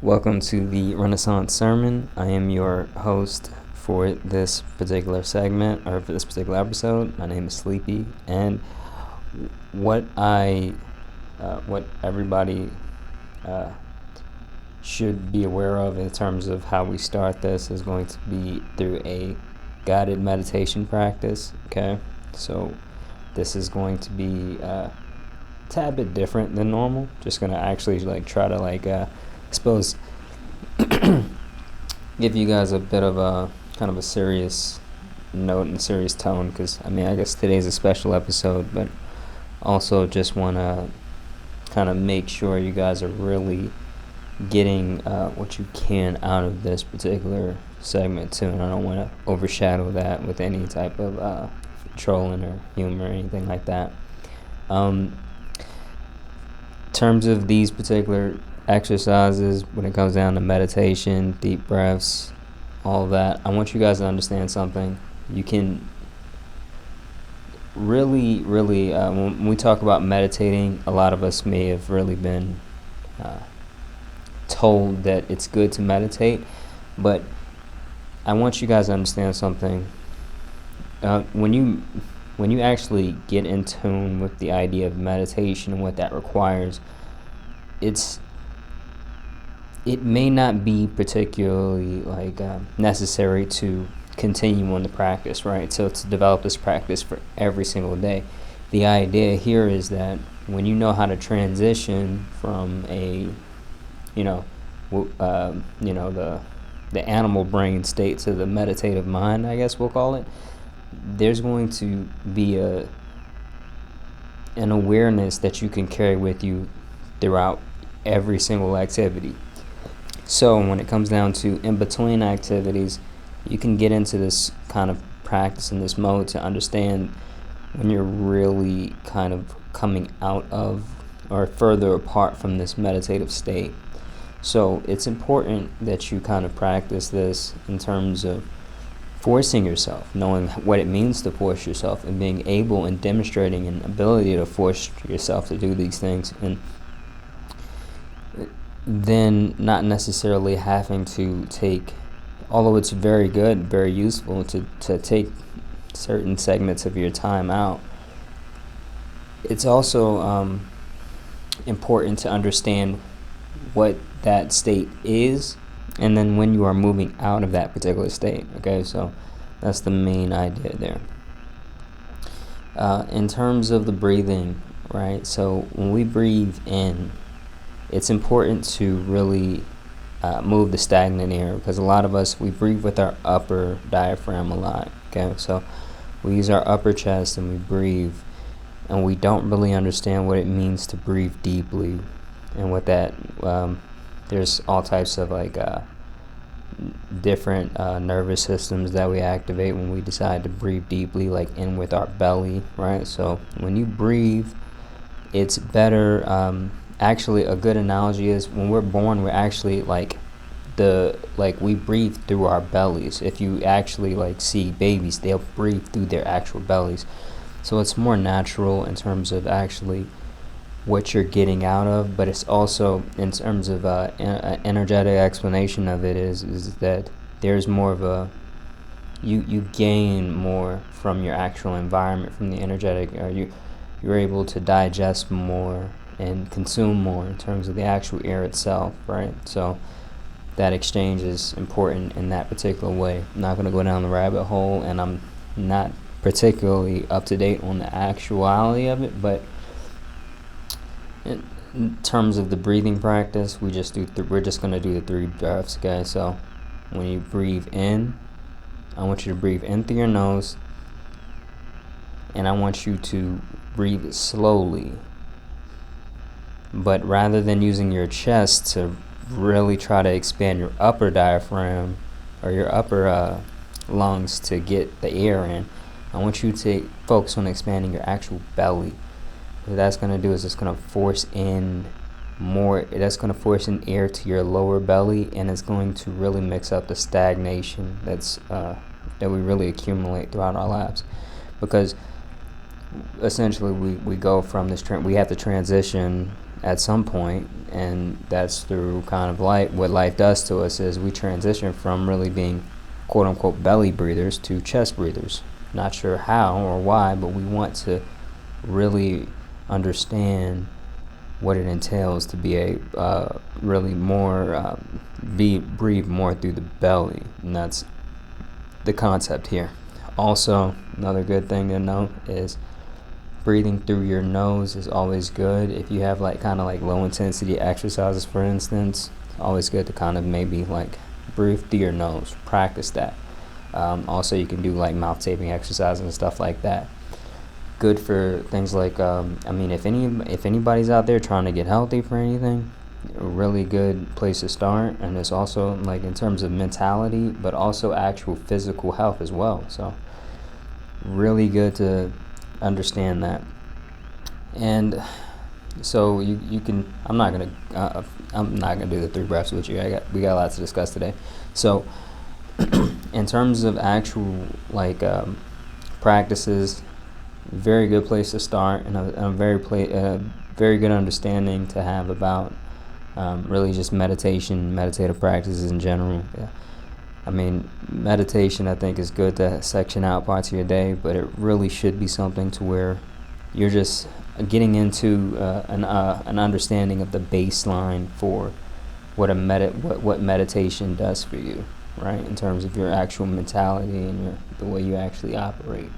Welcome to the Renaissance Sermon. I am your host for this particular segment, or for this particular episode. My name is Sleepy, and what everybody should be aware of in terms of how we start this is going to be through a guided meditation practice. Okay, so this is going to be a tad bit different than normal. Just gonna actually try to I suppose give you guys a bit of a kind of a serious note and serious tone, because I guess today's a special episode, but also just want to kind of make sure you guys are really getting what you can out of this particular segment too, and I don't want to overshadow that with any type of trolling or humor or anything like that. In terms of these particular exercises, when it comes down to meditation, deep breaths, all of that, I want you guys to understand something. You can really when we talk about meditating, a lot of us may have really been told that it's good to meditate, but I want you guys to understand something. When you actually get in tune with the idea of meditation and what that requires, it may not be particularly necessary to continue on the practice, right? So to develop this practice for every single day. The idea here is that when you know how to transition from the animal brain state to the meditative mind, I guess we'll call it, there's going to be an awareness that you can carry with you throughout every single activity. So when it comes down to in-between activities, you can get into this kind of practice in this mode to understand when you're really kind of coming out of or further apart from this meditative state. So it's important that you kind of practice this in terms of forcing yourself, knowing what it means to force yourself, and being able and demonstrating an ability to force yourself to do these things, and then not necessarily having to take, although it's very good, very useful to take certain segments of your time out, it's also important to understand what that state is, and then when you are moving out of that particular state. Okay, so that's the main idea there. In terms of the breathing, right, so when we breathe in, it's important to really move the stagnant air, because a lot of us, we breathe with our upper diaphragm a lot. Okay, so we use our upper chest and we breathe, and we don't really understand what it means to breathe deeply, and what that there's all types of different nervous systems that we activate when we decide to breathe deeply, like in with our belly, right? So when you breathe, it's better. Actually, a good analogy is when we're born, we're actually we breathe through our bellies. If you actually see babies, they'll breathe through their actual bellies. So it's more natural in terms of actually what you're getting out of, but it's also in terms of an energetic explanation of it is that there's more of a you gain more from your actual environment, from the energetic, or you're able to digest more and consume more in terms of the actual air itself, right? So that exchange is important in that particular way. I'm not going to go down the rabbit hole, and I'm not particularly up to date on the actuality of it, but in terms of the breathing practice, we're just going to do the 3 breaths, okay? So when you breathe in, I want you to breathe in through your nose, and I want you to breathe slowly. But rather than using your chest to really try to expand your upper diaphragm or your upper lungs to get the air in, I want you to focus on expanding your actual belly. What that's going to do is it's going to force in more. That's going to force in air to your lower belly, and it's going to really mix up the stagnation that we really accumulate throughout our lives. Because essentially we go from this we have to transition at some point, and that's through kind of life. What life does to us is we transition from really being quote unquote belly breathers to chest breathers. Not sure how or why, but we want to really understand what it entails to be a really more breathe more through the belly, and that's the concept here. Also, another good thing to note is breathing through your nose is always good. If you have like kind of like low intensity exercises, for instance, it's always good to kind of maybe like breathe through your nose. Practice that. Also, you can do like mouth taping exercises and stuff like that. Good for things like if anybody's out there trying to get healthy for anything, a really good place to start. And it's also like in terms of mentality, but also actual physical health as well. So really good to understand that. And so you can I'm not gonna do the 3 breaths with you. We got lots to discuss today. So in terms of actual like practices, very good place to start, and a very good understanding to have about really just meditative practices in general. Yeah. I mean, meditation I think is good to section out parts of your day, but it really should be something to where you're just getting into an understanding of the baseline for what meditation does for you, right? In terms of your actual mentality and the way you actually operate.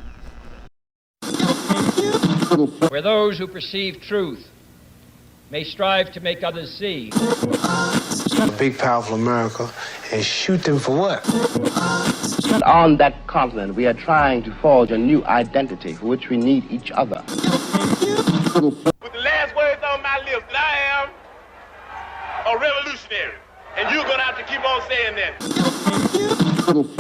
Where those who perceive truth may strive to make others see. A big, powerful America, and shoot them for what? On that continent, we are trying to forge a new identity for which we need each other. With the last words on my lips, that I am a revolutionary. And you're going to have to keep on saying that.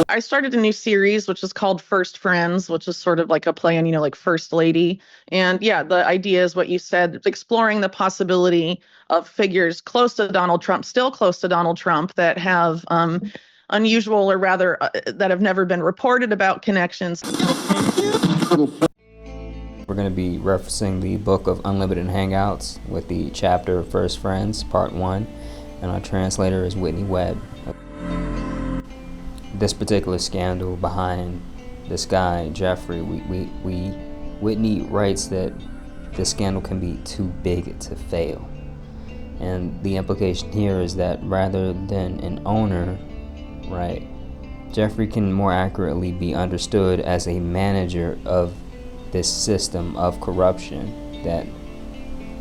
I started a new series, which is called First Friends, which is sort of like a play on, like First Lady. And yeah, the idea is what you said, exploring the possibility of figures close to Donald Trump, still close to Donald Trump, that have unusual, or rather that have never been reported about connections. We're going to be referencing the book of Unlimited Hangouts with the chapter of First Friends, Part 1, and our translator is Whitney Webb. This particular scandal behind this guy, Jeffrey, Whitney writes that this scandal can be too big to fail. And the implication here is that rather than an owner, right, Jeffrey can more accurately be understood as a manager of this system of corruption that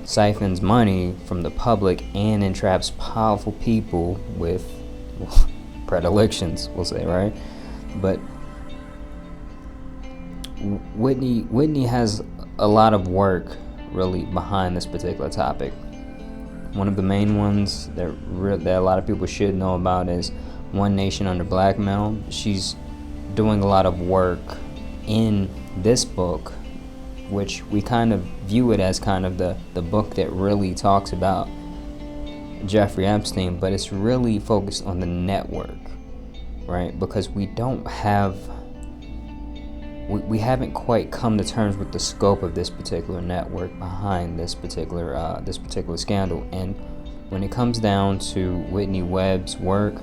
siphons money from the public and entraps powerful people with predilections, we'll say, right? But Whitney has a lot of work really behind this particular topic. One of the main ones that a lot of people should know about is One Nation Under Blackmail. She's doing a lot of work in this book, which we kind of view it as kind of the book that really talks about Jeffrey Epstein, but it's really focused on the network, right? Because we haven't quite come to terms with the scope of this particular network behind this particular scandal. And when it comes down to Whitney Webb's work,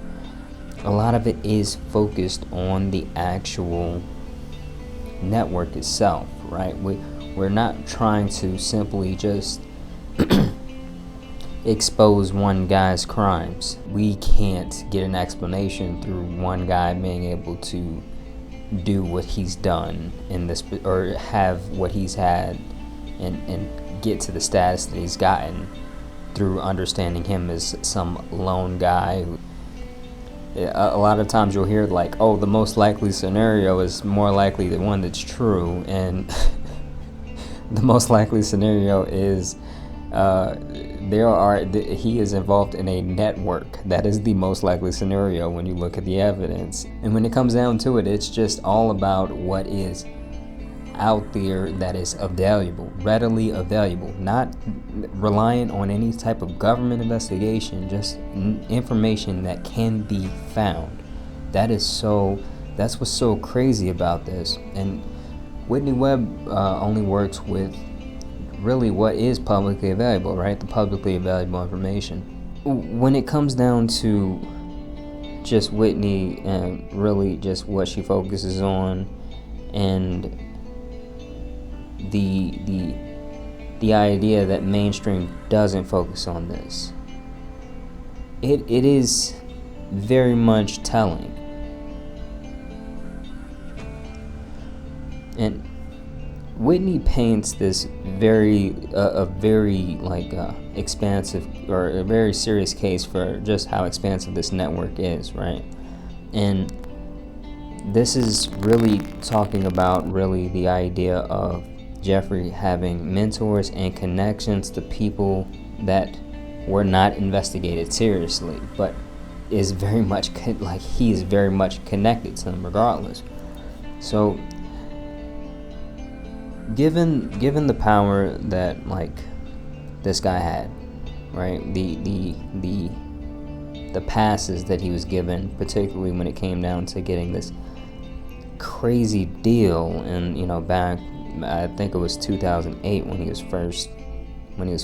a lot of it is focused on the actual network itself, right? We're not trying to simply just expose one guy's crimes. We can't get an explanation through one guy being able to do what he's done in this, or have what he's had, and get to the status that he's gotten through understanding him as some lone guy. A lot of times you'll hear like, oh, the most likely scenario is more likely the one that's true, and the most likely scenario is he is involved in a network. That is the most likely scenario when you look at the evidence. And when it comes down to it, it's just all about what is out there that is readily available, not reliant on any type of government investigation, just information that can be found. That's what's so crazy about this. And Whitney Webb only works with really what is publicly available, right? The publicly available information. When it comes down to just Whitney and really just what she focuses on, and the idea that mainstream doesn't focus on this, it is very much telling. And Whitney paints this very expansive, or a very serious case for just how expansive this network is, right? And this is really talking about really the idea of Jeffrey having mentors and connections to people that were not investigated seriously, but is very much he is very much connected to them regardless. So given the power that this guy had, right? The passes that he was given, particularly when it came down to getting this crazy deal, and back, I think it was 2008 when he was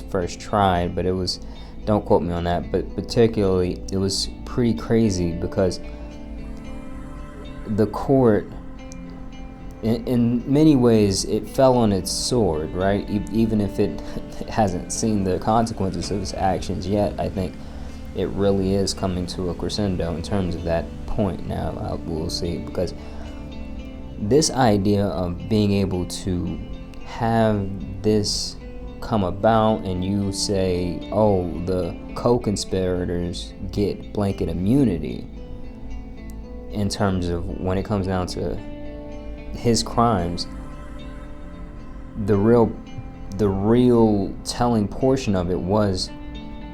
first tried, but it was, don't quote me on that, but particularly it was pretty crazy because the court, in many ways, it fell on its sword, right? Even if it hasn't seen the consequences of its actions yet, I think it really is coming to a crescendo in terms of that point. Now we'll see, because this idea of being able to have this come about, and you say, oh, the co-conspirators get blanket immunity in terms of when it comes down to his crimes, the real telling portion of it was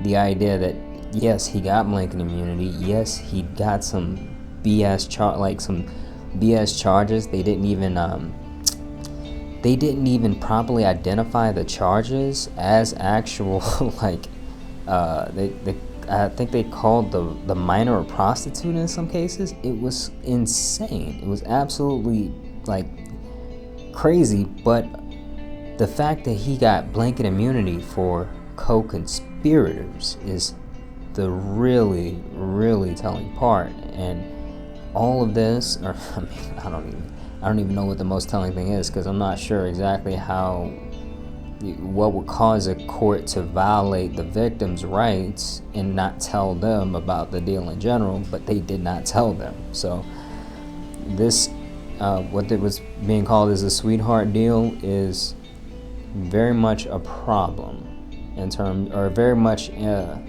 the idea that yes, he got blanket immunity, yes, he got some BS charges. They didn't even properly identify the charges as actual I think they called the minor a prostitute in some cases. It was insane. It was absolutely crazy. But the fact that he got blanket immunity for co-conspirators is the really, really telling part. And all of this, or I mean, I don't even know what the most telling thing is, because I'm not sure exactly what would cause a court to violate the victim's rights and not tell them about the deal in general, but they did not tell them. So this, what it was being called as a sweetheart deal, is very much a problem in terms, or very much a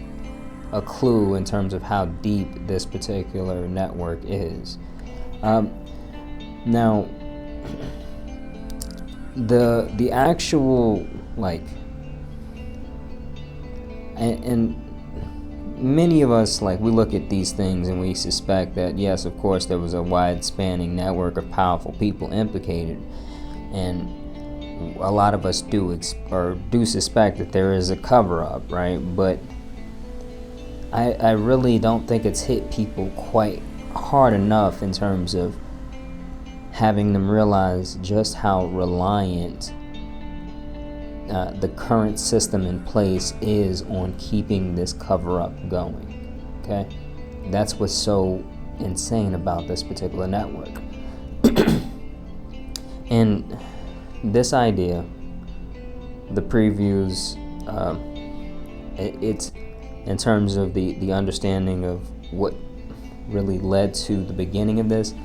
clue in terms of how deep this particular network is. Now, the actual and many of us, we look at these things and we suspect that yes, of course, there was a wide-spanning network of powerful people implicated, and a lot of us do suspect that there is a cover-up, right? But I really don't think it's hit people quite hard enough in terms of having them realize just how reliant the current system in place is on keeping this cover-up going, okay? That's what's so insane about this particular network. And this idea, the previews, it's in terms of the understanding of what really led to the beginning of this.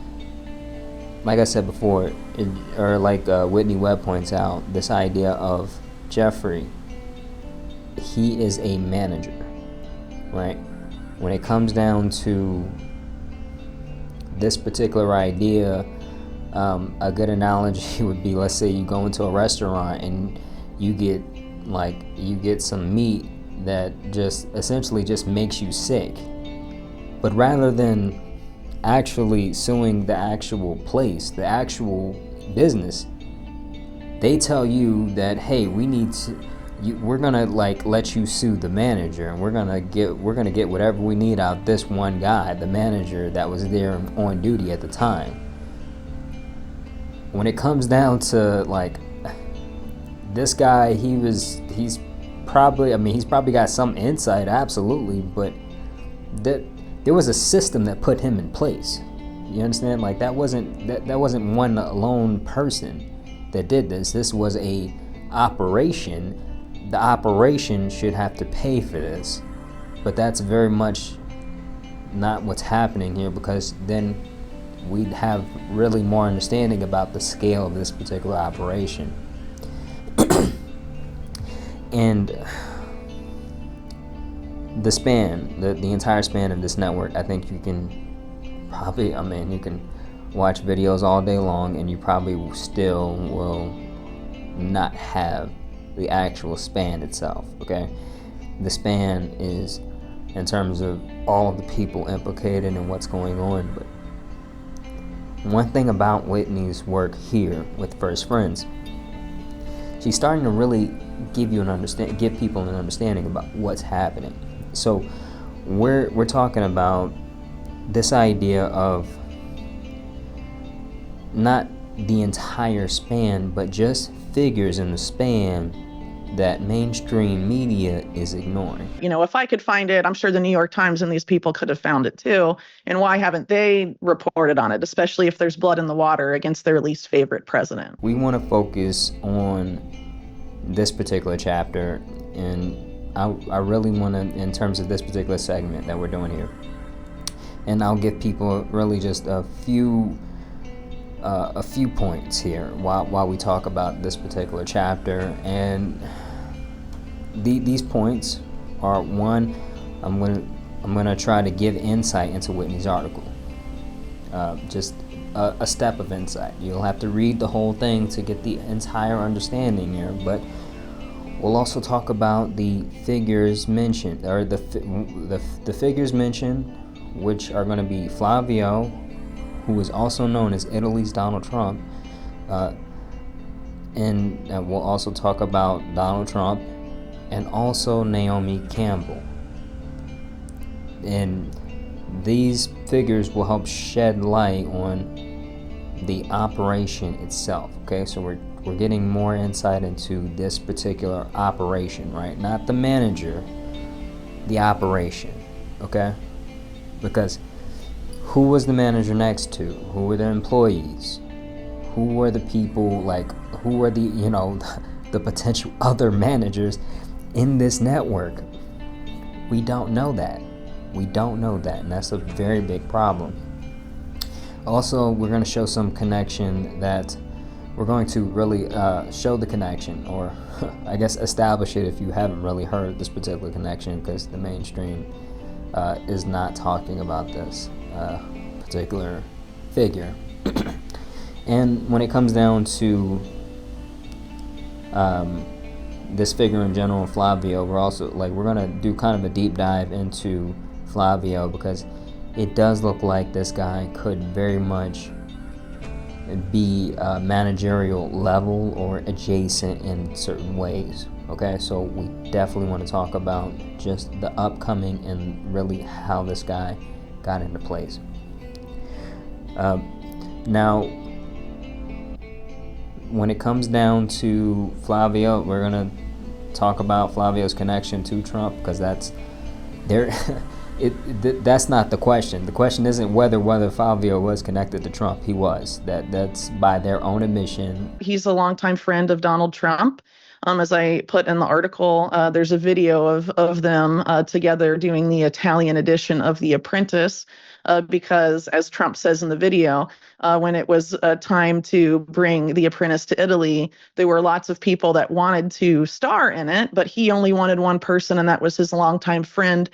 Like I said before, Whitney Webb points out, this idea of Jeffrey, he is a manager, right? When it comes down to this particular idea, a good analogy would be, let's say you go into a restaurant and you get some meat that just essentially just makes you sick. But rather than actually suing the actual place, the actual business, they tell you that, hey, we're gonna let you sue the manager, and we're gonna get whatever we need out of this one guy, the manager that was there on duty at the time. When it comes down to this guy, he's probably, I mean, he's probably got some insight, absolutely, but there was a system that put him in place. You understand? Like, that wasn't one lone person that did this. This was a operation. The operation should have to pay for this, but that's very much not what's happening here, because then we'd have really more understanding about the scale of this particular operation. And the span, the entire span of this network, I think you can probably, I mean, you can watch videos all day long and you probably still will not have the actual span itself, okay? The span is in terms of all of the people implicated and what's going on. But one thing about Whitney's work here with First Friends, she's starting to really give people an understanding about what's happening. So we're talking about this idea of not the entire span, but just figures in the span that mainstream media is ignoring. You know, if I could find it, I'm sure the New York Times and these people could have found it too. And why haven't they reported on it, especially if there's blood in the water against their least favorite president? We want to focus on this particular chapter, and I really want to, in terms of this particular segment that we're doing here, and I'll give people really just a few points here while we talk about this particular chapter. And these points are: one, I'm gonna try to give insight into Whitney's article, just a step of insight. You'll have to read the whole thing to get the entire understanding here, but we'll also talk about the figures mentioned, or the figures mentioned, which are going to be Flavio, who is also known as Italy's Donald Trump, and we'll also talk about Donald Trump and also Naomi Campbell. And these figures will help shed light on the operation itself. Okay, so we're getting more insight into this particular operation, right? Not the manager, the operation. Okay, because who was the manager next to? Who were the employees? Who were the people, like, who were the, you know, the potential other managers in this network? We don't know that. We don't know that, and that's a very big problem. Also, we're going to show some connection that we're going to really show the connection, or I guess establish it if you haven't really heard this particular connection, because the mainstream is not talking about this particular figure. And when it comes down to this figure in general, Flavio, we're going to do kind of a deep dive into Flavio, because it does look like this guy could very much be managerial level or adjacent in certain ways. Okay, so we definitely want to talk about just the upcoming and really how this guy got into place. Now, when it comes down to Flavio, we're going to talk about Flavio's connection to Trump, because that's there. That's not the question. The question isn't whether Flavio was connected to Trump. He was. That's by their own admission. He's a longtime friend of Donald Trump. As I put in the article, there's a video of them together doing the Italian edition of The Apprentice, because, as Trump says in the video, when it was time to bring The Apprentice to Italy, there were lots of people that wanted to star in it, but he only wanted one person, and that was his longtime friend,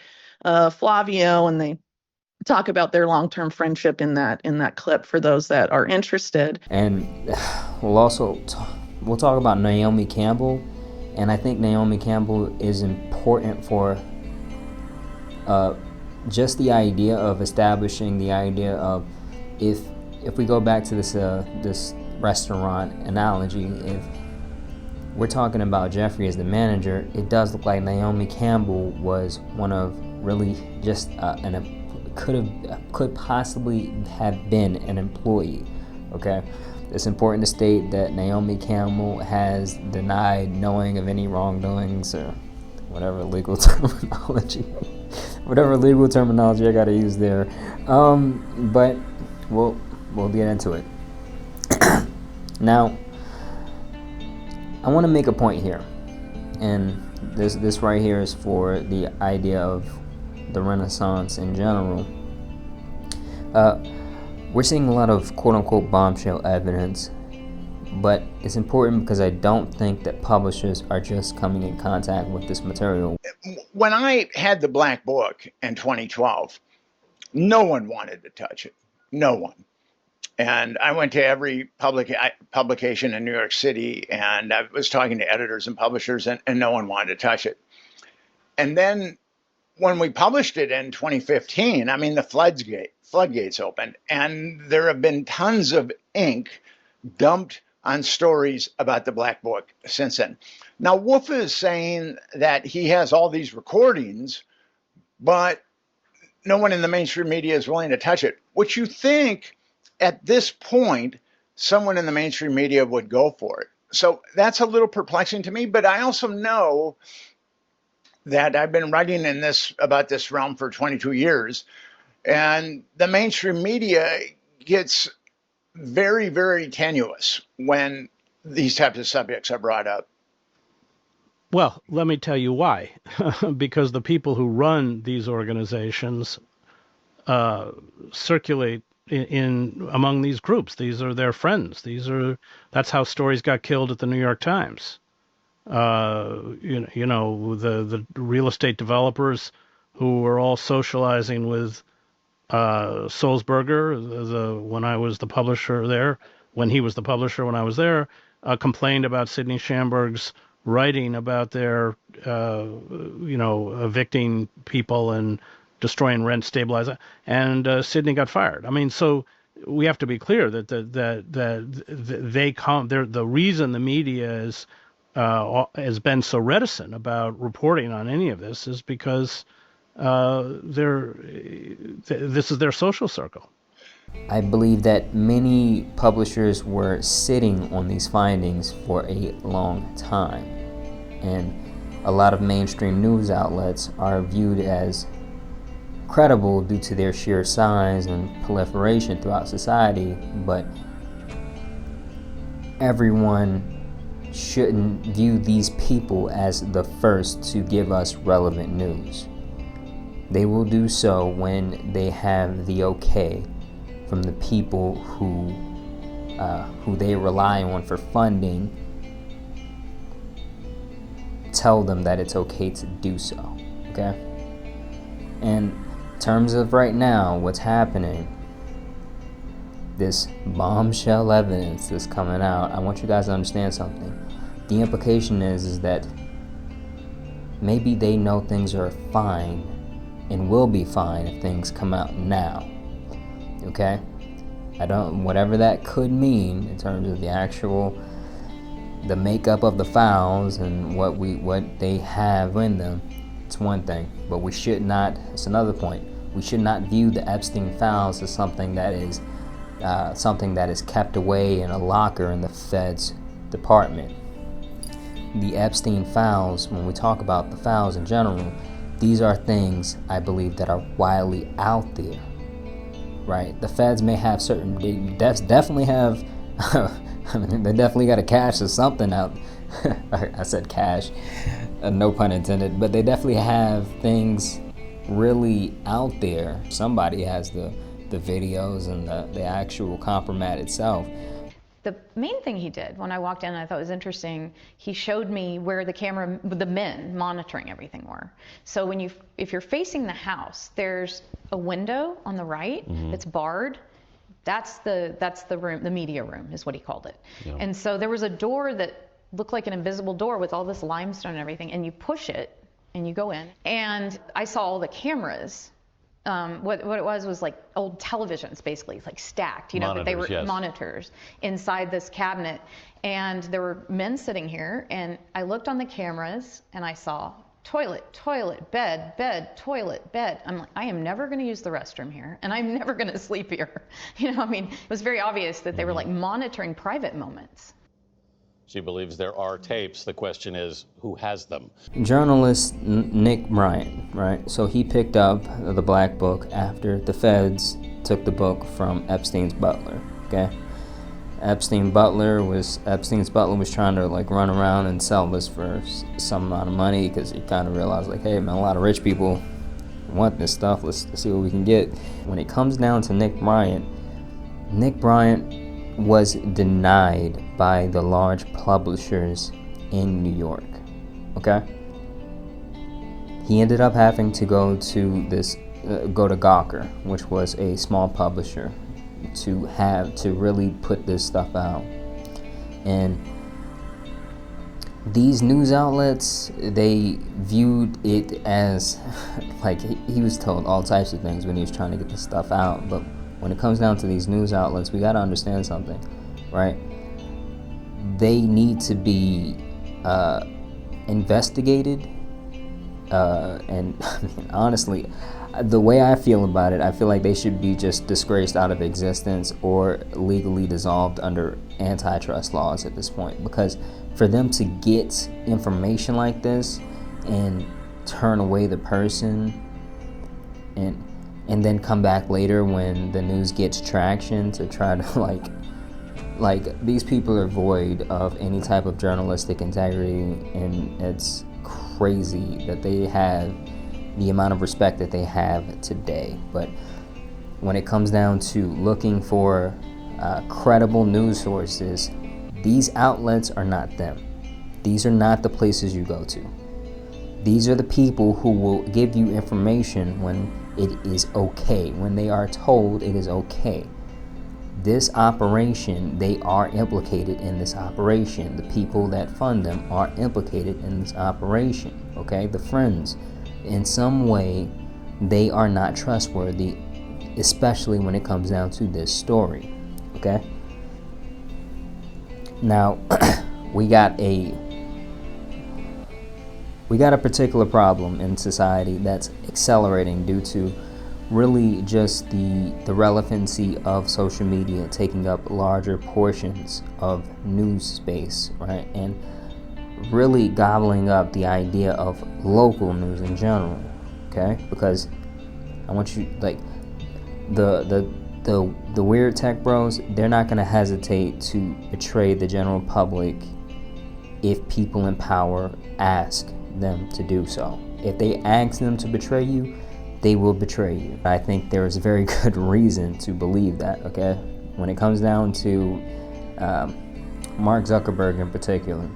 Flavio. And they talk about their long-term friendship in that clip for those that are interested. And we'll also we'll talk about Naomi Campbell, and I think Naomi Campbell is important for just the idea of establishing the idea of, if we go back to this restaurant analogy, if we're talking about Jeffrey as the manager, it does look like Naomi Campbell was one of really just could possibly have been an employee. Okay, It's important to state that Naomi Campbell has denied knowing of any wrongdoings or whatever legal terminology I gotta use there. But we'll get into it. Now, I want to make a point here, and this right here is for the idea of the Renaissance in general. We're seeing a lot of quote-unquote bombshell evidence, but it's important because I don't think that publishers are just coming in contact with this material. When I had the Black Book in 2012, no one wanted to touch it. No one. And I went to every publication in New York City, and I was talking to editors and publishers, and no one wanted to touch it. And then when we published it in 2015, I mean, the floodgates opened, and there have been tons of ink dumped on stories about the Black Book since then. Now, Wolf is saying that he has all these recordings, but no one in the mainstream media is willing to touch it, which you think at this point someone in the mainstream media would go for it. So that's a little perplexing to me, but I also know that I've been writing about this realm for 22 years, and the mainstream media gets very, very tenuous when these types of subjects are brought up. Well, let me tell you why. Because the people who run these organizations circulate in among these groups. These are their friends. That's how stories got killed at the New York Times. The real estate developers who were all socializing with Sulzberger, when I was the publisher there, when he was the publisher when I was there, complained about Sidney Schamberg's writing about their, evicting people and destroying rent stabilizing, and Sidney got fired. I mean, so we have to be clear that the reason the media has been so reticent about reporting on any of this is because this is their social circle. I believe that many publishers were sitting on these findings for a long time, and a lot of mainstream news outlets are viewed as credible due to their sheer size and proliferation throughout society, but everyone shouldn't view these people as the first to give us relevant news. They will do so when they have the okay from the people who they rely on for funding. Tell them that it's okay to do so, okay? And in terms of right now, what's happening, this bombshell evidence that's coming out, I want you guys to understand something. The implication is that maybe they know things are fine and will be fine if things come out now. Okay? Whatever that could mean in terms of the makeup of the files and what they have in them, it's one thing. But we should not, it's another point, we should not view the Epstein files as something that is kept away in a locker in the Fed's department. The Epstein files, when we talk about the files in general, these are things I believe that are widely out there, right? The Feds may have they definitely have, they definitely got a cache of something out. I said cache, no pun intended, but they definitely have things really out there. Somebody has the videos and the actual compromat itself. The main thing he did when I walked in, I thought was interesting, he showed me where the men monitoring everything were. So if you're facing the house, there's a window on the right that's barred. That's the room, the media room is what he called it. Yeah. And so there was a door that looked like an invisible door with all this limestone and everything, and you push it and you go in. And I saw all the cameras. What it was like old televisions, basically, like stacked, but they were monitors inside this cabinet. And there were men sitting here, and I looked on the cameras, and I saw toilet, bed, toilet, bed. I'm like, I am never going to use the restroom here, and I'm never going to sleep here. I mean, it was very obvious that they were like monitoring private moments. She believes there are tapes. The question is, who has them? Journalist Nick Bryant, right? So he picked up the Black Book after the feds took the book from Epstein's butler, okay? Epstein's butler was trying to like run around and sell this for some amount of money because he kind of realized like, hey man, a lot of rich people want this stuff. Let's see what we can get. When it comes down to Nick Bryant was denied by the large publishers in New York, okay? He ended up having to go to Gawker, which was a small publisher, to really put this stuff out. And these news outlets, they viewed it as like he was told all types of things when he was trying to get this stuff out. But when it comes down to these news outlets, we got to understand something, right? They need to be investigated, and honestly, the way I feel about it, I feel like they should be just disgraced out of existence or legally dissolved under antitrust laws at this point. Because for them to get information like this and turn away the person and then come back later when the news gets traction to try to like these people are void of any type of journalistic integrity, and it's crazy that they have the amount of respect that they have today. But when it comes down to looking for credible news sources, these outlets are not them. These are not the places you go to. These are the people who will give you information when it is okay, when they are told it is okay. This operation, they are implicated in this operation. The people that fund them are implicated in this operation, okay? The friends, in some way, they are not trustworthy, especially when it comes down to this story, okay? Now, we got a particular problem in society that's accelerating due to really just the relevancy of social media taking up larger portions of news space, right? And really gobbling up the idea of local news in general, okay? Because I want you, like, the weird tech bros, they're not going to hesitate to betray the general public if people in power ask them to do so. If they ask them to betray you, they will betray you. I think there is a very good reason to believe that, okay? When it comes down to Mark Zuckerberg in particular,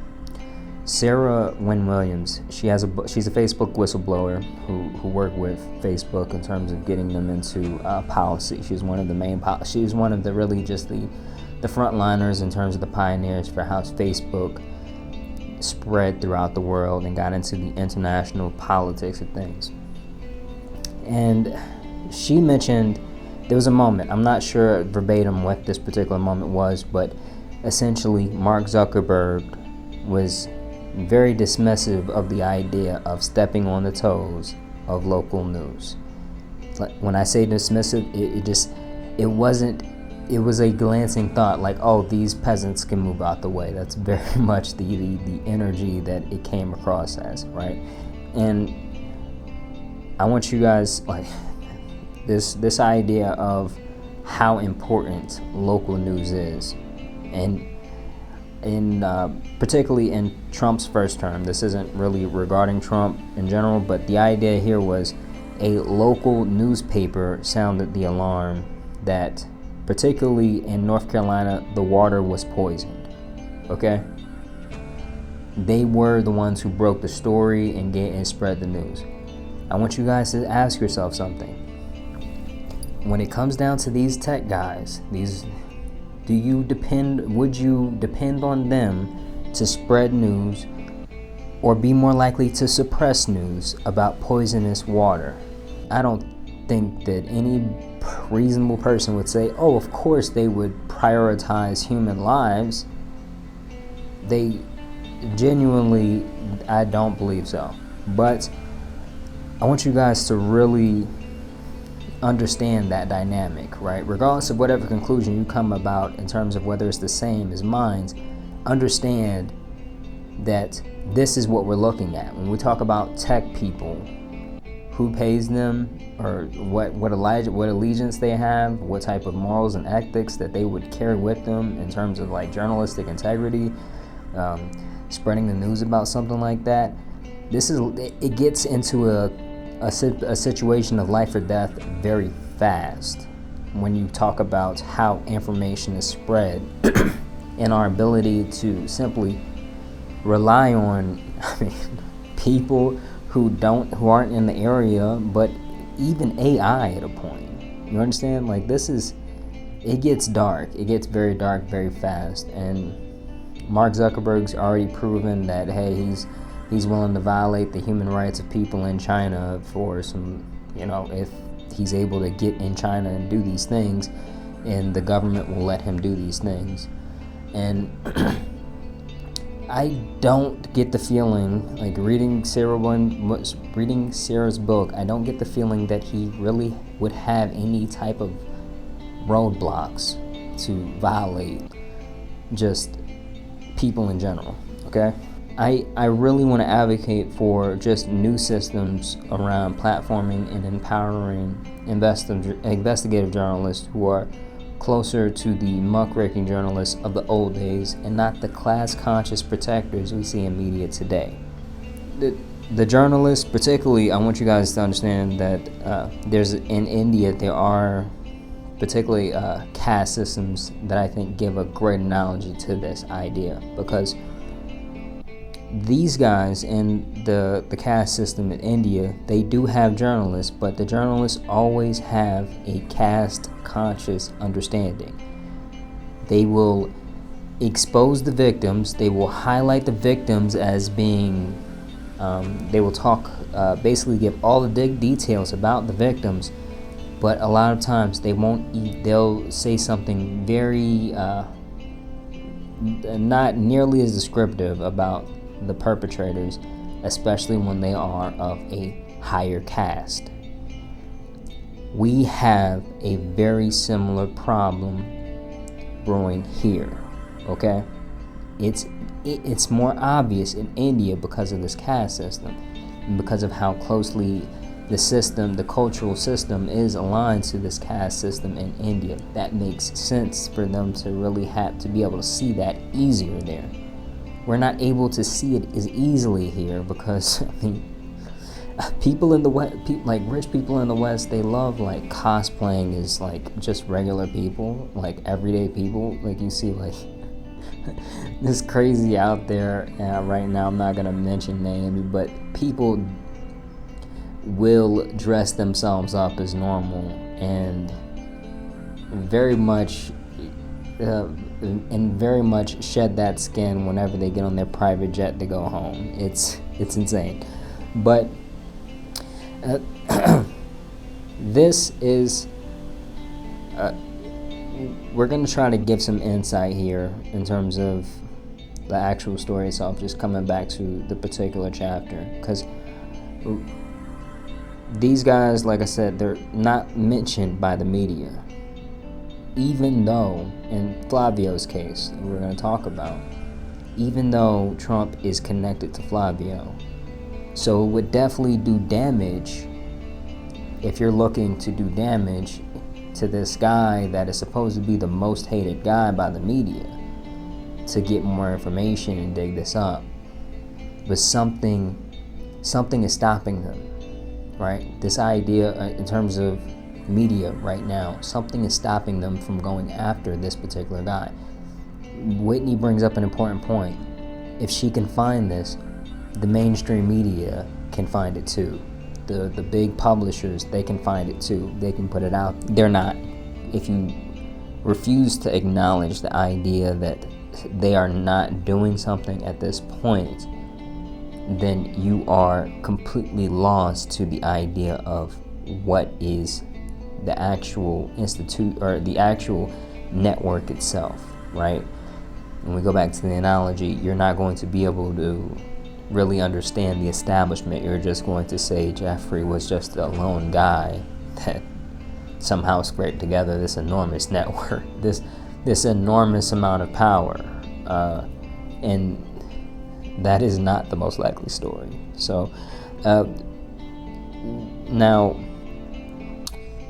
Sarah Wynne Williams, she's a Facebook whistleblower who worked with Facebook in terms of getting them into policy. She's one of the she's one of the really just the frontliners in terms of the pioneers for how Facebook spread throughout the world and got into the international politics of things. And she mentioned there was a moment, I'm not sure verbatim what this particular moment was, but essentially Mark Zuckerberg was very dismissive of the idea of stepping on the toes of local news. When I say dismissive, it was a glancing thought, like, oh, these peasants can move out the way. That's very much the energy that it came across as, right? And I want you guys, like, this idea of how important local news is, and particularly in Trump's first term. This isn't really regarding Trump in general, but the idea here was a local newspaper sounded the alarm that, particularly in North Carolina, the water was poisoned, okay? They were the ones who broke the story and spread the news. I want you guys to ask yourself something. When it comes down to these tech guys, would you depend on them to spread news, or be more likely to suppress news about poisonous water? I don't think that any reasonable person would say, oh, of course they would prioritize human lives. They genuinely, I don't believe so. But I want you guys to really understand that dynamic, right? Regardless of whatever conclusion you come about in terms of whether it's the same as mine, understand that this is what we're looking at. When we talk about tech people, who pays them, or what allegiance they have, what type of morals and ethics that they would carry with them in terms of like journalistic integrity, spreading the news about something like that. It gets into a situation of life or death very fast when you talk about how information is spread and our ability to simply rely on people who aren't in the area, but even AI at a point. You understand? Like, it gets dark. It gets very dark very fast. And Mark Zuckerberg's already proven that, hey, he's willing to violate the human rights of people in China for some, if he's able to get in China and do these things, and the government will let him do these things. And I don't get the feeling, like reading Sarah's book, I don't get the feeling that he really would have any type of roadblocks to violate just people in general, okay? I really want to advocate for just new systems around platforming and empowering investigative journalists who are closer to the muckraking journalists of the old days and not the class-conscious protectors we see in media today. The journalists, particularly, I want you guys to understand that in India, there are particularly caste systems that I think give a great analogy to this idea, because these guys in the caste system in India, they do have journalists, but the journalists always have a caste-conscious understanding. They will expose the victims, they will highlight the victims as being, they will talk, basically give all the details about the victims, but a lot of times they'll say something very, not nearly as descriptive about the perpetrators, especially when they are of a higher caste. We have a very similar problem brewing here, okay? It's more obvious in India because of this caste system and because of how closely the cultural system is aligned to this caste system in India. That makes sense for them to really have to be able to see that easier there. We're not able to see it as easily here because, people in the West, like rich people in the West, they love like cosplaying as like just regular people, like everyday people. Like you see like this crazy out there right now. I'm not gonna mention names, but people will dress themselves up as normal and very much shed that skin whenever they get on their private jet to go home. It's insane. But this is we're going to try to give some insight here in terms of the actual story itself, just coming back to the particular chapter, because these guys, like I said, they're not mentioned by the media. Even though, in Flavio's case, we're going to talk about, even though Trump is connected to Flavio, so it would definitely do damage if you're looking to do damage to this guy that is supposed to be the most hated guy by the media, to get more information and dig this up. But something is stopping them, right? This idea in terms of media right now, something is stopping them from going after this particular guy. Whitney brings up an important point. If she can find this, the mainstream media can find it too. The big publishers, they can find it too. They can put it out. They're not. If you refuse to acknowledge the idea that they are not doing something at this point, then you are completely lost to the idea of what is the actual institute or the actual network itself, right? When we go back to the analogy, you're not going to be able to really understand the establishment. You're just going to say Jeffrey was just a lone guy that somehow scraped together this enormous network, this enormous amount of power, and that is not the most likely story. So now,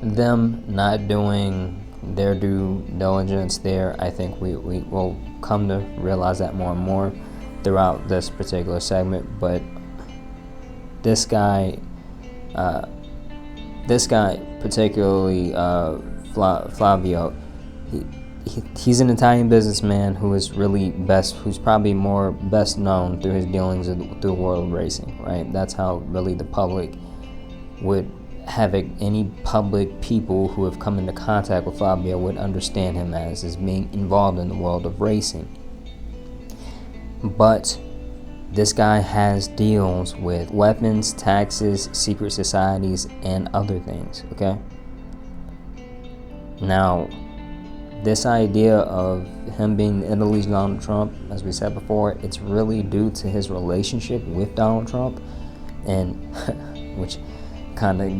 them not doing their due diligence there, I think we will come to realize that more and more throughout this particular segment. But this guy particularly Flavio, he's an Italian businessman who is really who's probably more best known through his dealings through the world of racing, right? That's how really the public would have any public people who have come into contact with Flavio would understand him as being involved in the world of racing. But this guy has deals with weapons, taxes, secret societies, and other things, okay? Now, this idea of him being Italy's Donald Trump, as we said before, it's really due to his relationship with Donald Trump, and which kind of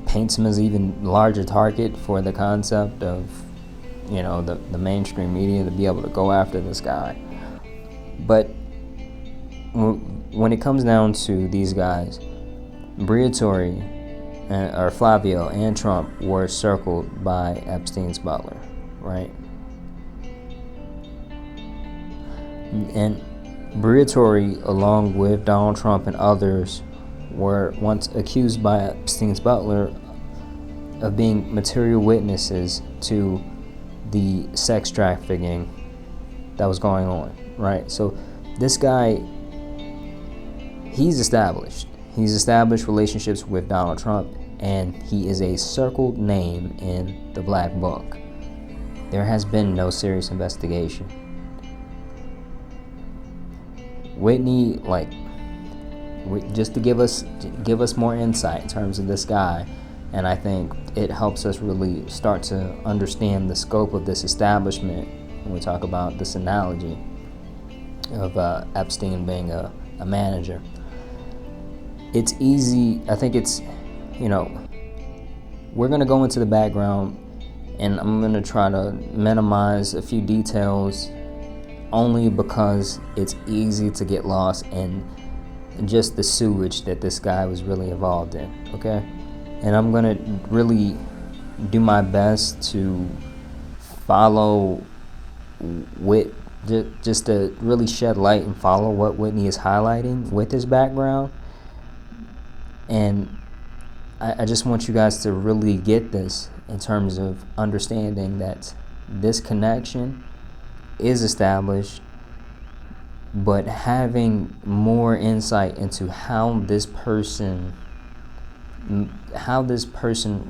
paints him as an even larger target for the concept of, the mainstream media to be able to go after this guy. But when it comes down to these guys, Briatore, or Flavio, and Trump were circled by Epstein's butler, right? And Briatore, along with Donald Trump and others, were once accused by Epstein's butler of being material witnesses to the sex trafficking that was going on, right? So this guy, he's established relationships with Donald Trump, and he is a circled name in the Black Book. There has been no serious investigation. Whitney, just to give us more insight in terms of this guy, and I think it helps us really start to understand the scope of this establishment when we talk about this analogy of Epstein being a manager. It's easy, I think it's, we're going to go into the background, and I'm going to try to minimize a few details only because it's easy to get lost in just the sewage that this guy was really involved in, okay? And I'm going to really do my best to follow just to really shed light and follow what Whitney is highlighting with his background. And I just want you guys to really get this in terms of understanding that this connection is established, but having more insight into how this person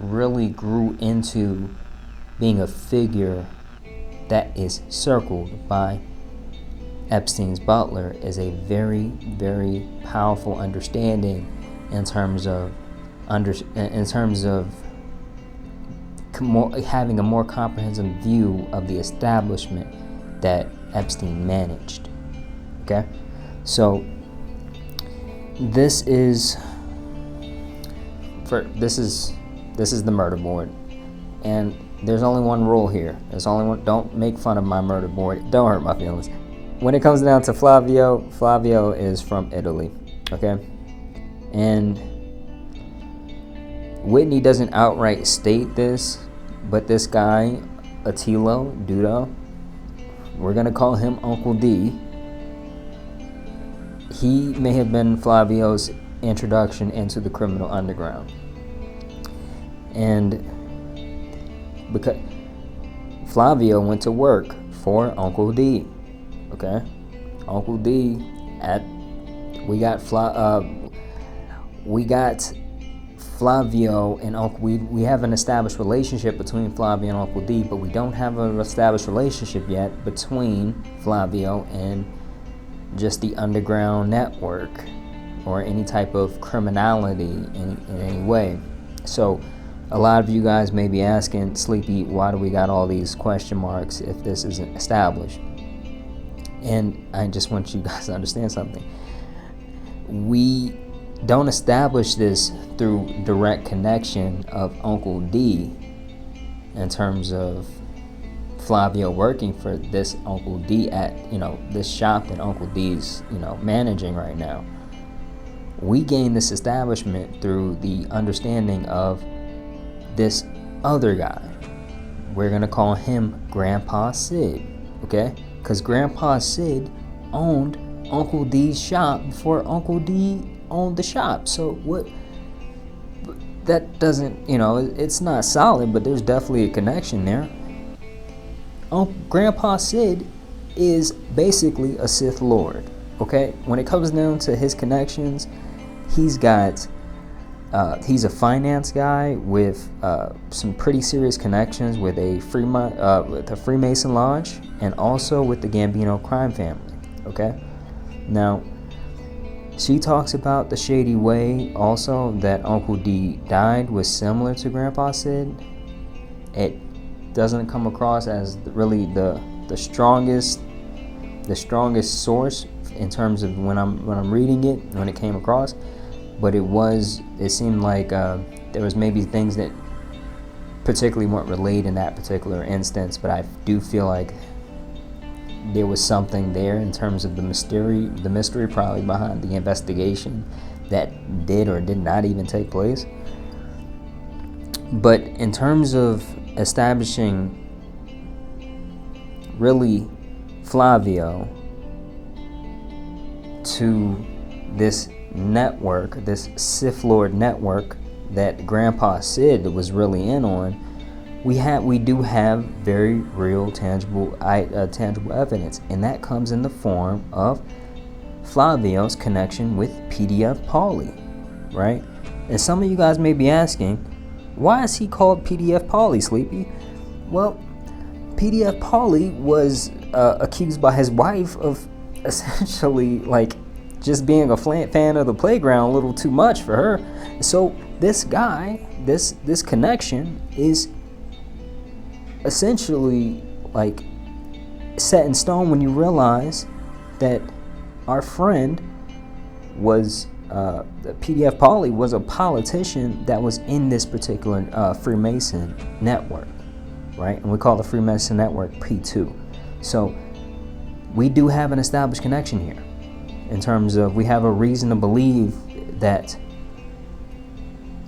really grew into being a figure that is circled by Epstein's butler is a very, very powerful understanding in terms of having a more comprehensive view of the establishment that Epstein managed. Okay, so this is the murder board, and there's only one rule here. There's only one. Don't make fun of my murder board. Don't hurt my feelings. When it comes down to Flavio is from Italy. Okay, and Whitney doesn't outright state this, but this guy, Attilo Dudo, we're gonna call him Uncle D. He may have been Flavio's introduction into the criminal underground. And because Flavio went to work for Uncle D, okay? Uncle D we got Flavio and Uncle. We have an established relationship between Flavio and Uncle D, but we don't have an established relationship yet between Flavio and just the underground network or any type of criminality in any way. So a lot of you guys may be asking, Sleepy, why do we got all these question marks if this isn't established? And I just want you guys to understand something. we don't establish this through direct connection of Uncle D in terms of Flavio working for this Uncle D at, this shop that Uncle D's, managing right now. We gain this establishment through the understanding of this other guy. We're going to call him Grandpa Sid, okay? Because Grandpa Sid owned Uncle D's shop before Uncle D owned the shop. So what, that doesn't, it's not solid, but there's definitely a connection there. Grandpa Sid is basically a Sith Lord, okay? When it comes down to his connections, he's a finance guy with some pretty serious connections with a Freemason lodge and also with the Gambino crime family, okay? Now, she talks about the shady way also that Uncle D died was similar to Grandpa Sid. It doesn't come across as really the strongest source in terms of when I'm reading it, when it came across, but it seemed like there was maybe things that particularly weren't relayed in that particular instance, but I do feel like there was something there in terms of the mystery probably behind the investigation that did or did not even take place. But in terms of establishing really Flavio to this network, this Sith Lord network that Grandpa Sid was really in on, we do have very real tangible evidence, and that comes in the form of Flavio's connection with PDF Pauly, right? And some of you guys may be asking, why is he called PDF Pauly, Sleepy? Well, PDF Pauly was accused by his wife of essentially just being a fan of the playground a little too much for her. So this guy, this connection is essentially set in stone when you realize that our friend was the PDF Pauly was a politician that was in this particular Freemason network, right? And we call the Freemason network P2. So we do have an established connection here in terms of we have a reason to believe that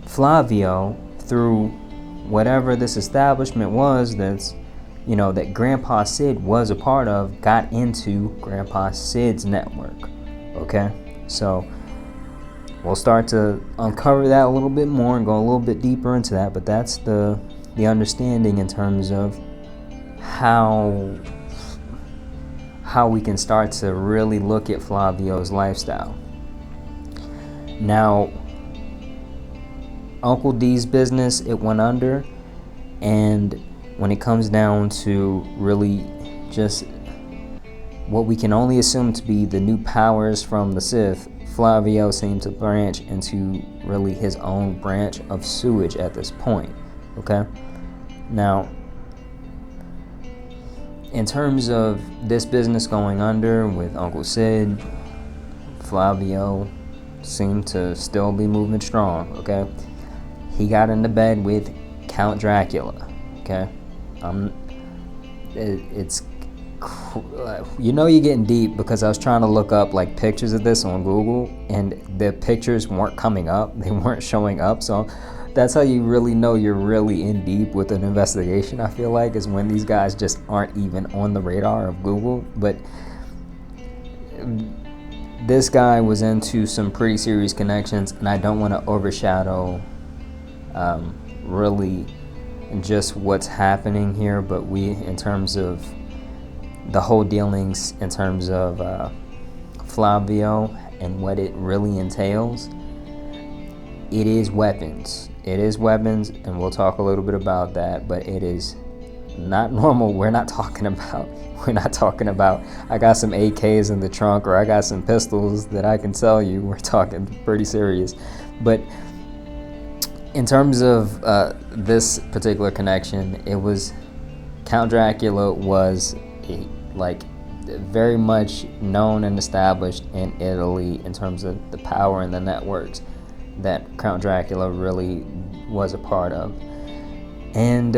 Flavio, through whatever this establishment was that Grandpa Sid was a part of, got into Grandpa Sid's network, okay? So we'll start to uncover that a little bit more and go a little bit deeper into that, but that's the understanding in terms of how we can start to really look at Flavio's lifestyle. Now, Uncle D's business, it went under, and when it comes down to really just what we can only assume to be the new powers from the Sith, Flavio seemed to branch into really his own branch of sewage at this point, okay? Now, in terms of this business going under with Uncle Sid, Flavio seemed to still be moving strong, okay? He got into bed with Count Dracula, okay? You're getting deep because I was trying to look up pictures of this on Google, and the pictures weren't coming up. They weren't showing up. So that's how you really know you're really in deep with an investigation, I feel like, is when these guys just aren't even on the radar of Google. But this guy was into some pretty serious connections, and I don't want to overshadow really just what's happening here, but in terms of the whole dealings, in terms of Flavio and what it really entails, it is weapons. It is weapons, and we'll talk a little bit about that, but it is not normal. We're not talking about I got some AKs in the trunk, or I got some pistols that I can sell you. We're talking pretty serious. But in terms of this particular connection, it was Count Dracula was very much known and established in Italy in terms of the power and the networks that Count Dracula really was a part of. And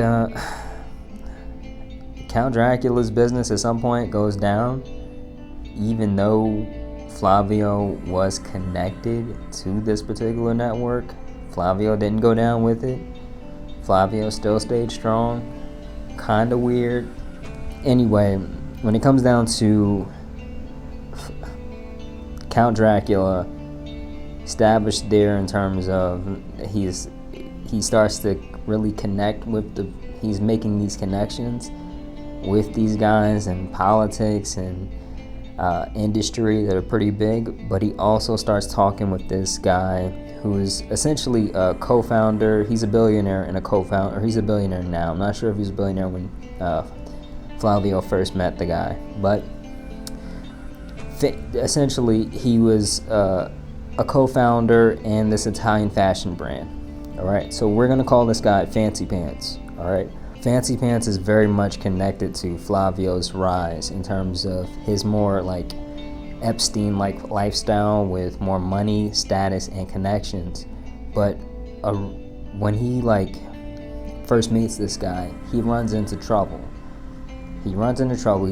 Count Dracula's business at some point goes down, even though Flavio was connected to this particular network. Flavio didn't go down with it. Flavio still stayed strong. Kind of weird. Anyway, when it comes down to Count Dracula, established there in terms of he starts to really connect with he's making these connections with these guys in politics and industry that are pretty big, but he also starts talking with this guy who is essentially a co-founder. He's a billionaire and a co-founder, or he's a billionaire now. I'm not sure if he was a billionaire when Flavio first met the guy, but essentially he was a co-founder in this Italian fashion brand. All right, so we're gonna call this guy Fancy Pants. All right, Fancy Pants is very much connected to Flavio's rise in terms of his more like Epstein-like lifestyle with more money, status, and connections. But when he like first meets this guy, he runs into trouble. He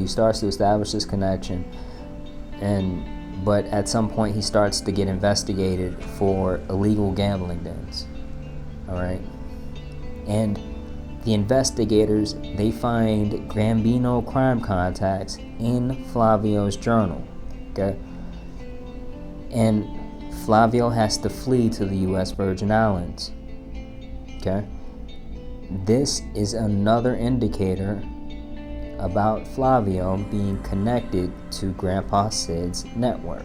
starts to establish this connection, but at some point he starts to get investigated for illegal gambling dens. All right, and the investigators, they find Gambino crime contacts in Flavio's journal. Okay, and Flavio has to flee to the U.S. Virgin Islands. Okay, this is another indicator about Flavio being connected to Grandpa Sid's network.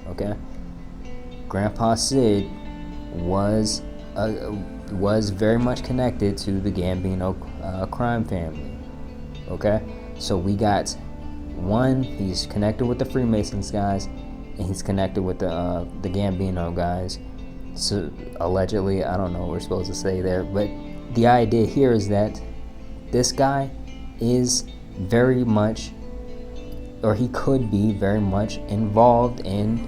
Okay, Grandpa Sid was very much connected to the Gambino crime family. Okay, so we got one, he's connected with the Freemasons guys, and he's connected with the Gambino guys. So allegedly, I don't know what we're supposed to say there, but the idea here is that this guy is very much, or he could be very much involved in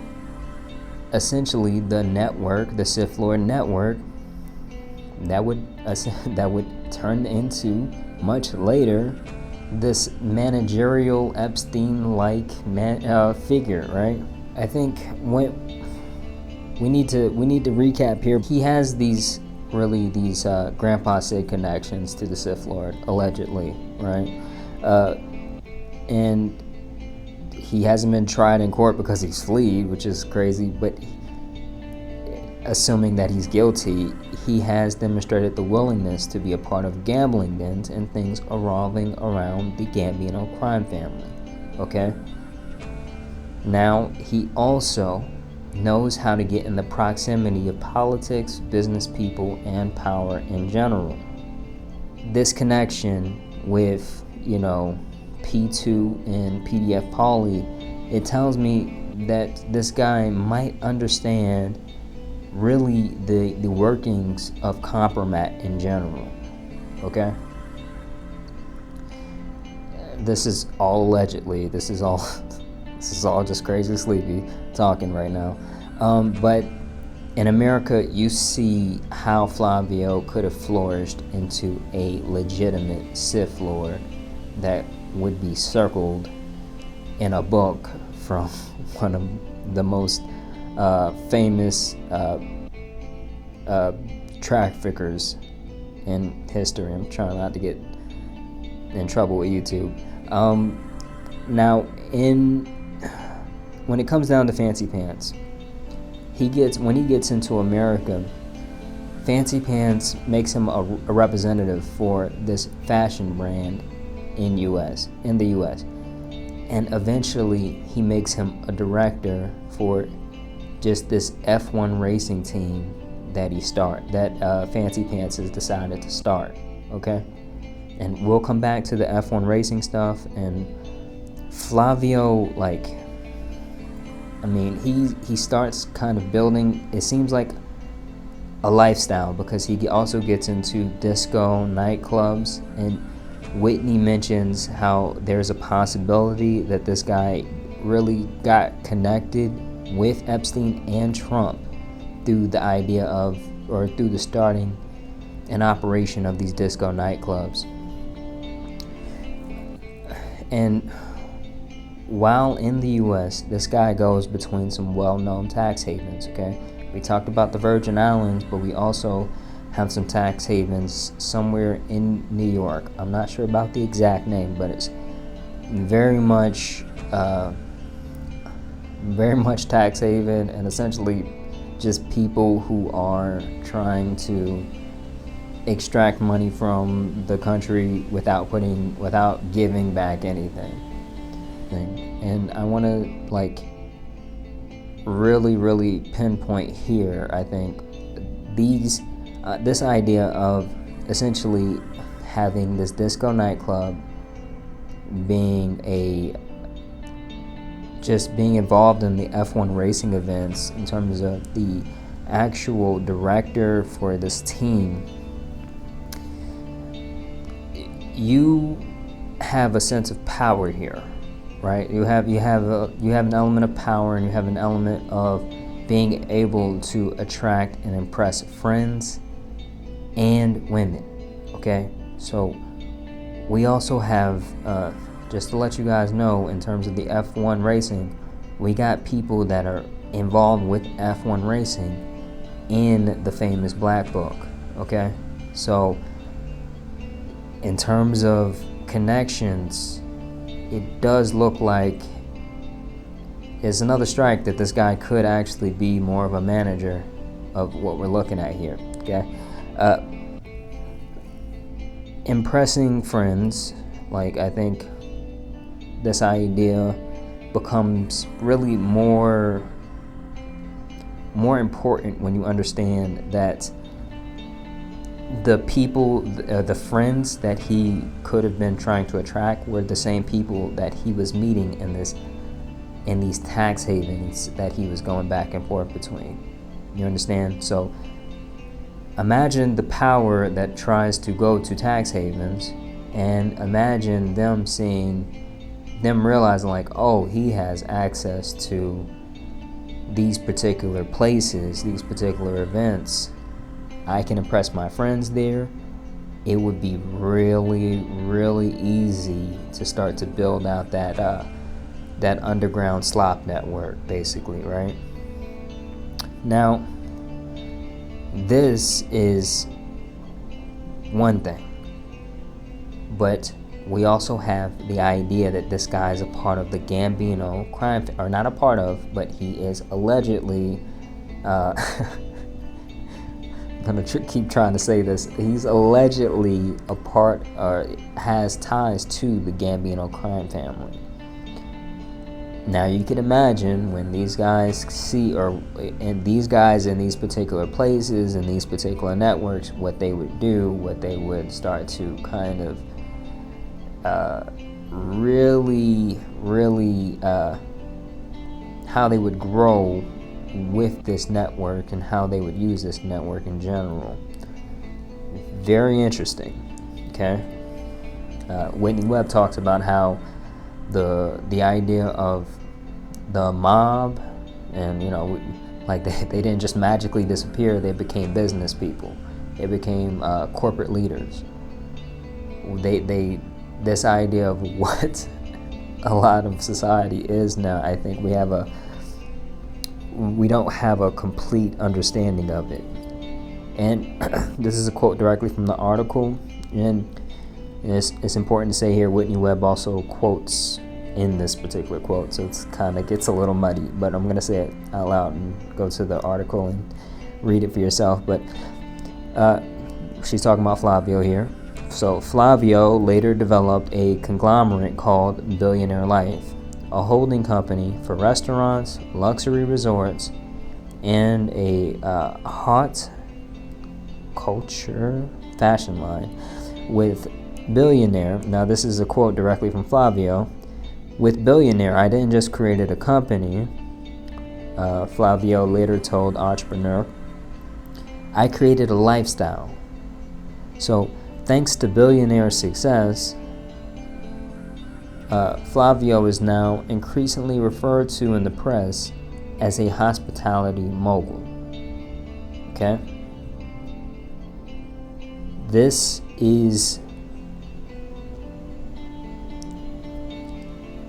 essentially the network, the Sith Lord network, that would turn into much later this managerial Epstein-like figure, right? I think we need to recap here. He has these Grandpa Sid connections to the Sith Lord, allegedly, right? And he hasn't been tried in court because he's fled, which is crazy, but assuming that he's guilty, he has demonstrated the willingness to be a part of gambling dens and things revolving around the Gambino crime family. Okay? Now, he also knows how to get in the proximity of politics, business people, and power in general. This connection with, P2 and PDF Poly, it tells me that this guy might understand really the workings of compromat in general. Okay, this is all allegedly. This is all just crazy sleepy talking right now. But in America, you see how Flavio could have flourished into a legitimate Sith Lord that would be circled in a book from one of the most famous traffickers in history. I'm trying not to get in trouble with YouTube. Now, when it comes down to Fancy Pants, when he gets into America, Fancy Pants makes him a representative for this fashion brand in the U.S. And eventually he makes him a director for just this F1 racing team that Fancy Pants has decided to start. Okay, and we'll come back to the F1 racing stuff. And Flavio, he starts kind of building, it seems like, a lifestyle, because he also gets into disco nightclubs, and Whitney mentions how there's a possibility that this guy really got connected with Epstein and Trump through the idea of, or through the starting and operation of these disco nightclubs. And while in the US, this guy goes between some well-known tax havens, okay? We talked about the Virgin Islands, but we also have some tax havens somewhere in New York. I'm not sure about the exact name, but it's very much tax haven, and essentially just people who are trying to extract money from the country without giving back anything. And I want to really pinpoint here, I think, this idea of essentially having this disco nightclub being involved in the F1 racing events, in terms of the actual director for this team. You have a sense of power here, right? You have an element of power, and you have an element of being able to attract and impress friends and women. Okay, so we also have, just to let you guys know, in terms of the F1 racing, we got people that are involved with F1 racing in the famous Black Book. Okay, so in terms of connections, it does look like it's another strike that this guy could actually be more of a manager of what we're looking at here. Okay, impressing friends, I think this idea becomes really more important when you understand that the people, the friends that he could have been trying to attract were the same people that he was meeting in these tax havens that he was going back and forth between. You understand? So imagine the power that tries to go to tax havens, and imagine them realizing oh, he has access to these particular places, these particular events. I can impress my friends there. It would be really easy to start to build out that underground slop network, basically, right? Now, this is one thing, but we also have the idea that this guy is a part of the Gambino crime, or not a part of, but he is allegedly, I'm going to keep trying to say this, he's allegedly a part, or has ties to the Gambino crime family. Now you can imagine when these guys these guys in these particular places, in these particular networks, what they would do, what they would start to kind of really how they would grow with this network, and how they would use this network in general. Very interesting. Okay, Whitney Webb talks about how the idea of the mob, and they didn't just magically disappear, they became business people, they became corporate leaders. This idea of what a lot of society is now, I think we don't have a complete understanding of it. And this is a quote directly from the article, and it's important to say here, Whitney Webb also quotes in this particular quote, so it's kind of gets a little muddy, but I'm going to say it out loud and go to the article and read it for yourself. But she's talking about Flavio here. So Flavio later developed a conglomerate called Billionaire Life, a holding company for restaurants, luxury resorts, and a hot culture fashion line. With Billionaire, now this is a quote directly from Flavio, "With Billionaire, I didn't just create a company," Flavio later told Entrepreneur, "I created a lifestyle. So thanks to Billionaire's success, Flavio is now increasingly referred to in the press as a hospitality mogul. Okay? This is...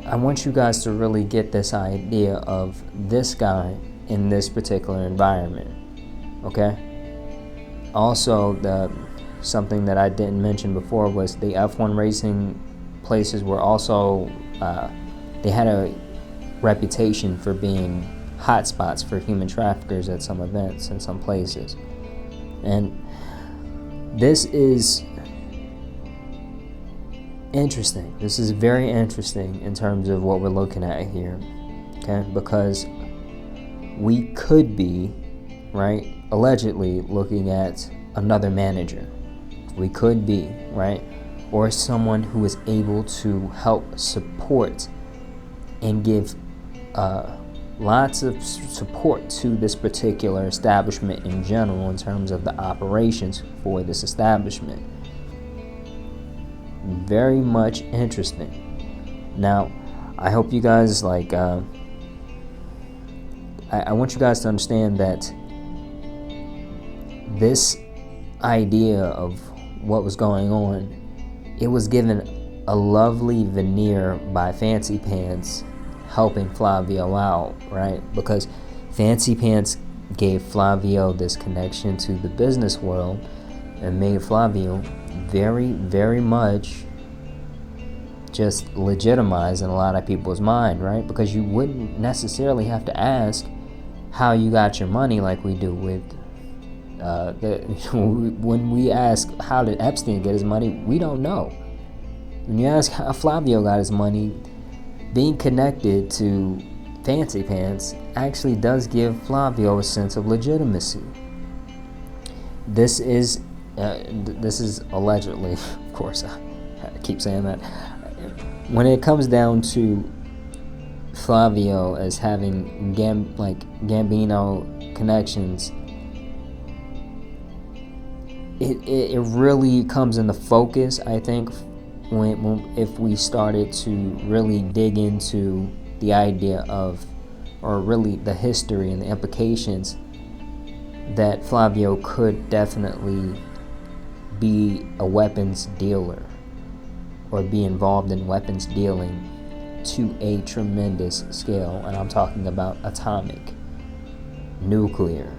I want you guys to really get this idea of this guy in this particular environment. Okay? Also, something that I didn't mention before was the F1 racing places were also, they had a reputation for being hotspots for human traffickers at some events in some places. And this is interesting. This is very interesting in terms of what we're looking at here, okay? Because we could be, right, allegedly looking at another manager. We could be, right? Or someone who is able to help support and give lots of support to this particular establishment in general in terms of the operations for this establishment. Very much interesting. Now, I hope you guys I want you guys to understand that this idea of what was going on, it was given a lovely veneer by Fancy Pants helping Flavio out, right? Because Fancy Pants gave Flavio this connection to the business world and made Flavio very, very much just legitimized in a lot of people's mind, right? Because you wouldn't necessarily have to ask how you got your money like we do with when we ask how did Epstein get his money, we don't know. When you ask how Flavio got his money, being connected to Fancy Pants actually does give Flavio a sense of legitimacy. This is allegedly, of course, I keep saying that. When it comes down to Flavio as having Gambino connections, it really comes into focus, I think, if we started to really dig into the idea of, or really the history and the implications that Flavio could definitely be a weapons dealer or be involved in weapons dealing to a tremendous scale. And I'm talking about atomic, nuclear.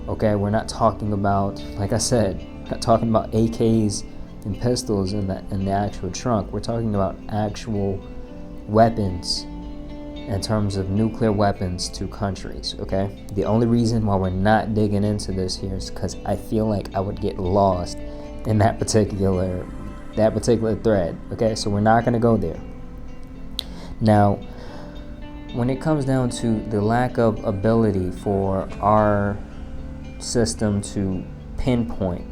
Okay, we're not talking about, like I said, we're not talking about AKs and pistols in the actual trunk. We're talking about actual weapons in terms of nuclear weapons to countries, okay? The only reason why we're not digging into this here is because I feel like I would get lost in that particular thread, okay? So we're not going to go there. Now, when it comes down to the lack of ability for our system to pinpoint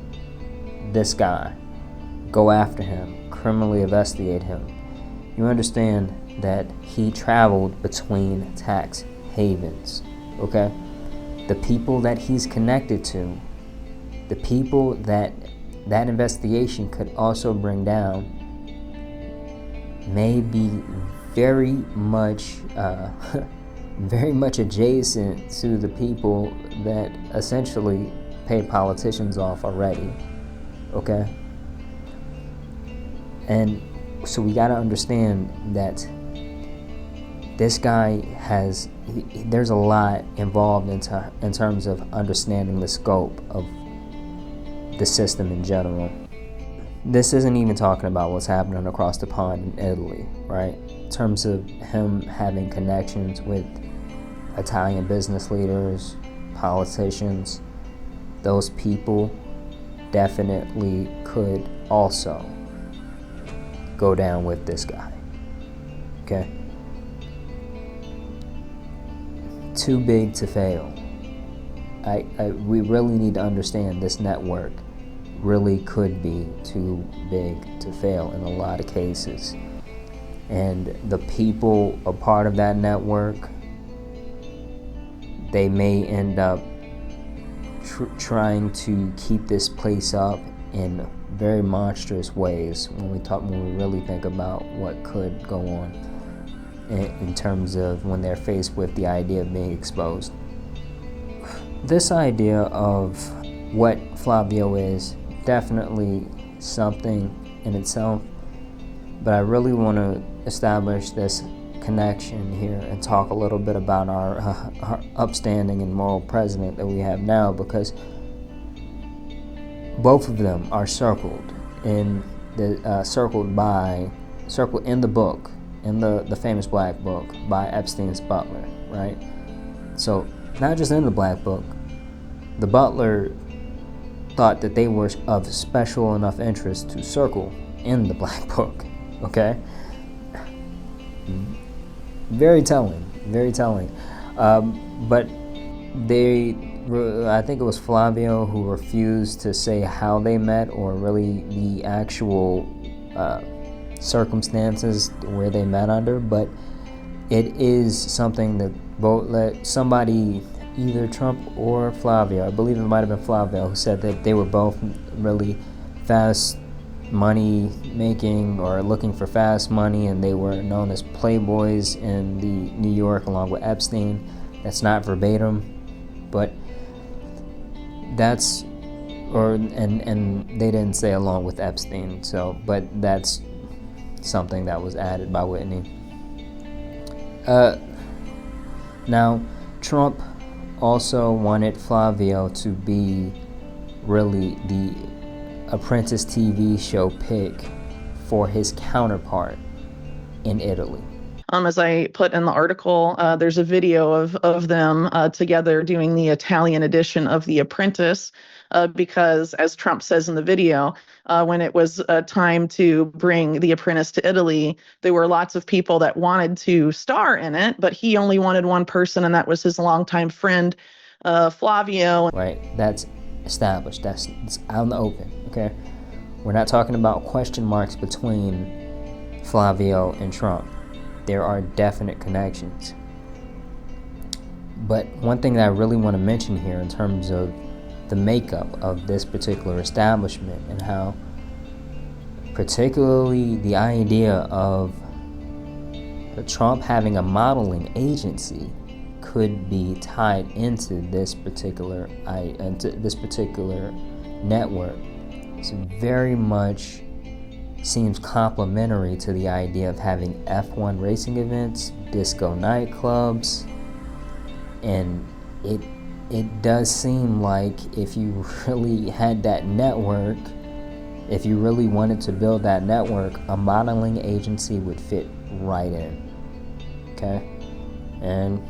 this guy, go after him, criminally investigate him, you understand that he traveled between tax havens, okay? The people that he's connected to, the people that investigation could also bring down, may be very much adjacent to the people that essentially pay politicians off already, okay? And so we got to understand that this guy there's a lot involved in terms of understanding the scope of the system in general. This isn't even talking about what's happening across the pond in Italy, right? In terms of him having connections with Italian business leaders, politicians, those people definitely could also go down with this guy, okay? Too big to fail. We really need to understand this network really could be too big to fail in a lot of cases. And the people a part of that network, they may end up trying to keep this place up and very monstrous ways when we really think about what could go on in terms of when they're faced with the idea of being exposed. This idea of what Flavio is definitely something in itself, but I really want to establish this connection here and talk a little bit about our upstanding and moral president that we have now, because both of them are circled in the circled in the book, in the famous Black Book by Epstein's butler, right? So not just in the Black Book, the butler thought that they were of special enough interest to circle in the Black Book, okay? Very telling, very telling. But I think it was Flavio who refused to say how they met, or really the actual circumstances where they met under, but it is something that somebody, either Trump or Flavio, I believe it might have been Flavio, who said that they were both really fast money making or looking for fast money, and they were known as playboys in the New York along with Epstein. That's not verbatim, but that's, and they didn't say along with Epstein, so, but that's something that was added by Whitney. Now, Trump also wanted Flavio to be really the Apprentice TV show pick for his counterpart in Italy. As I put in the article, there's a video of them together doing the Italian edition of The Apprentice, because, as Trump says in the video, when it was time to bring The Apprentice to Italy, there were lots of people that wanted to star in it, but he only wanted one person, and that was his longtime friend, Flavio. Right, that's established. It's out in the open, okay? We're not talking about question marks between Flavio and Trump. There are definite connections. But one thing that I really want to mention here in terms of the makeup of this particular establishment, and how particularly the idea of Trump having a modeling agency could be tied into this particular network. It's very much seems complementary to the idea of having F1 racing events, disco nightclubs, and it does seem like if you really had that network, if you really wanted to build that network, a modeling agency would fit right in. Okay? And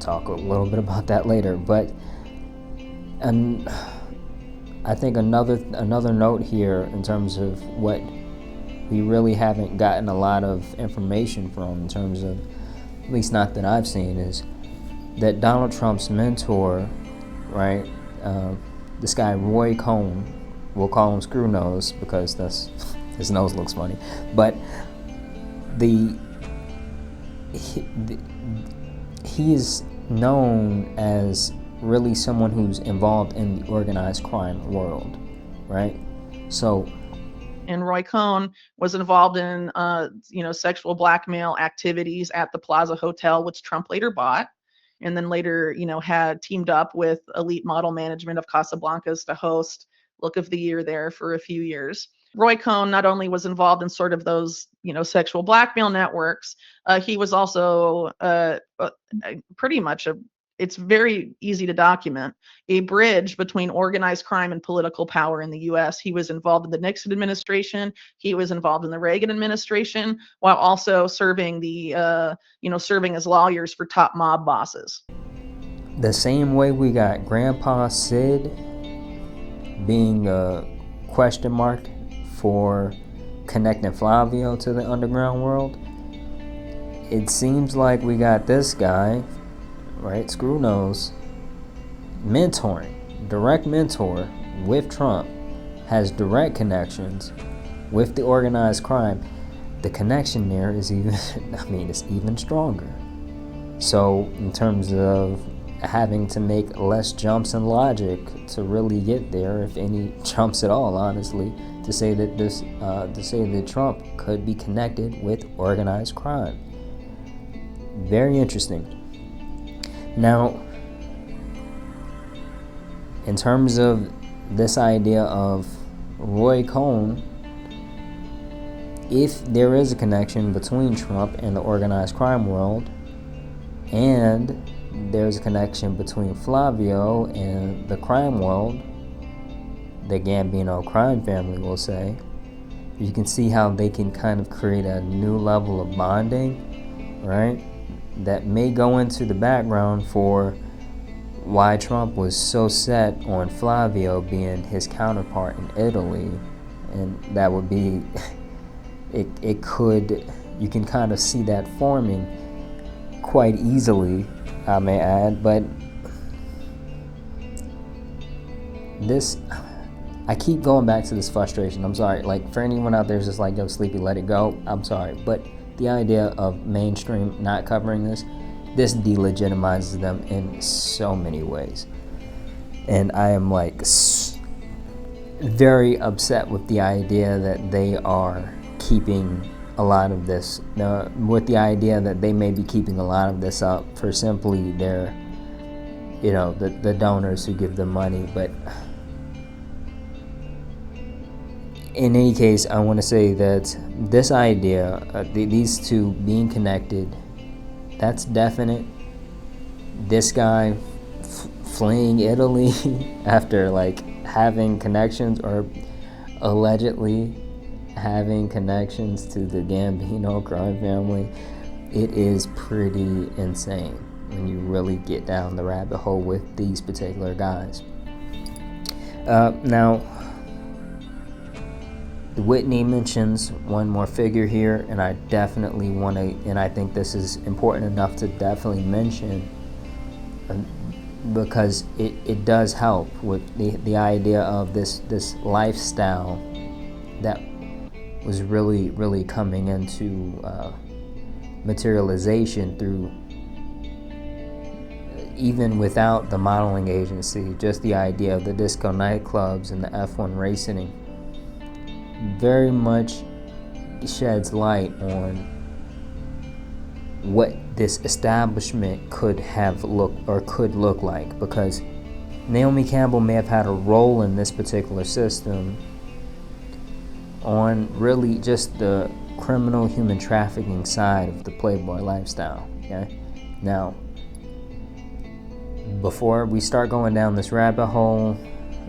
talk a little bit about that later, but I think another note here in terms of what we really haven't gotten a lot of information from, in terms of, at least not that I've seen, is that Donald Trump's mentor, right, this guy Roy Cohn, we'll call him Screw Nose because his nose looks funny, but he is known as really someone who's involved in the organized crime world, right? So, and Roy Cohn was involved in sexual blackmail activities at the Plaza Hotel, which Trump later bought, and then later had teamed up with elite model management of Casablancas to host Look of the Year there for a few years. Roy Cohn not only was involved in sort of those sexual blackmail networks, he was also pretty much it's very easy to document, a bridge between organized crime and political power in the U.S. He was involved in the Nixon administration. He was involved in the Reagan administration, while also serving serving as lawyers for top mob bosses. The same way we got Grandpa Sid being a question mark for connecting Flavio to the underground world, it seems like we got this guy, right, Screw Nose, direct mentor with Trump, has direct connections with the organized crime. The connection there is even, it's even stronger. So in terms of having to make less jumps in logic to really get there, if any jumps at all, honestly, to say that Trump could be connected with organized crime. Very interesting. Now, in terms of this idea of Roy Cohn, if there is a connection between Trump and the organized crime world, and there's a connection between Flavio and the crime world, the Gambino crime family, will say, you can see how they can kind of create a new level of bonding, right? That may go into the background for why Trump was so set on Flavio being his counterpart in Italy. And that would be, it could, you can kind of see that forming quite easily, I may add. But this, I keep going back to this frustration. I'm sorry, like, for anyone out there who's just like, yo, Sleepy, let it go, I'm sorry. But the idea of mainstream not covering this delegitimizes them in so many ways. And I am like very upset with the idea that they are keeping a lot of this, with the idea that they may be keeping a lot of this up for simply their, the donors who give them money. But in any case, I want to say that this idea, these two being connected, that's definite. This guy fleeing Italy after like having connections, or allegedly having connections to the Gambino crime family, it is pretty insane when you really get down the rabbit hole with these particular guys. Now, Whitney mentions one more figure here, and I definitely want to, and I think this is important enough to definitely mention, because it does help with the idea of this lifestyle that was really coming into materialization through, even without the modeling agency, just the idea of the disco nightclubs and the F1 racing very much sheds light on what this establishment could look like, because Naomi Campbell may have had a role in this particular system on really just the criminal human trafficking side of the Playboy lifestyle. Okay, now before we start going down this rabbit hole,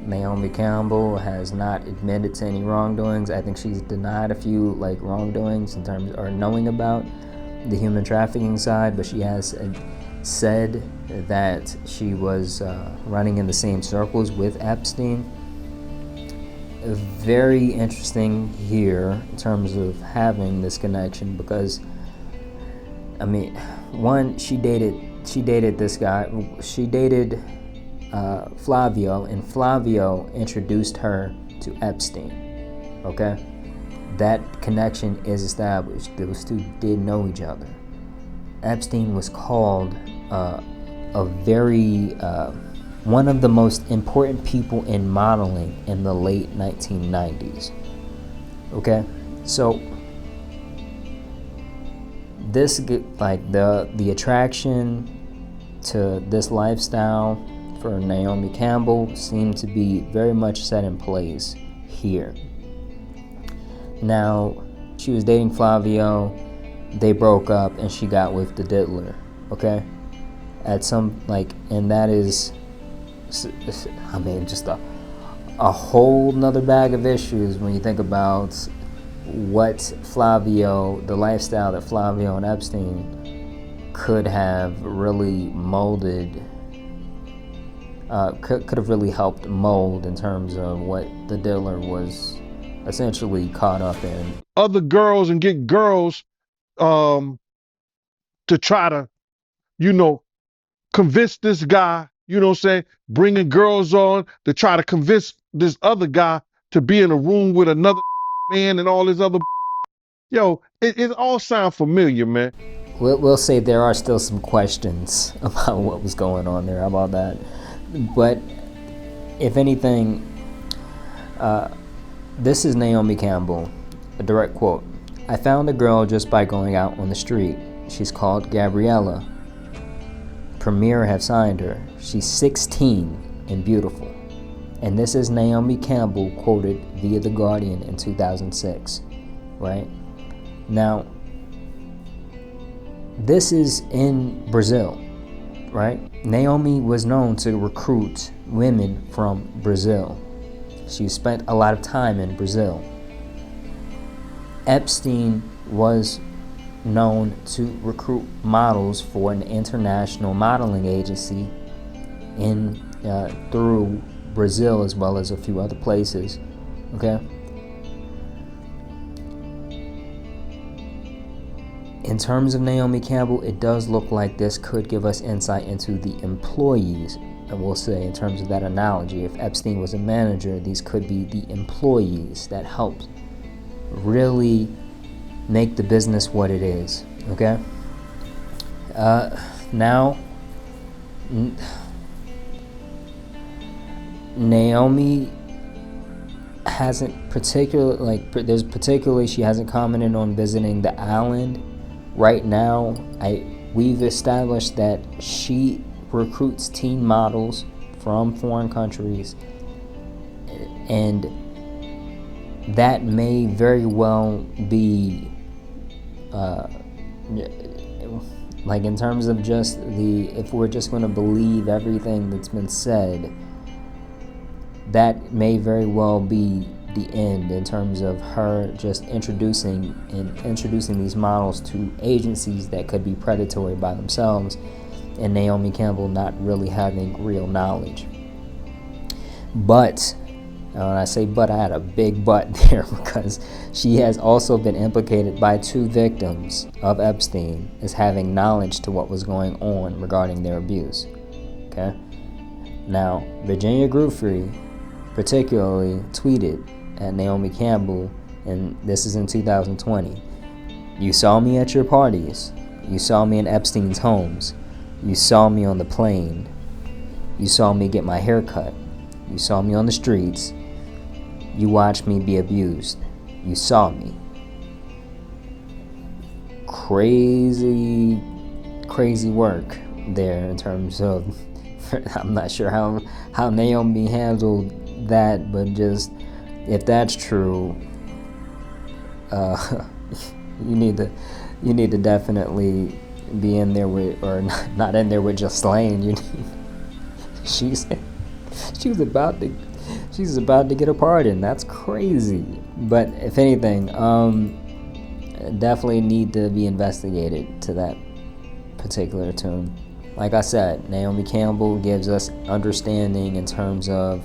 Naomi Campbell has not admitted to any wrongdoings. I think she's denied a few wrongdoings in terms, or knowing about the human trafficking side, but she has said that she was running in the same circles with Epstein. Very interesting here in terms of having this connection, because I mean, one, she dated this guy. She dated Flavio, and Flavio introduced her to Epstein. Okay, that connection is established. Those two did know each other. Epstein was called a very one of the most important people in modeling in the late 1990s. Okay, so this, like, the attraction to this lifestyle for Naomi Campbell seemed to be very much set in place here. Now, she was dating Flavio, they broke up, and she got with the diddler. Okay, at some, and that is, I mean, just a whole nother bag of issues when you think about what Flavio, the lifestyle that Flavio and Epstein could have really molded, could have really helped mold in terms of what the diddler was essentially caught up in. Other girls and get girls to try to, convince this guy, bringing girls on to try to convince this other guy to be in a room with another man and all this other. Yo, it all sound familiar, man. we'll say there are still some questions about what was going on there. How about that? But if anything, this is Naomi Campbell, a direct quote. "I found a girl just by going out on the street. She's called Gabriella. Premier have signed her. She's 16 and beautiful." And this is Naomi Campbell quoted via The Guardian in 2006, right? Now, this is in Brazil, right? Naomi was known to recruit women from Brazil. She spent a lot of time in Brazil. Epstein was known to recruit models for an international modeling agency through Brazil, as well as a few other places. Okay. In terms of Naomi Campbell, it does look like this could give us insight into the employees. And we'll say, in terms of that analogy, if Epstein was a manager, these could be the employees that helped really make the business what it is. Okay. Now, Naomi hasn't she hasn't commented on visiting the island. Right now, we've established that she recruits teen models from foreign countries, and that may very well be in terms of just if we're just going to believe everything that's been said, that may very well be the end in terms of her just introducing these models to agencies that could be predatory by themselves, and Naomi Campbell not really having real knowledge. But when I say but, I had a big but there, because she has also been implicated by 2 victims of Epstein as having knowledge to what was going on regarding their abuse. Okay. Now, Virginia Giuffre particularly tweeted at Naomi Campbell, and this is in 2020. "You saw me at your parties. You saw me in Epstein's homes. You saw me on the plane. You saw me get my hair cut. You saw me on the streets. You watched me be abused. You saw me." Crazy work there in terms of I'm not sure how Naomi handled that, but just if that's true, you need to definitely be in there with, or not in there with just Ghislaine. She's about to get a pardon. That's crazy. But if anything, definitely need to be investigated to that particular tune. Like I said, Naomi Campbell gives us understanding in terms of,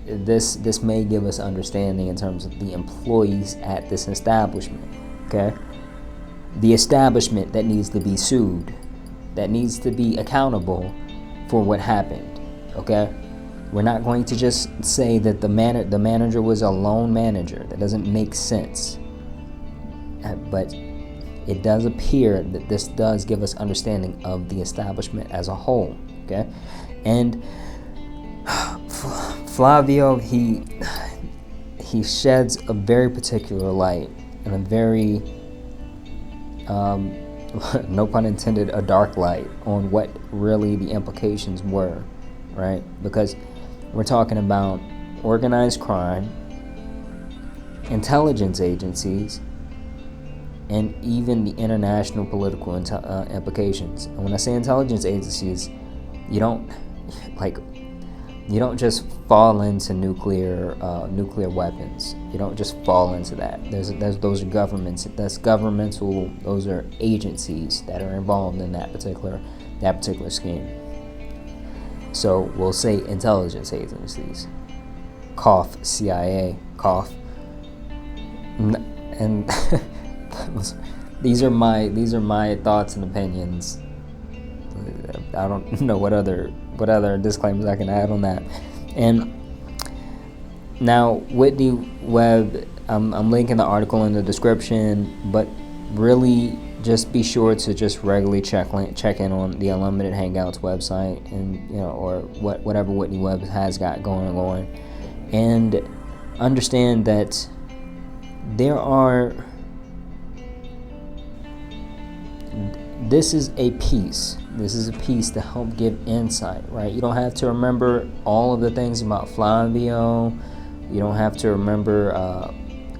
this may give us understanding in terms of the employees at this establishment. Okay, the establishment that needs to be sued, that needs to be accountable for what happened. Okay, we're not going to just say that the manager was a lone manager. That doesn't make sense. But it does appear that this does give us understanding of the establishment as a whole. Okay, and Flavio, he sheds a very particular light, and a very no pun intended, a dark light on what really the implications were, right? Because we're talking about organized crime, intelligence agencies, and even the international political implications. And when I say intelligence agencies, you don't just fall into nuclear weapons. You don't just fall into that. Those are governments. That's governmental. Those are agencies that are involved in that particular scheme. So we'll say intelligence agencies. Cough, CIA, cough. And these are my thoughts and opinions. I don't know what other disclaimers I can add on that. And now Whitney Webb, I'm linking the article in the description, but really just be sure to just regularly check in on the Unlimited Hangouts website, and or whatever Whitney Webb has got going on, and understand that this is a piece. This is a piece to help give insight, right? You don't have to remember all of the things about Flavio. You don't have to remember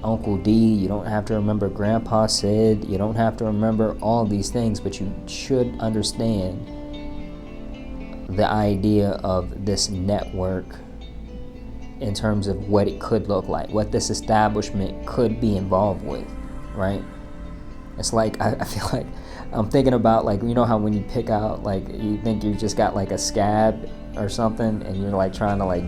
Uncle D. You don't have to remember Grandpa Sid. You don't have to remember all these things, but you should understand the idea of this network in terms of what it could look like, what this establishment could be involved with, right? It's like, I feel like I'm thinking about, like, how when you pick out, like, you think you just got like a scab or something, and you're like trying to like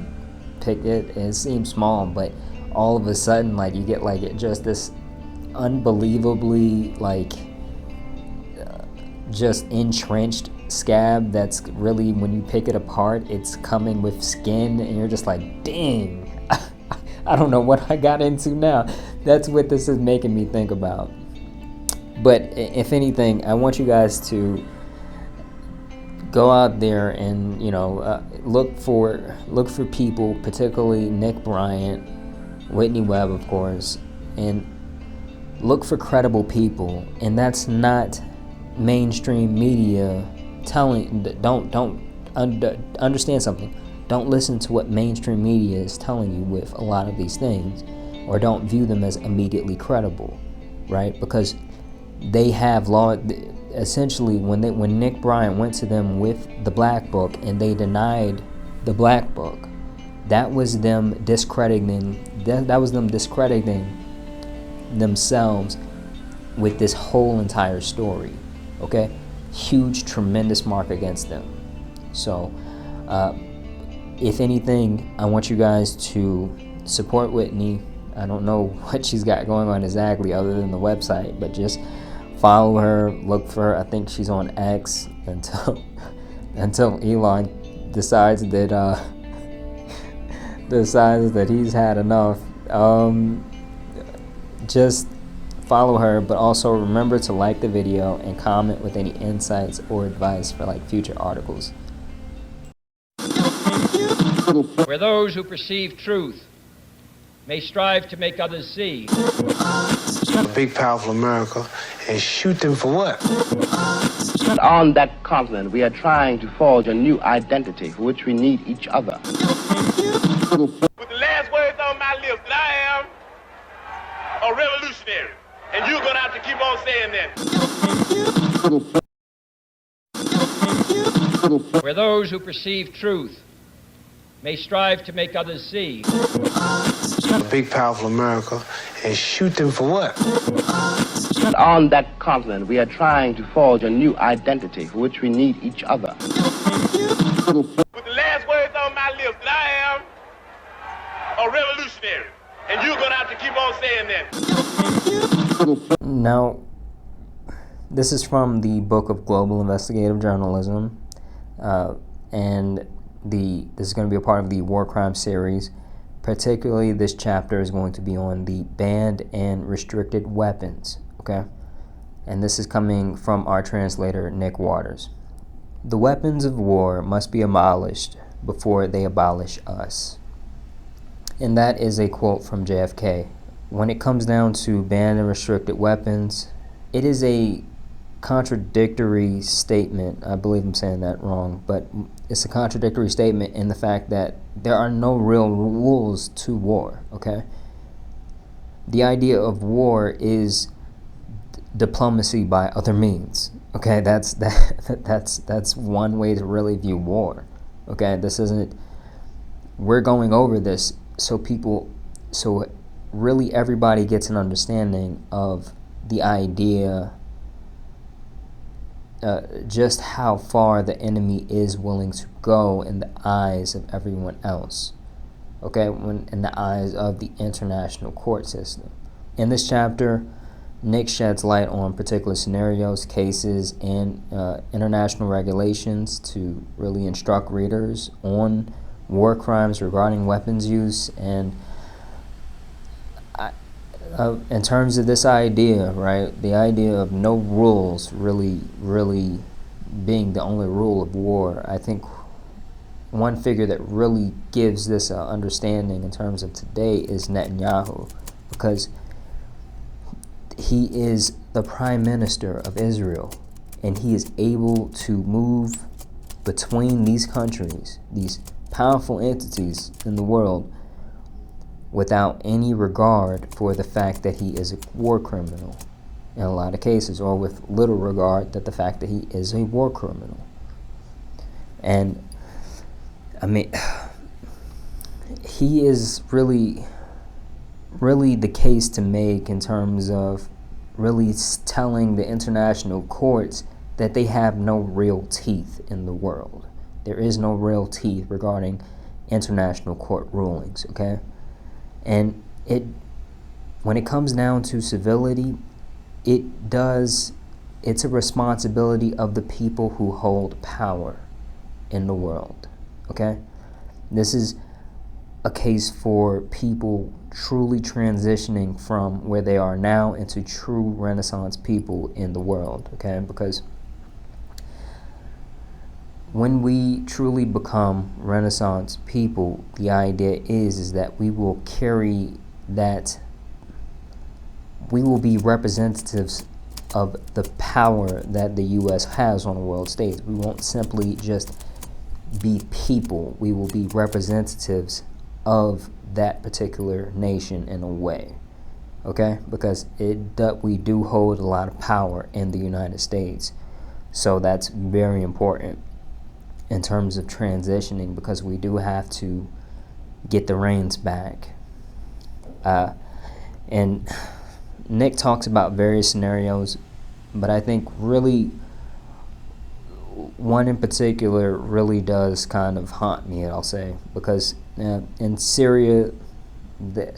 pick it, and it seems small, but all of a sudden, like, you get like just this unbelievably like just entrenched scab that's really, when you pick it apart, it's coming with skin, and you're just like, dang, I don't know what I got into now. That's what this is making me think about. But if anything, I want you guys to go out there and look for people, particularly Nick Bryant, Whitney Webb, of course, and look for credible people. And that's not mainstream media telling. Understand something. Don't listen to what mainstream media is telling you with a lot of these things, or don't view them as immediately credible, right? Because they have law. Essentially, when Nick Bryant went to them with the Black Book and they denied the Black Book, that was them discrediting. That was them discrediting themselves with this whole entire story. Okay, huge, tremendous mark against them. So, if anything, I want you guys to support Whitney. I don't know what she's got going on exactly other than the website, but just follow her, look for her. I think she's on X until Elon decides that he's had enough. Just follow her, but also remember to like the video and comment with any insights or advice for like future articles. Where those who perceive truth may strive to make others see. A big, powerful America, and shoot them for what? On that continent, we are trying to forge a new identity for which we need each other. With the last words on my lips, that I am a revolutionary, and you're gonna have to keep on saying that. Where those who perceive truth may strive to make others see. A big, powerful America, and shoot them for what? On that continent, we are trying to forge a new identity for which we need each other. With the last words on my lips, that I am a revolutionary, and you're gonna have to keep on saying that. Now, this is from the book of Global Investigative Journalism, and this is going to be a part of the War Crime series. Particularly, this chapter is going to be on the banned and restricted weapons, okay? And this is coming from our translator, Nick Waters. The weapons of war must be abolished before they abolish us. And that is a quote from JFK. When it comes down to banned and restricted weapons, it is a contradictory statement. I believe I'm saying that wrong, but it's a contradictory statement in the fact that there are no real rules to war, okay? The idea of war is diplomacy by other means, okay? That's one way to really view war, okay? This isn't, we're going over this so really everybody gets an understanding of the idea, just how far the enemy is willing to go in the eyes of everyone else, okay, in the eyes of the international court system. In this chapter, Nick sheds light on particular scenarios, cases, and international regulations to really instruct readers on war crimes regarding weapons use. And in terms of this idea, right? The idea of no rules really being the only rule of war. I think one figure that really gives this understanding in terms of today is Netanyahu, because he is the prime minister of Israel, and he is able to move between these countries, these powerful entities in the world, without any regard for the fact that he is a war criminal in a lot of cases, or with little regard that the fact that he is a war criminal. And I mean, he is really the case to make in terms of really telling the international courts that they have no real teeth in the world. There is no real teeth regarding international court rulings, okay? And when it comes down to civility, it's a responsibility of the people who hold power in the world, okay? This is a case for people truly transitioning from where they are now into true Renaissance people in the world, okay? Because when we truly become Renaissance people, the idea is that we will carry that, we will be representatives of the power that the U.S. has on the world stage. We won't simply just be people. We will be representatives of that particular nation in a way, okay? Because we do hold a lot of power in the United States. So that's very important in terms of transitioning, because we do have to get the reins back. And Nick talks about various scenarios, but I think really one in particular really does kind of haunt me, I'll say, because in Syria, the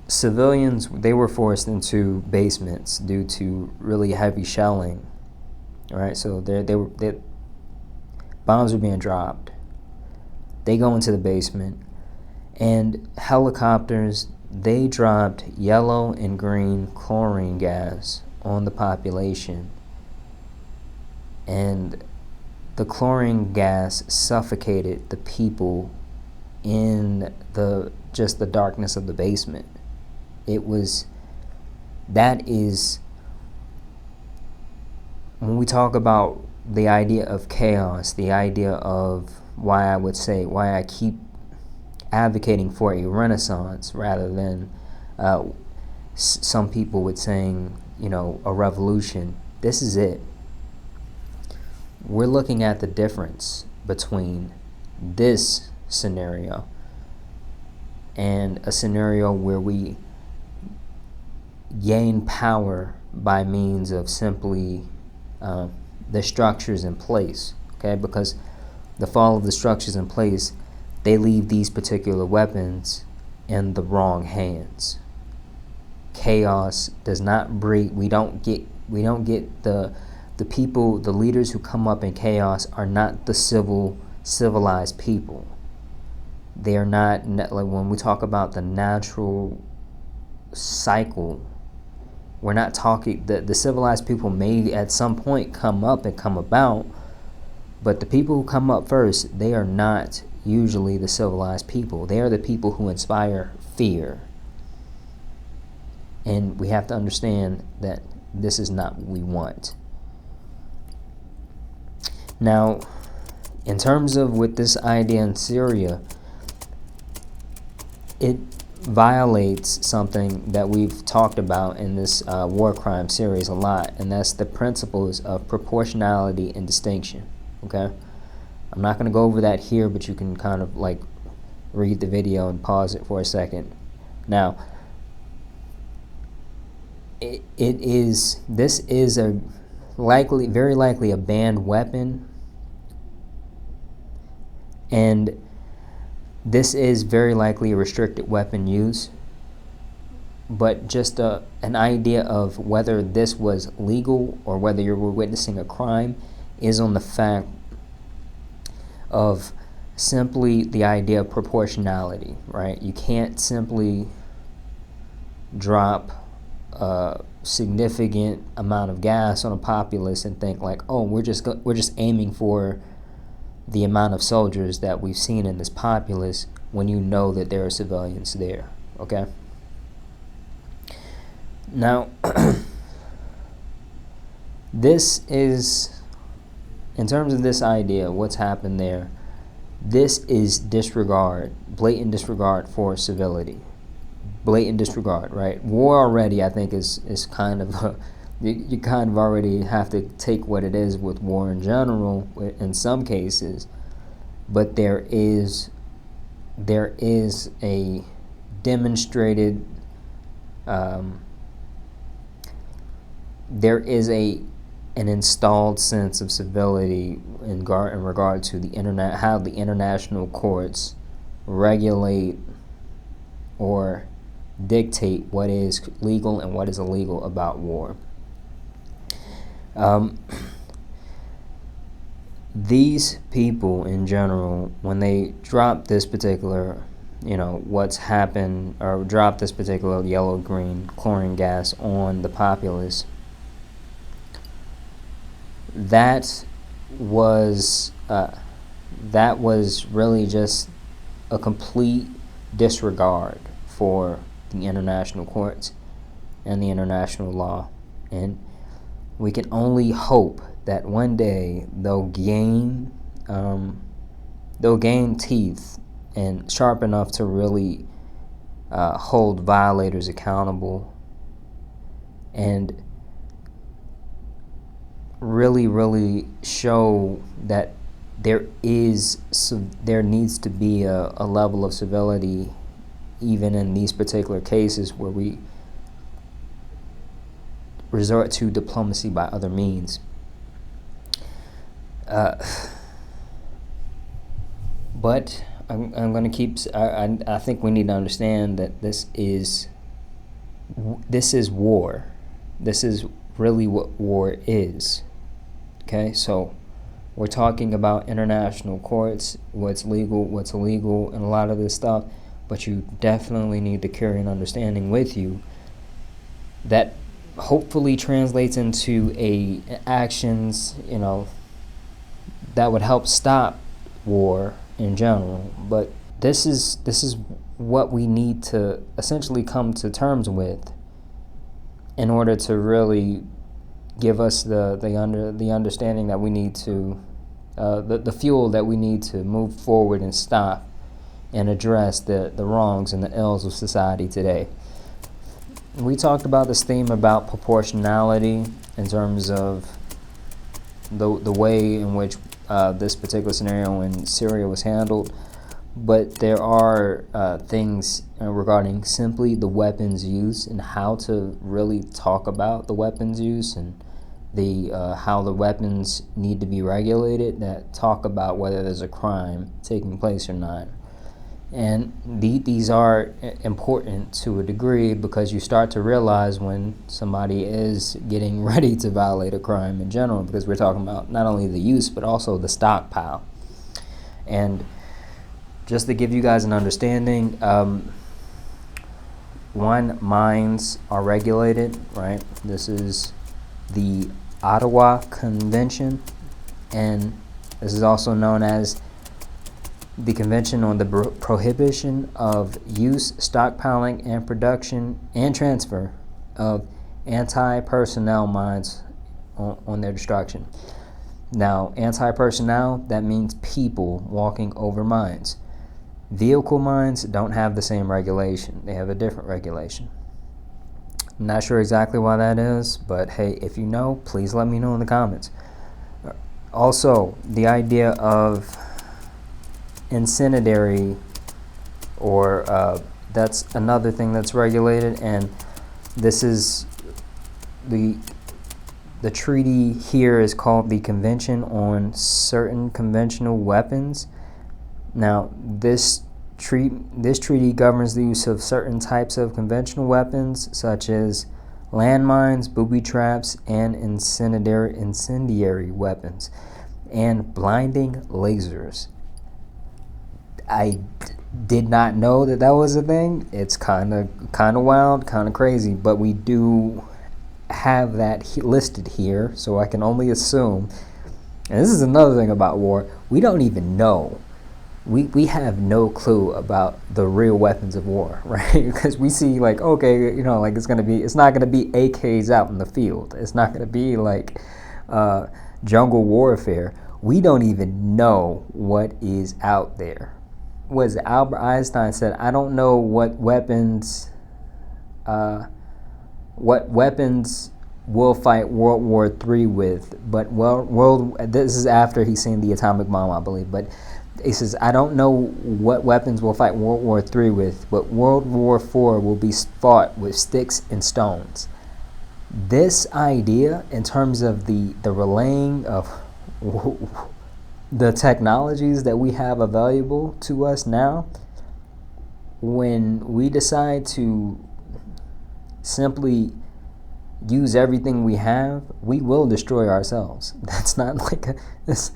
civilians, they were forced into basements due to really heavy shelling. All right, so bombs were being dropped. They go into the basement, and helicopters, they dropped yellow and green chlorine gas on the population, and the chlorine gas suffocated the people in the darkness of the basement. That is, when we talk about the idea of chaos, the idea of why I keep advocating for a renaissance rather than some people would saying, a revolution. This is it. We're looking at the difference between this scenario and a scenario where we gain power by means of simply the structures in place, okay? Because the fall of the structures in place, they leave these particular weapons in the wrong hands. Chaos does not breed. We don't get the people, the leaders who come up in chaos are not the civilized people. They are not, like when we talk about the natural cycle, we're not talking, the civilized people may at some point come up and come about, but the people who come up first, they are not usually the civilized people. They are the people who inspire fear. And we have to understand that this is not what we want. Now, in terms of with this idea in Syria, it violates something that we've talked about in this war crime series a lot, and that's the principles of proportionality and distinction, okay? I'm not going to go over that here, but you can kind of like read the video and pause it for a second. Now, this is a very likely a banned weapon, and this is very likely a restricted weapon use, but just an idea of whether this was legal or whether you were witnessing a crime is on the fact of simply the idea of proportionality, right? You can't simply drop a significant amount of gas on a populace and think like, oh, we're just aiming for the amount of soldiers that we've seen in this populace, when you know that there are civilians there. Okay. Now, this is, in terms of this idea, what's happened there, this is disregard, blatant disregard for civility. Blatant disregard, right? War already, I think, is kind of a, you kind of already have to take what it is with war in general in some cases, but there is a demonstrated there is an installed sense of civility in regard to the how the international courts regulate or dictate what is legal and what is illegal about war. These people in general, when they drop this particular, what's happened, or drop this particular yellow-green chlorine gas on the populace, that was really just a complete disregard for the international courts and the international law, and we can only hope that one day they'll gain teeth and sharp enough to really hold violators accountable, and really show that there needs to be a level of civility even in these particular cases where we resort to diplomacy by other means. But I'm going to keep. I think we need to understand that this is war. This is really what war is. Okay, so we're talking about international courts, what's legal, what's illegal, and a lot of this stuff. But you definitely need to carry an understanding with you that hopefully translates into actions, that would help stop war in general. But this is what we need to essentially come to terms with in order to really give us the understanding that we need to the fuel that we need to move forward and stop and address the wrongs and the ills of society today. We talked about this theme about proportionality in terms of the way in which this particular scenario in Syria was handled, but there are things regarding simply the weapons use and how to really talk about the weapons use and how the weapons need to be regulated, that talk about whether there's a crime taking place or not. And these are important to a degree, because you start to realize when somebody is getting ready to violate a crime in general, because we're talking about not only the use but also the stockpile. And just to give you guys an understanding, mines are regulated, right? This is the Ottawa Convention, and this is also known as the Convention on the Prohibition of Use, Stockpiling, and Production and Transfer of Anti-Personnel Mines on their destruction. Now, anti-personnel, that means people walking over mines. Vehicle mines don't have the same regulation. They have a different regulation. I'm not sure exactly why that is, but hey, if you know, please let me know in the comments. Also, the idea of incendiary, or that's another thing that's regulated, and this is the treaty here is called the Convention on Certain Conventional Weapons. Now, this treaty governs the use of certain types of conventional weapons, such as landmines, booby traps, and incendiary weapons, and blinding lasers. did not know that that was a thing, it's kind of wild, kind of crazy. But we do have that listed here, so I can only assume. And this is another thing about war: we don't even know. We have no clue about the real weapons of war, right? Because we see like, okay, you know, like it's not gonna be AKs out in the field. It's not gonna be like jungle warfare. We don't even know what is out there. Was Albert Einstein said, I don't know what weapons we'll fight World War III with, but this is after he's seen the atomic bomb, I believe, but he says, I don't know what weapons we'll fight World War III with, but World War IV will be fought with sticks and stones. This idea, in terms of the relaying of the technologies that we have available to us now, when we decide to simply use everything we have, we will destroy ourselves. That's not like this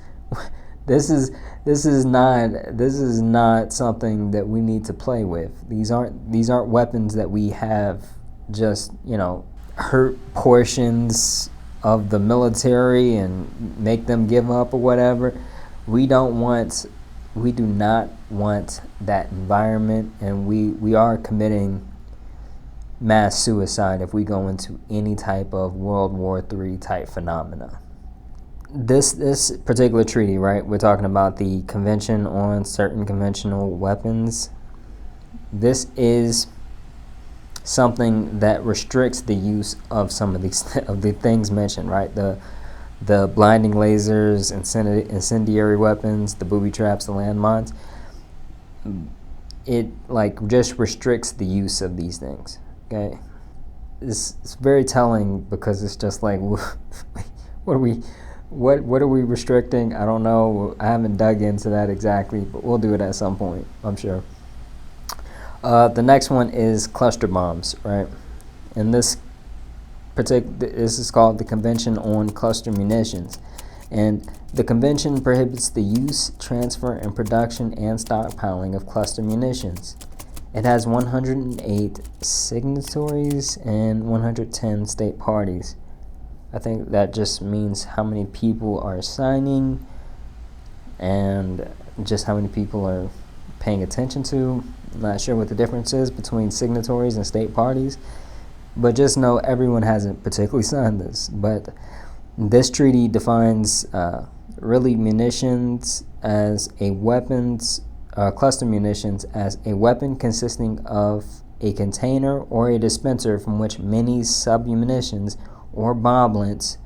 is not something that we need to play with. These aren't weapons that we have just, you know, hurt portions of the military and make them give up or whatever. We do not want that environment, and we are committing mass suicide if we go into any type of World War III type phenomena. This particular treaty, right, we're talking about the Convention on Certain Conventional Weapons. This is something that restricts the use of some of these of the things mentioned, right? The blinding lasers, incendiary weapons, the booby traps, the landmines. It like just restricts the use of these things. Okay, it's very telling, because it's just like, what are we restricting? I don't know. I haven't dug into that exactly, but we'll do it at some point, I'm sure. The next one is cluster bombs, right? And this is called the Convention on Cluster Munitions. And the convention prohibits the use, transfer, and production and stockpiling of cluster munitions. It has 108 signatories and 110 state parties. I think that just means how many people are signing and just how many people are paying attention to. I'm not sure what the difference is between signatories and state parties, but just know everyone hasn't particularly signed this. But this treaty defines really munitions as a weapons, cluster munitions as a weapon consisting of a container or a dispenser from which many sub-munitions or bomblets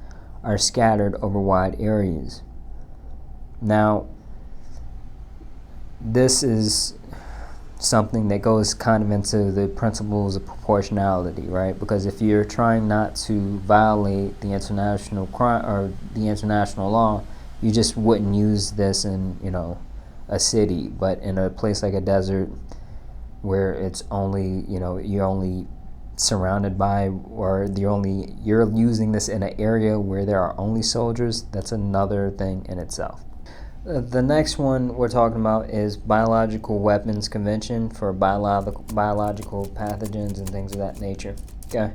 are scattered over wide areas. Now, this is something that goes kind of into the principles of proportionality, right? Because if you're trying not to violate the international crime or the international law, you just wouldn't use this in, you know, a city. But in a place like a desert where it's only, you know, you're only surrounded by, or you're using this in an area where there are only soldiers, that's another thing in itself. The next one we're talking about is Biological Weapons Convention for biological pathogens and things of that nature. Okay,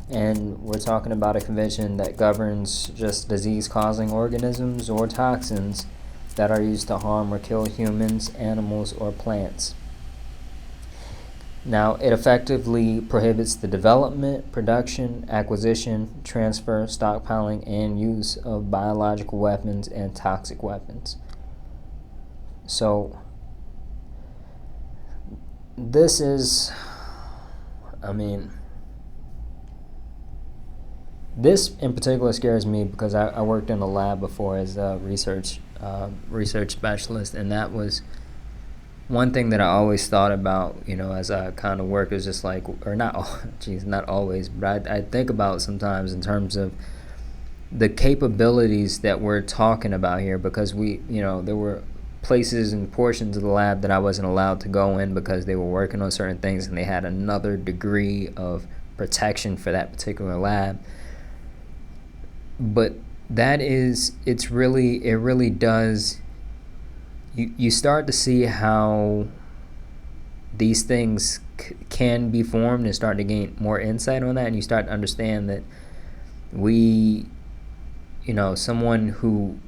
and we're talking about a convention that governs just disease-causing organisms or toxins that are used to harm or kill humans, animals, or plants. Now, it effectively prohibits the development, production, acquisition, transfer, stockpiling, and use of biological weapons and toxic weapons. So, this is, I mean, this in particular scares me because I worked in a lab before as a research specialist, and that was one thing that I always thought about, you know, as I kind of work, is just like, or not, geez, not always, but I think about sometimes in terms of the capabilities that we're talking about here, because we, you know, there were places and portions of the lab that I wasn't allowed to go in because they were working on certain things and they had another degree of protection for that particular lab. But that is, it really does, you start to see how these things can be formed and start to gain more insight on that, and you start to understand that someone who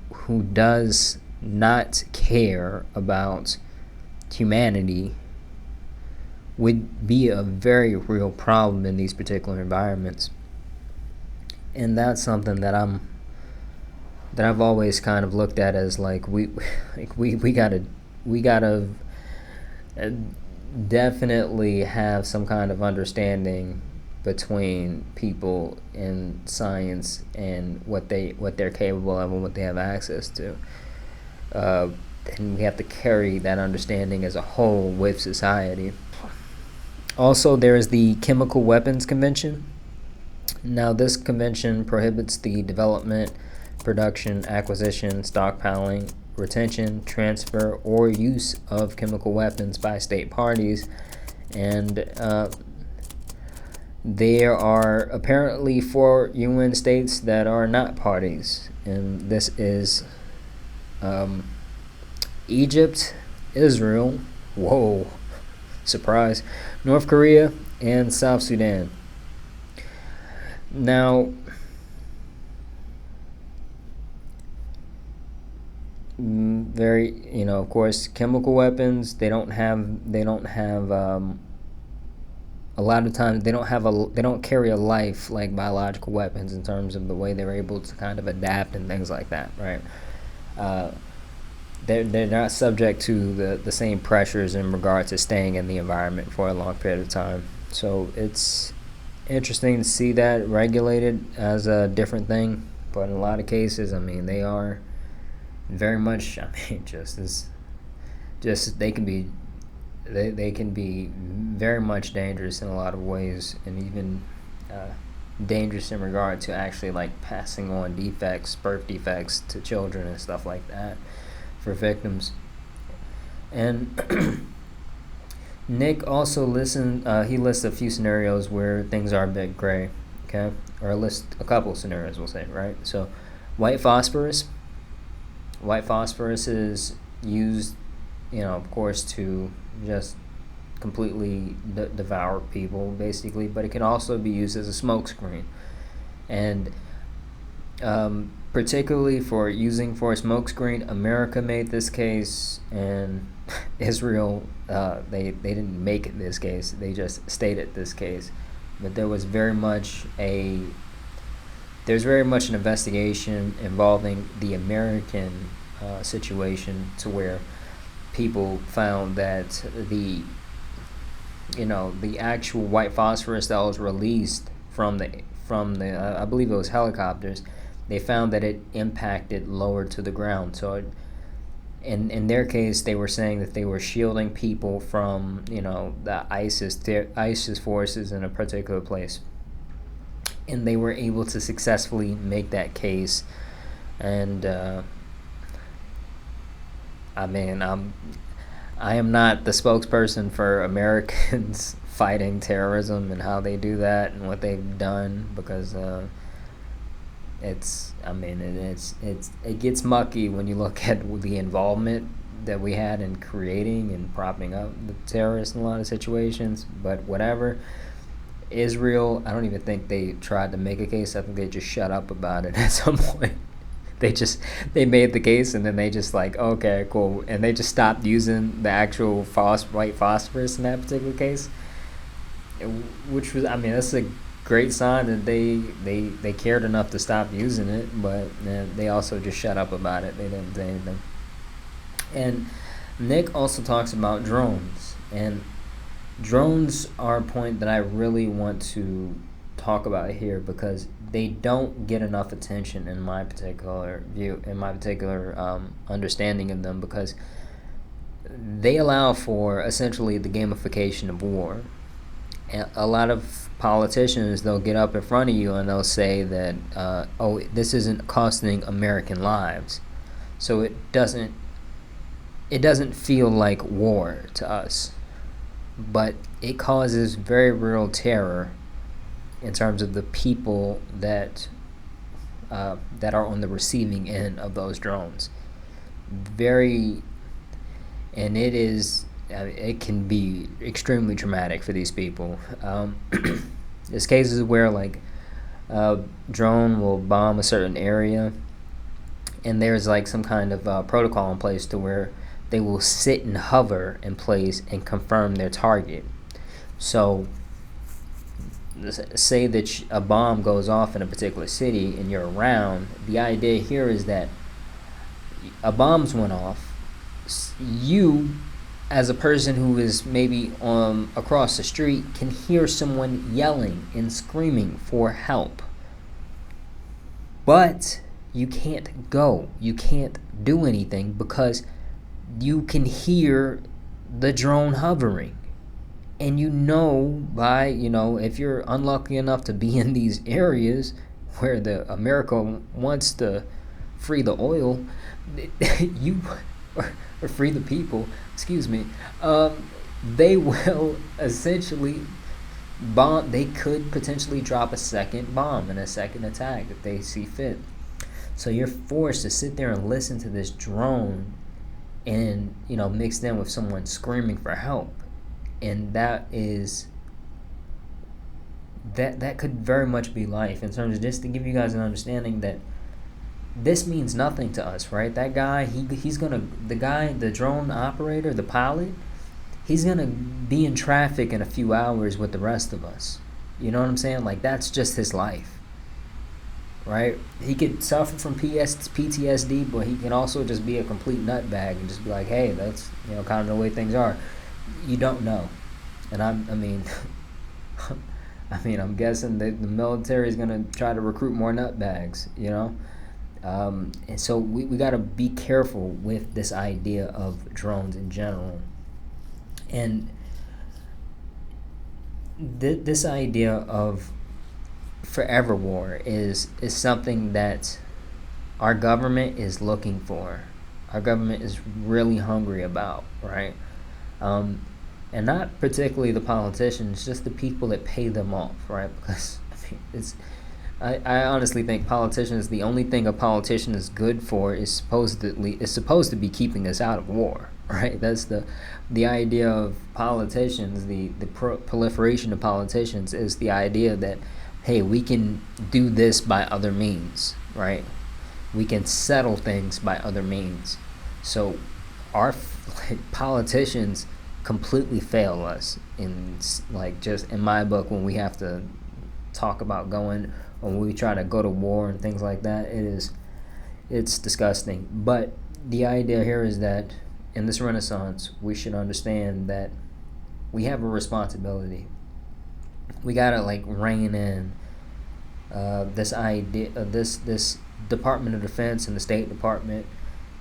does not care about humanity would be a very real problem in these particular environments. And that's something that I've always kind of looked at as like we gotta definitely have some kind of understanding between people in science and what they're capable of and what they have access to. And we have to carry that understanding as a whole with society. Also, there is the Chemical Weapons Convention. Now, this convention prohibits the development, production, acquisition, stockpiling, retention, transfer, or use of chemical weapons by state parties. And there are apparently 4 UN states that are not parties. And this is Egypt, Israel, whoa, surprise, North Korea, and South Sudan. Now, of course, chemical weapons, they don't have a lot of times they don't carry a life like biological weapons in terms of the way they're able to kind of adapt and things like that, right? They're not subject to the same pressures in regard to staying in the environment for a long period of time. So it's interesting to see that regulated as a different thing, but in a lot of cases, I mean, they are very much, they can be very much dangerous in a lot of ways, and even dangerous in regard to actually like passing on birth defects to children and stuff like that for victims. And Nick also lists a few scenarios where things are a bit gray, okay? Or list a couple scenarios, we'll say, right? So, white phosphorus. White phosphorus is used, of course, to just completely devour people, basically, but it can also be used as a smokescreen. And particularly for a smokescreen, America made this case, and Israel, they didn't make this case, they just stated this case. But there's very much an investigation involving the American situation, to where people found that the actual white phosphorus that was released from the I believe it was helicopters, they found that it impacted lower to the ground. So in their case, they were saying that they were shielding people from the ISIS forces in a particular place, and they were able to successfully make that case. And I am not the spokesperson for Americans fighting terrorism and how they do that and what they've done, because it gets mucky when you look at the involvement that we had in creating and propping up the terrorists in a lot of situations. But whatever. Israel, I don't even think they tried to make a case. I think they just shut up about it at some point. They made the case, and then they just like, okay, cool, and they just stopped using the actual white phosphorus in that particular case, which was, that's a great sign that they cared enough to stop using it. But they also just shut up about it. They didn't say anything. And Nick also talks about drones, and drones are a point that I really want to talk about here, because they don't get enough attention in my particular understanding of them, because they allow for essentially the gamification of war. And a lot of politicians, they'll get up in front of you and they'll say that this isn't costing American lives, so it doesn't feel like war to us, but it causes very real terror in terms of the people that are on the receiving end of those drones. And it is it can be extremely traumatic for these people. There's cases where like a drone will bomb a certain area, and there's like some kind of protocol in place to where they will sit and hover in place and confirm their target. So say that a bomb goes off in a particular city and you're around. The idea here is that a bomb's went off. You, as a person who is maybe across the street, can hear someone yelling and screaming for help. But you can't go. You can't do anything because you can hear the drone hovering. And by, if you're unlucky enough to be in these areas where America wants to free the oil, or free the people, excuse me, they will essentially bomb. They could potentially drop a second bomb and a second attack if they see fit. So you're forced to sit there and listen to this drone and, mixed in with someone screaming for help. And that could very much be life, in terms of, just to give you guys an understanding that this means nothing to us, right? That guy, the drone operator, the pilot, he's gonna be in traffic in a few hours with the rest of us. You know what I'm saying? Like, that's just his life, right? He could suffer from PTSD, but he can also just be a complete nutbag and just be like, hey, that's kind of the way things are. You don't know. And I'm guessing that the military is gonna try to recruit more nutbags, and so we got to be careful with this idea of drones in general. And this idea of forever war is something that our government is looking for. Our government is really hungry about, right? And not particularly the politicians, just the people that pay them off, right? Because I honestly think politicians, the only thing a politician is good for is supposed to be keeping us out of war, right? That's the idea of politicians. The proliferation of politicians is the idea that, hey, we can do this by other means, right? We can settle things by other means. So our politicians completely fail us just in my book, when we have to talk about when we try to go to war and things like that. It's disgusting. But the idea here is that in this Renaissance, we should understand that we have a responsibility. We gotta rein in this idea of this Department of Defense and the State Department,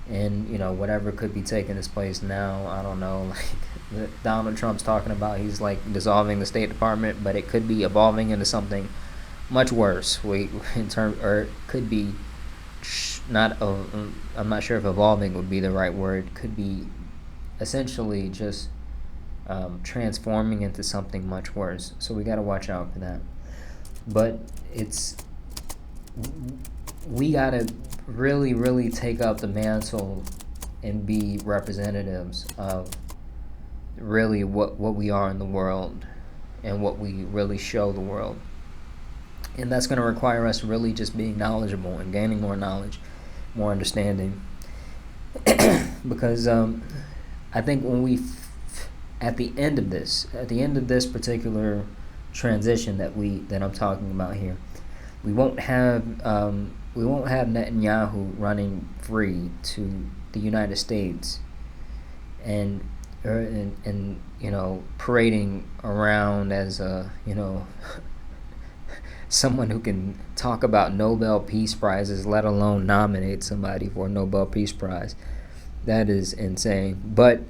and whatever could be taking its place now. I don't know, Donald Trump's talking about, he's dissolving the State Department, but it could be evolving into something much worse. It could be I'm not sure if evolving would be the right word. Could be essentially just transforming into something much worse. So we got to watch out for that. But we got to really, really take up the mantle and be representatives of really what we are in the world and what we really show the world. And that's going to require us really just being knowledgeable and gaining more knowledge, more understanding. Because I think when at the end of this particular transition that I'm talking about here, we won't have Netanyahu running free to the United States and parading around as someone who can talk about Nobel Peace Prizes, let alone nominate somebody for a Nobel Peace Prize. That is insane. But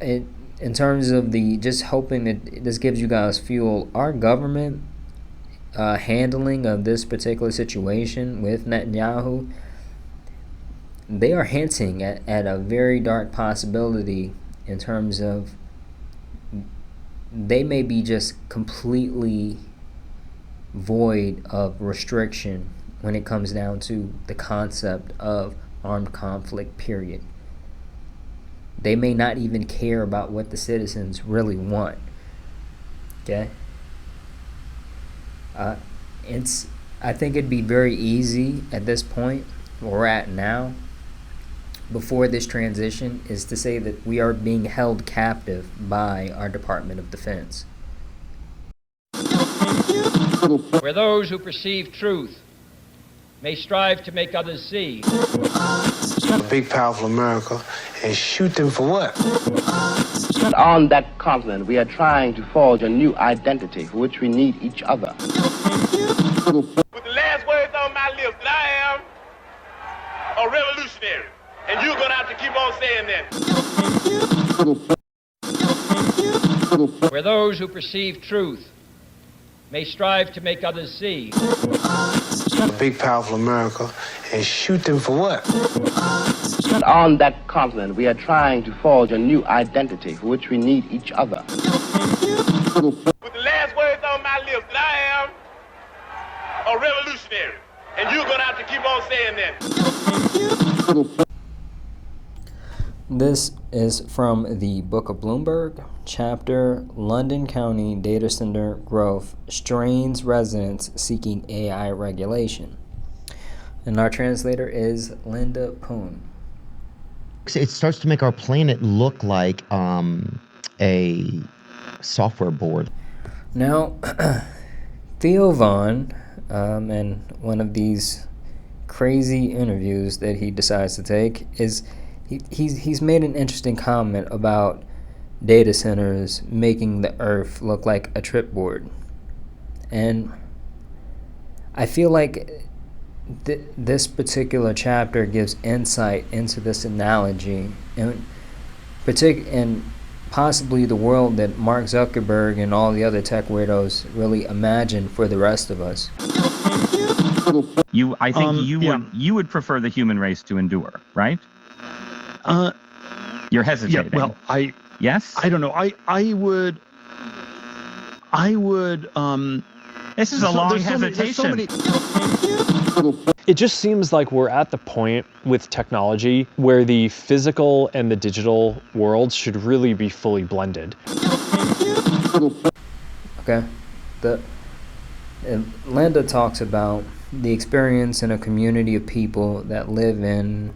in terms of just hoping that this gives you guys fuel, our government handling of this particular situation with Netanyahu, they are hinting at a very dark possibility in terms of they may be just completely void of restriction when it comes down to the concept of armed conflict, period. They may not even care about what the citizens really want. Okay? I think it'd be very easy at this point, where we're at now, before this transition, is to say that we are being held captive by our Department of Defense. Where those who perceive truth may strive to make others see. A big, powerful America, and shoot them for what? On that continent, we are trying to forge a new identity for which we need each other. With the last words on my lips, that I am a revolutionary. And you're going to have to keep on saying that. Where those who perceive truth may strive to make others see. A big, powerful America, and shoot them for what? On that continent, we are trying to forge a new identity for which we need each other. With the last words on my lips, that I am a revolutionary. And you're going to have to keep on saying that. This is from the Book of Bloomberg, chapter London County Data Center Growth Strains Residents Seeking AI Regulation. And our translator is Linda Poon. It starts to make our planet look like a software board. Now, Theo Vaughn, in one of these crazy interviews that he decides to take, is he's made an interesting comment about data centers making the Earth look like a tripboard. And I feel like this particular chapter gives insight into this analogy, and possibly the world that Mark Zuckerberg and all the other tech weirdos really imagine for the rest of us. I think you would prefer the human race to endure, right? You're hesitating. Yeah, well, yes? I don't know. I would This is a long hesitation. It just seems like we're at the point with technology where the physical and the digital worlds should really be fully blended. Okay. Linda talks about the experience in a community of people that live in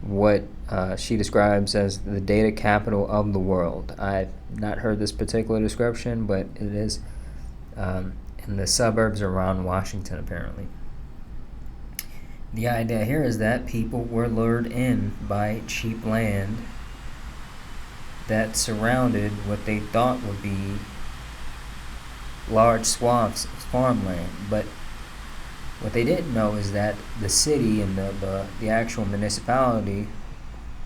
what she describes as the data capital of the world. I've not heard this particular description, but it is in the suburbs around Washington, apparently. The idea here is that people were lured in by cheap land that surrounded what they thought would be large swaths of farmland, but what they didn't know is that the city and the actual municipality,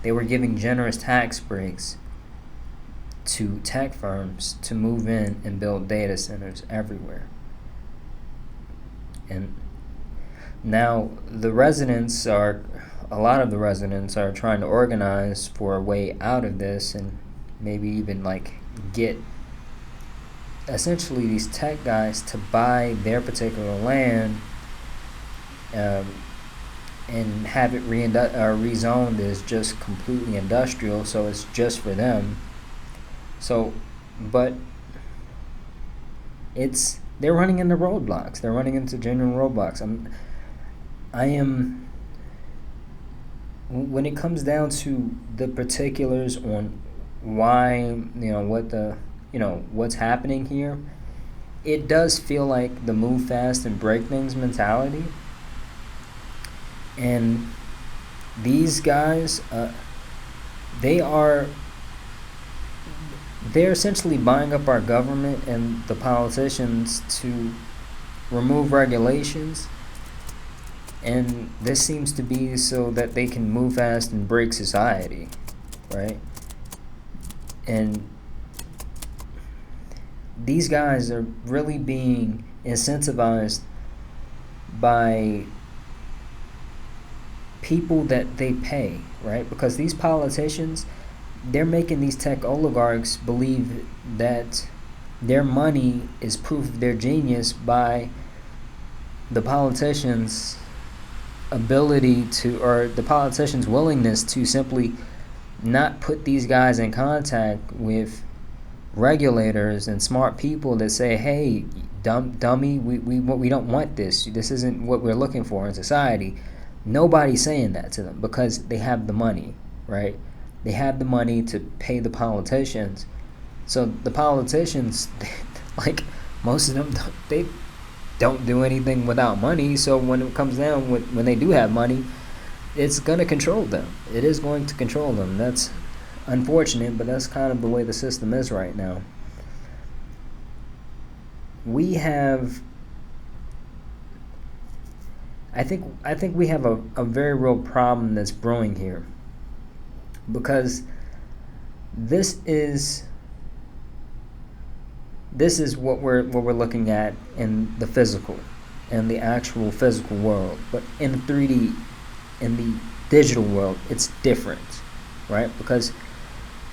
they were giving generous tax breaks to tech firms to move in and build data centers everywhere. And now a lot of the residents are trying to organize for a way out of this, and maybe even get essentially these tech guys to buy their particular land and have it rezoned as just completely industrial, so it's just for them. So, but they're running into roadblocks. They're running into genuine roadblocks. When it comes down to the particulars on why, what's happening here, it does feel like the move fast and break things mentality. And these guys, they're essentially buying up our government and the politicians to remove regulations, and this seems to be so that they can move fast and break society, right? And these guys are really being incentivized by people that they pay, right? Because these politicians, they're making these tech oligarchs believe that their money is proof of their genius by the politicians' ability to, or the politicians' willingness to simply not put these guys in contact with regulators and smart people that say, hey, dummy, we don't want this. This isn't what we're looking for in society. Nobody's saying that to them because they have the money, right? They have the money to pay the politicians. So the politicians, like most of them, they don't do anything without money. So when it comes down, when they do have money, it's going to control them. It is going to control them. That's unfortunate, but that's kind of the way the system is right now. We have, I think we have a very real problem that's brewing here, because this is what we're looking at in the physical, in the actual physical world. But in the 3D, in the digital world, it's different, right? Because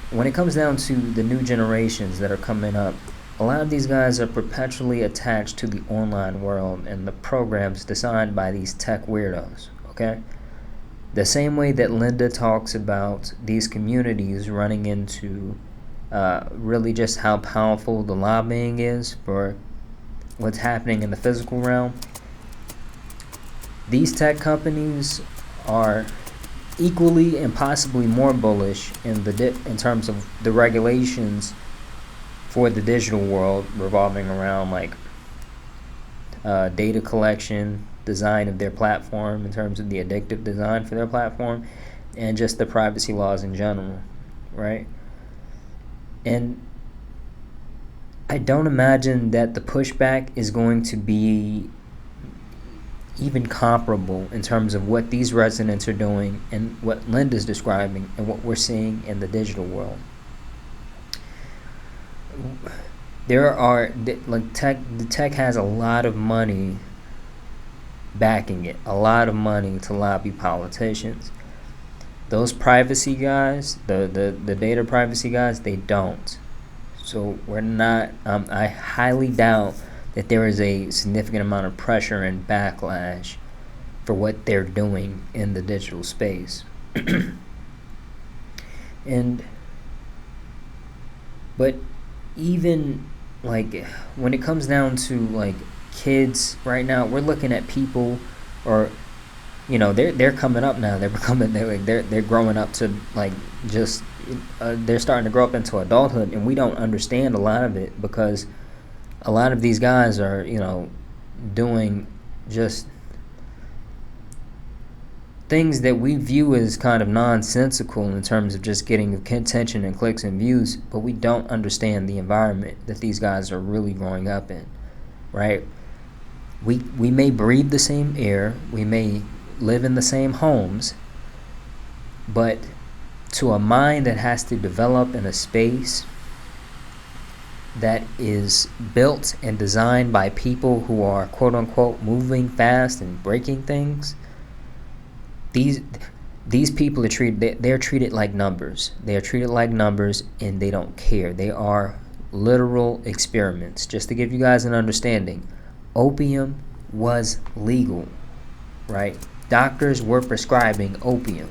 when it comes down to the new generations that are coming up, a lot of these guys are perpetually attached to the online world and the programs designed by these tech weirdos, okay? The same way that Linda talks about these communities running into really just how powerful the lobbying is for what's happening in the physical realm. These tech companies are equally and possibly more bullish in terms of the regulations for the digital world, revolving around like data collection, design of their platform in terms of the addictive design for their platform, and just the privacy laws in general, right? And I don't imagine that the pushback is going to be even comparable in terms of what these residents are doing and what Linda's describing and what we're seeing in the digital world. There are, like, the tech has a lot of money backing it, a lot of money to lobby politicians. Those privacy guys, the data privacy guys, they don't. So we're not, I highly doubt that there is a significant amount of pressure and backlash for what they're doing in the digital space. But even like when it comes down to like kids right now, we're looking at people, or they're coming up now. They're growing up to like just they're starting to grow up into adulthood, and we don't understand a lot of it because a lot of these guys are doing just things that we view as kind of nonsensical in terms of just getting attention and clicks and views, but we don't understand the environment that these guys are really growing up in, right? We may breathe the same air, we may live in the same homes, but to a mind that has to develop in a space that is built and designed by people who are quote unquote moving fast and breaking things, these people are they're treated like numbers. They are treated like numbers, and they don't care. They are literal experiments. Just to give you guys an understanding, opium was legal, right? Doctors were prescribing opium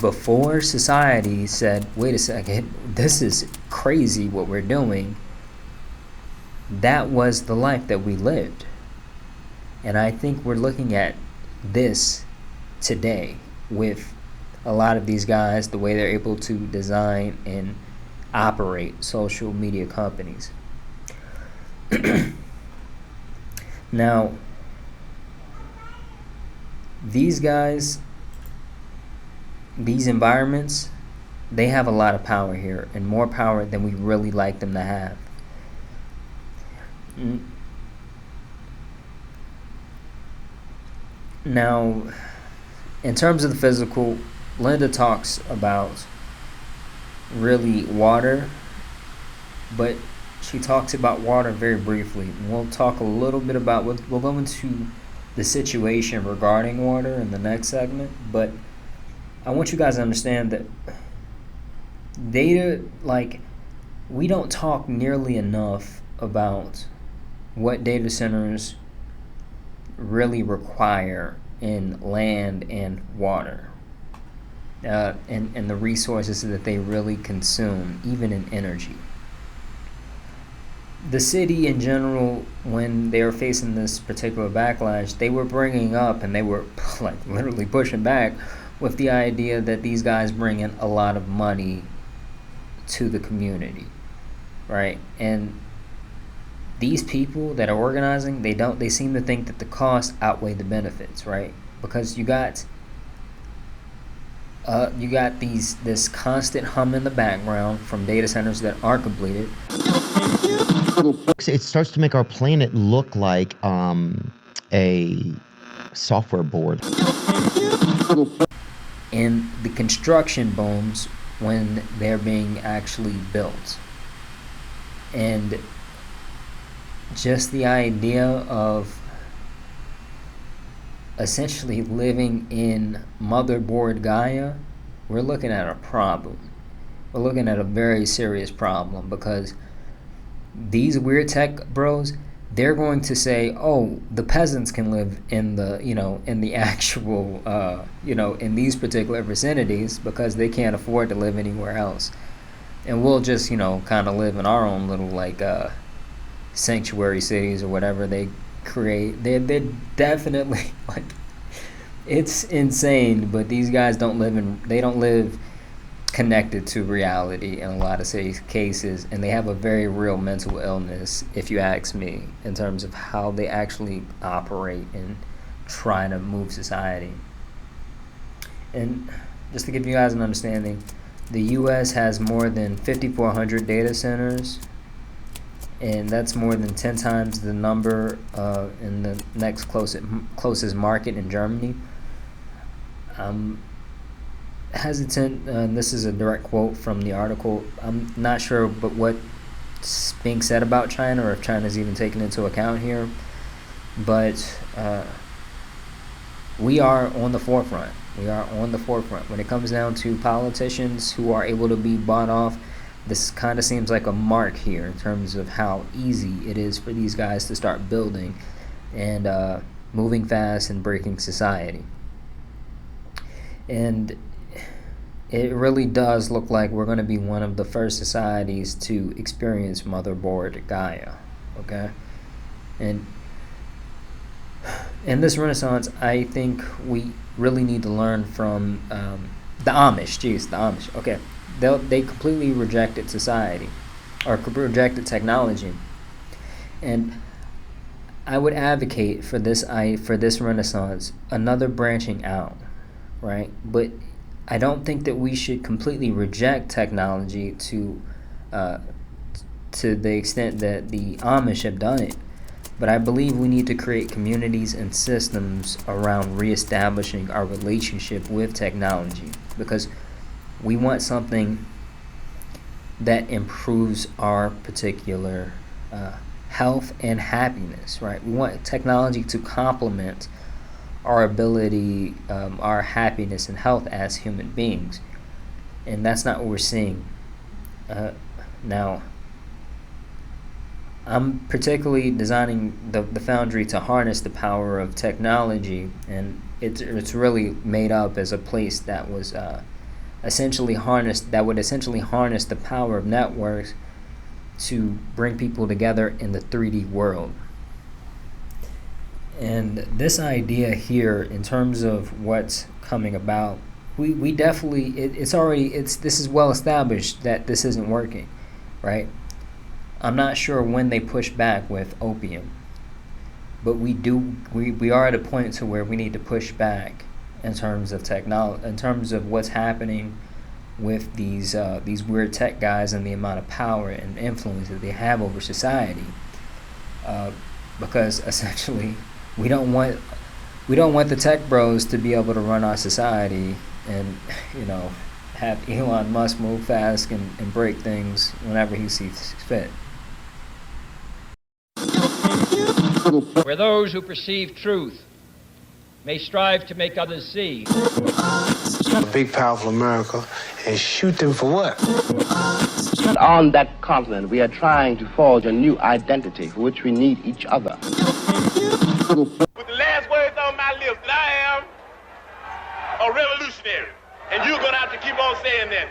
before society said, wait a second, this is crazy what we're doing. That was the life that we lived. And I think we're looking at this today with a lot of these guys, the way they're able to design and operate social media companies. Now, these guys, these environments, they have a lot of power here, and more power than we really like them to have. Now, in terms of the physical, Linda talks about really water, but she talks about water very briefly. We'll talk a little bit about, we'll go into the situation regarding water in the next segment, but I want you guys to understand that data, like, we don't talk nearly enough about what data centers really require in land and water, and the resources that they really consume, even in energy. The city in general, when they were facing this particular backlash, they were bringing up and they were like literally pushing back with the idea that these guys bring in a lot of money to the community, right? And these people that are organizing, they seem to think that the costs outweigh the benefits, right? Because you got this constant hum in the background from data centers that are completed. It starts to make our planet look like a software board. And the construction booms when they're being actually built. And just the idea of essentially living in Motherboard Gaia, we're looking at a problem. We're looking at a very serious problem, because these weird tech bros, they're going to say, oh, the peasants can live in the, in the actual, in these particular vicinities because they can't afford to live anywhere else. And we'll just, kind of live in our own little, sanctuary cities or whatever they create. They're definitely, it's insane, but these guys don't live connected to reality in a lot of cases, and they have a very real mental illness, if you ask me, in terms of how they actually operate and try to move society. And just to give you guys an understanding, the US has more than 5,400 data centers, and that's more than 10 times the number in the next closest market in Germany. Hesitant, and this is a direct quote from the article, I'm not sure but what's being said about China, or if China's even taken into account here, but we are on the forefront. When it comes down to politicians who are able to be bought off, this kind of seems like a mark here in terms of how easy it is for these guys to start building and moving fast and breaking society. And it really does look like we're going to be one of the first societies to experience Motherboard Gaia, okay? And in this renaissance, I think we really need to learn from the Amish. The Amish, okay. They completely rejected society, or rejected technology. And I would advocate for this renaissance, another branching out, right? But I don't think that we should completely reject technology to the extent that the Amish have done it. But I believe we need to create communities and systems around reestablishing our relationship with technology, because we want something that improves our particular health and happiness, right? We want technology to complement our ability, our happiness and health as human beings. And that's not what we're seeing. Now, I'm particularly designing the Foundry to harness the power of technology, and it's really made up as a place that was essentially harness the power of networks to bring people together in the 3D world. And this idea here, in terms of what's coming about, we definitely, this is well established that this isn't working, right? I'm not sure when they push back with opium, but we are at a point to where we need to push back in terms of technology, in terms of what's happening with these weird tech guys and the amount of power and influence that they have over society, because essentially we don't want the tech bros to be able to run our society and have Elon Musk move fast and break things whenever he sees fit. Where those who perceive truth may strive to make others see. A big, powerful America, and shoot them for what? On that continent, we are trying to forge a new identity for which we need each other. With the last words on my lips, that I am a revolutionary. And you're going to have to keep on saying that.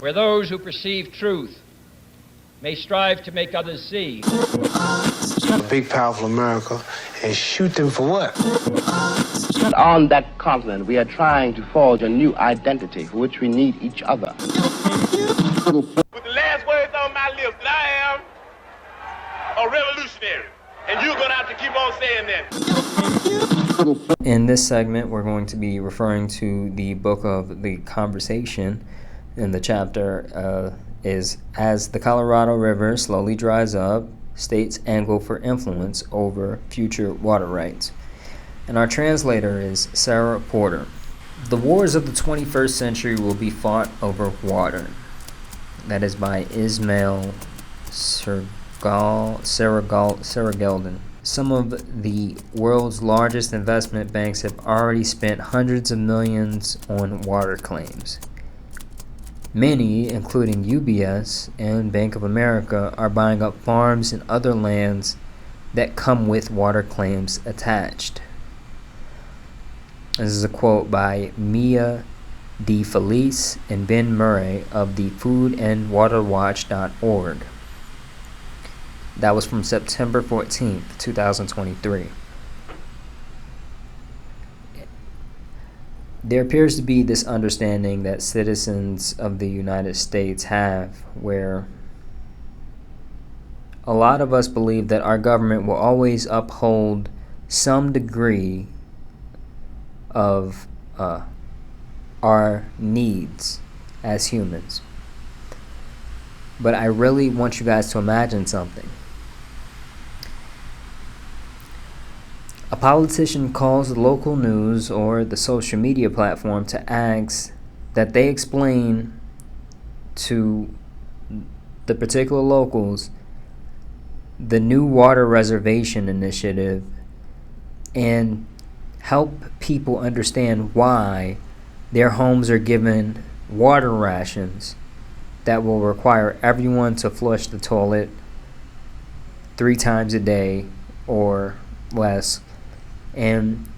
Where those who perceive truth may strive to make others see. A big, powerful America, and shoot them for what? On that continent, we are trying to forge a new identity for which we need each other. With the last words on my lips, that I am a revolutionary. And you're going to have to keep on saying that. In this segment, we're going to be referring to the book of The Conversation, and the chapter is As the Colorado River Slowly Dries Up, States Angle for Influence Over Future Water Rights. And our translator is Sarah Porter. The wars of the 21st century will be fought over water. That is by Ismail Sarageldin. Some of the world's largest investment banks have already spent hundreds of millions on water claims. Many, including UBS and Bank of America, are buying up farms and other lands that come with water claims attached. This is a quote by Mia DeFelice and Ben Murray of the foodandwaterwatch.org. That was from September 14th, 2023. There appears to be this understanding that citizens of the United States have, where a lot of us believe that our government will always uphold some degree of our needs as humans. But I really want you guys to imagine something. A politician calls the local news or the social media platform to ask that they explain to the particular locals the new water reservation initiative and help people understand why their homes are given water rations that will require everyone to flush the toilet 3 times a day or less. And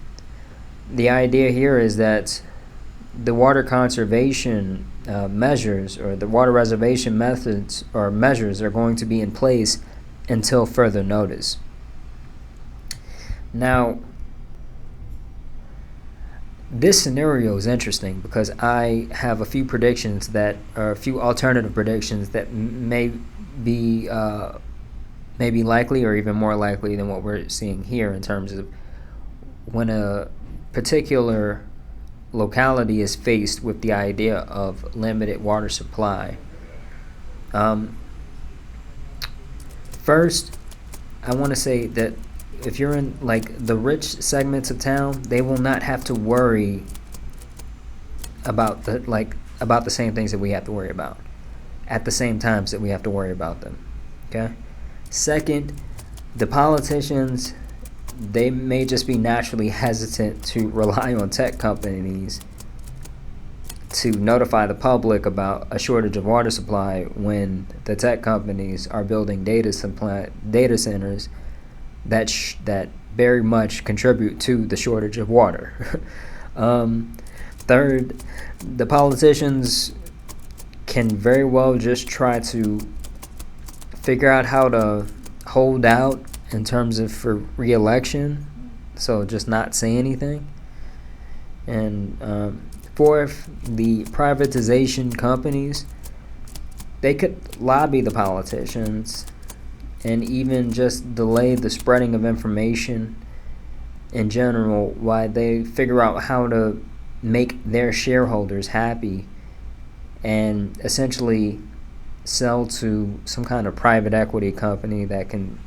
the idea here is that the water conservation measures, or the water reservation methods or measures, are going to be in place until further notice. Now, this scenario is interesting because I have a few predictions that, or a few alternative predictions that may be likely or even more likely than what we're seeing here, in terms of when a particular locality is faced with the idea of limited water supply. First, I want to say that if you're in like the rich segments of town, they will not have to worry about the same things that we have to worry about at the same times that we have to worry about them. Okay? Second, the politicians, they may just be naturally hesitant to rely on tech companies to notify the public about a shortage of water supply when the tech companies are building data centers that very much contribute to the shortage of water. Third, the politicians can very well just try to figure out how to hold out in terms of for re-election, so just not say anything. And fourth, the privatization companies, they could lobby the politicians and even just delay the spreading of information in general, while they figure out how to make their shareholders happy and essentially sell to some kind of private equity company that can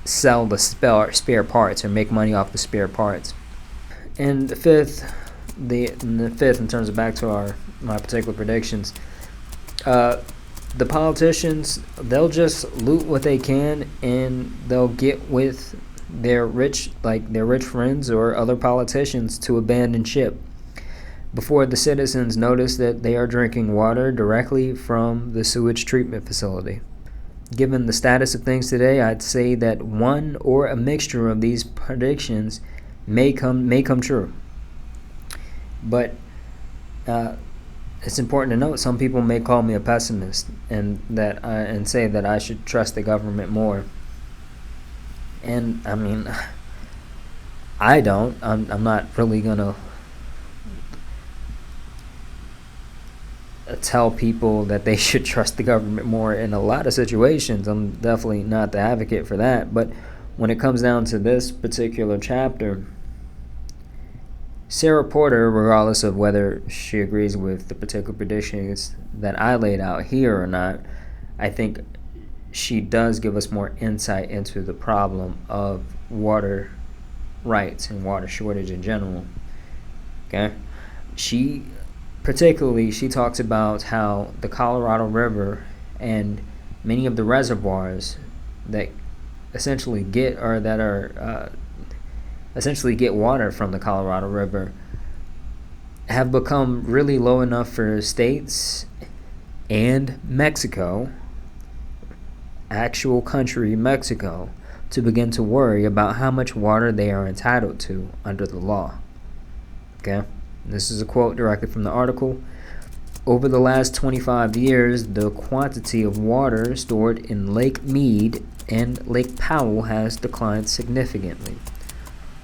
sell the spare parts or make money off the spare parts. And the fifth, in terms of back to my particular predictions, the politicians, they'll just loot what they can, and they'll get with their rich friends or other politicians to abandon ship before the citizens notice that they are drinking water directly from the sewage treatment facility. Given the status of things today, I'd say that one or a mixture of these predictions may come true. But it's important to note, some people may call me a pessimist and say that I should trust the government more. And I mean, I don't. I'm not really gonna tell people that they should trust the government more in a lot of situations. I'm definitely not the advocate for that. But when it comes down to this particular chapter, Sarah Porter, regardless of whether she agrees with the particular predictions that I laid out here or not, I think she does give us more insight into the problem of water rights and water shortage in general. Okay? She talks about how the Colorado River and many of the reservoirs that essentially get water from the Colorado River have become really low enough for states and Mexico, actual country Mexico, to begin to worry about how much water they are entitled to under the law. Okay? This is a quote directly from the article. Over the last 25 years, the quantity of water stored in Lake Mead and Lake Powell has declined significantly.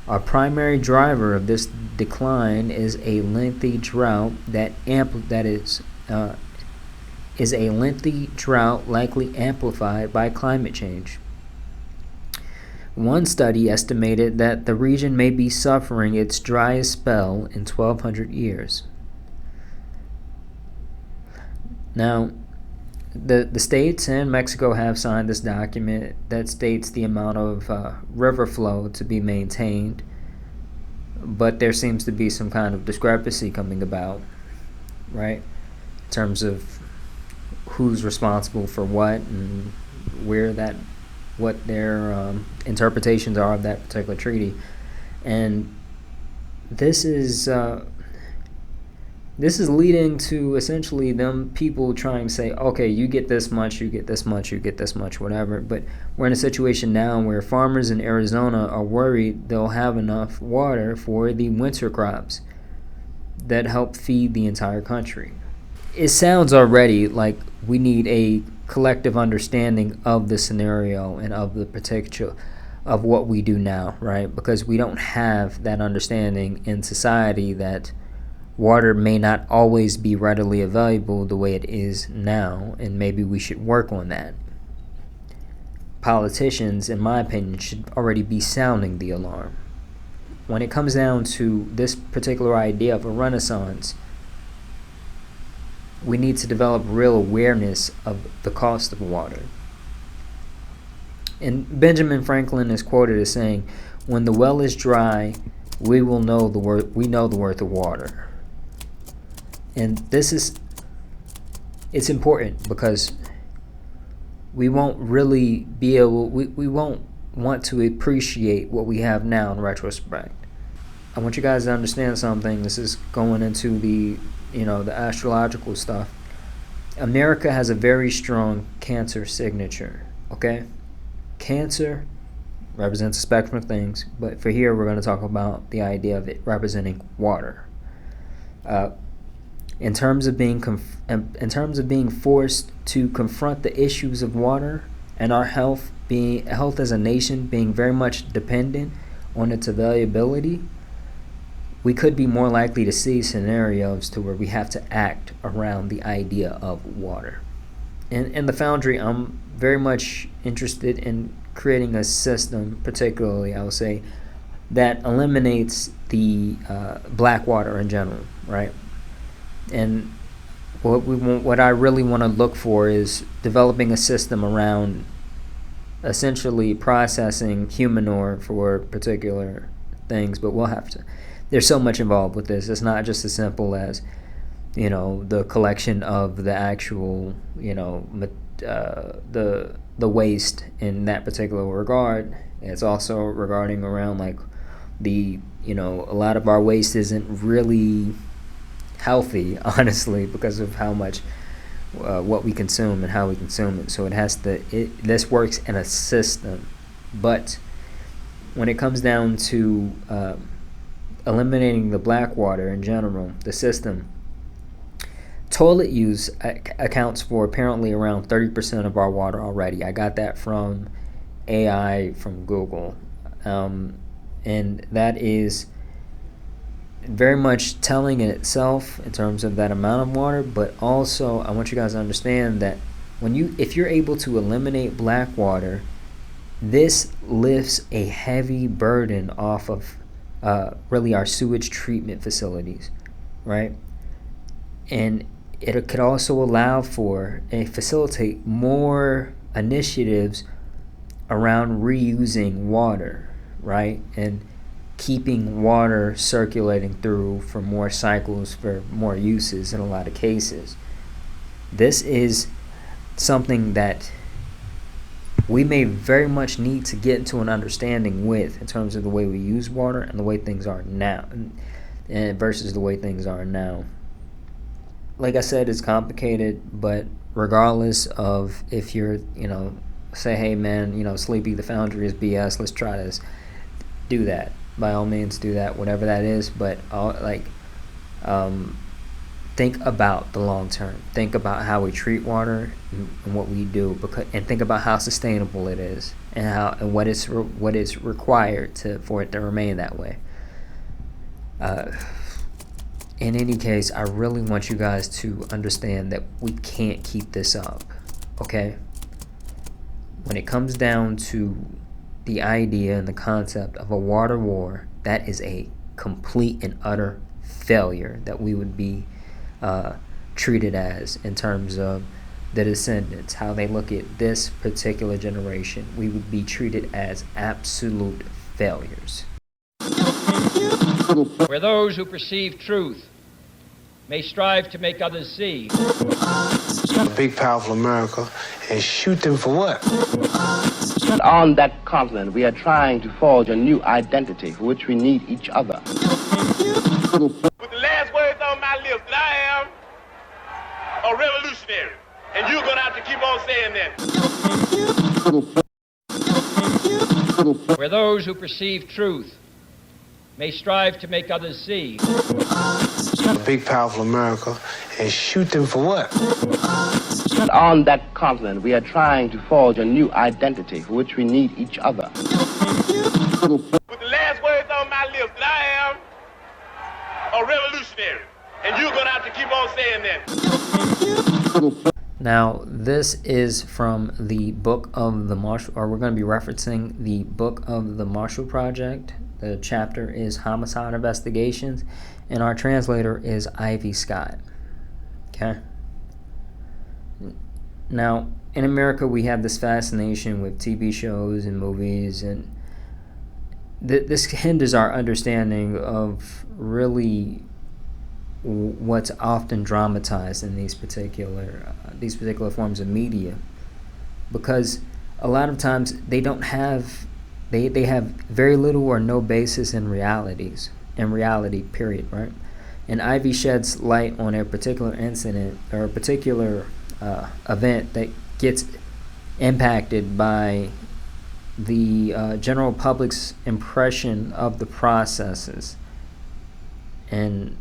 Our primary driver of this decline is a lengthy drought likely amplified by climate change. One study estimated that the region may be suffering its driest spell in 1,200 years. Now, the states and Mexico have signed this document that states the amount of river flow to be maintained, but there seems to be some kind of discrepancy coming about, right, in terms of who's responsible for what and what their interpretations are of that particular treaty. And this is leading to essentially them people trying to say, okay, you get this much, you get this much, you get this much, whatever. But we're in a situation now where farmers in Arizona are worried they'll have enough water for the winter crops that help feed the entire country. It sounds already like we need a collective understanding of the scenario and of the particular of what we do now, right? Because we don't have that understanding in society that water may not always be readily available the way it is now, and maybe we should work on that. Politicians, in my opinion, should already be sounding the alarm. When it comes down to this particular idea of a renaissance, we need to develop real awareness of the cost of water. And Benjamin Franklin is quoted as saying, "When the well is dry, we know the worth of water." And it's important because we won't really be able, we won't want to appreciate what we have now in retrospect. I want you guys to understand something. This is going into the astrological stuff. America has a very strong Cancer signature, okay? Cancer represents a spectrum of things, but for here we're going to talk about the idea of it representing water. In terms of being forced to confront the issues of water and our health as a nation being very much dependent on its availability, we could be more likely to see scenarios to where we have to act around the idea of water. in the Foundry, I'm very much interested in creating a system, particularly, I would say, that eliminates the black water in general, right? And what I really want to look for is developing a system around essentially processing human ore for particular things, but we'll have to. There's so much involved with this. It's not just as simple as, the collection of the actual, the waste in that particular regard. It's also regarding around like a lot of our waste isn't really healthy, honestly, because of how much what we consume and how we consume it. So this works in a system, but when it comes down to eliminating the black water in general, the system, toilet use accounts for apparently around 30% of our water already. I got that from AI from Google, and that is very much telling in itself in terms of that amount of water. But also, I want you guys to understand that if you're able to eliminate black water, this lifts a heavy burden off of really our sewage treatment facilities, right? And it could also allow for and facilitate more initiatives around reusing water, right? And keeping water circulating through for more cycles, for more uses in a lot of cases. This is something that we may very much need to get into an understanding with in terms of the way we use water and the way things are now, and versus the way things are now. Like I said, it's complicated, but regardless of if you're, say, hey man, Sleepy the Foundry is BS, let's try this, do that. By all means, do that, whatever that is. But think about the long term. Think about how we treat water and what we do, and think about how sustainable it is and what is required for it to remain that way. In any case, I really want you guys to understand that we can't keep this up, okay? When it comes down to the idea and the concept of a water war, that is a complete and utter failure that we would be treated as in terms of the descendants, how they look at this particular generation. We would be treated as absolute failures. Where those who perceive truth may strive to make others see. A big, powerful America, and shoot them for what? On that continent, we are trying to forge a new identity for which we need each other. With the last words on my lips, that I am a revolutionary. And you're going to have to keep on saying that. Where those who perceive truth may strive to make others see. A big, powerful America, and shoot them for what? On that continent, we are trying to forge a new identity for which we need each other. With the last words on my lips, that I am a revolutionary. And you're going to have to keep on saying that. Now, this is from the book of the Marshall, or we're going to be referencing the book of the Marshall Project. The chapter is Homicide Investigations, and our translator is Ivy Scott. Okay? Now, in America, we have this fascination with TV shows and movies, and this hinders our understanding of really what's often dramatized in these particular forms of media, because a lot of times they don't have they have very little or no basis in reality, period, right? And Ivy sheds light on a particular incident or a particular event that gets impacted by the general public's impression of the processes, and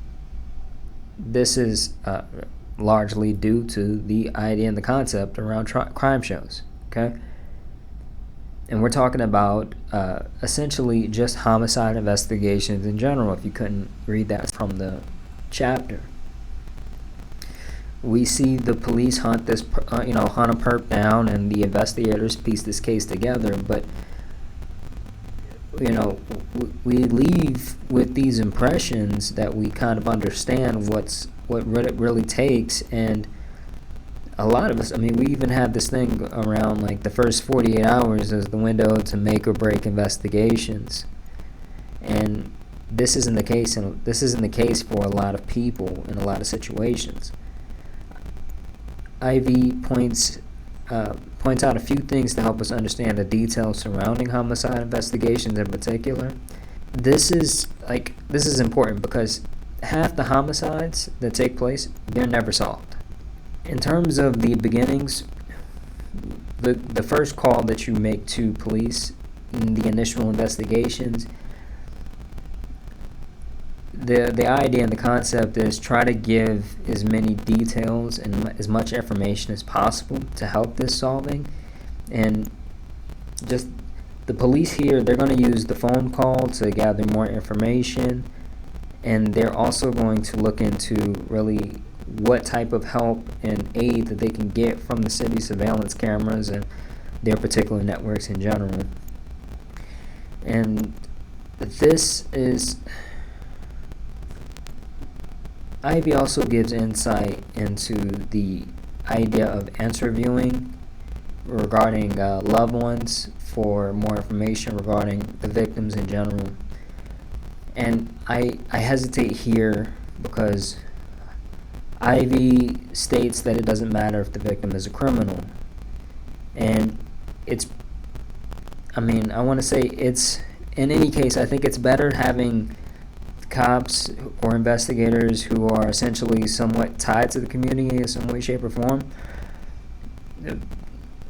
this is largely due to the idea and the concept around crime shows, okay? And we're talking about essentially just homicide investigations in general, if you couldn't read that from the chapter. we see the police hunt this, hunt a perp down, and the investigators piece this case together. But we leave with these impressions that we kind of understand what it really takes. And a lot of us, we even have this thing around like the first 48 hours as the window to make or break investigations. And this isn't the case, and this isn't the case for a lot of people in a lot of situations. Ivy points out a few things to help us understand the details surrounding homicide investigations in particular. This is important because half the homicides that take place, they're never solved. In terms of the beginnings, the first call that you make to police in the initial investigations, the idea and the concept is try to give as many details and as much information as possible to help this solving. And just the police here, they're going to use the phone call to gather more information, and they're also going to look into really what type of help and aid that they can get from the city surveillance cameras and their particular networks in general. And this is... Ivy also gives insight into the idea of interviewing regarding loved ones for more information regarding the victims in general. And I hesitate here because Ivy states that it doesn't matter if the victim is a criminal. And I want to say in any case, I think it's better having cops or investigators who are essentially somewhat tied to the community in some way, shape, or form.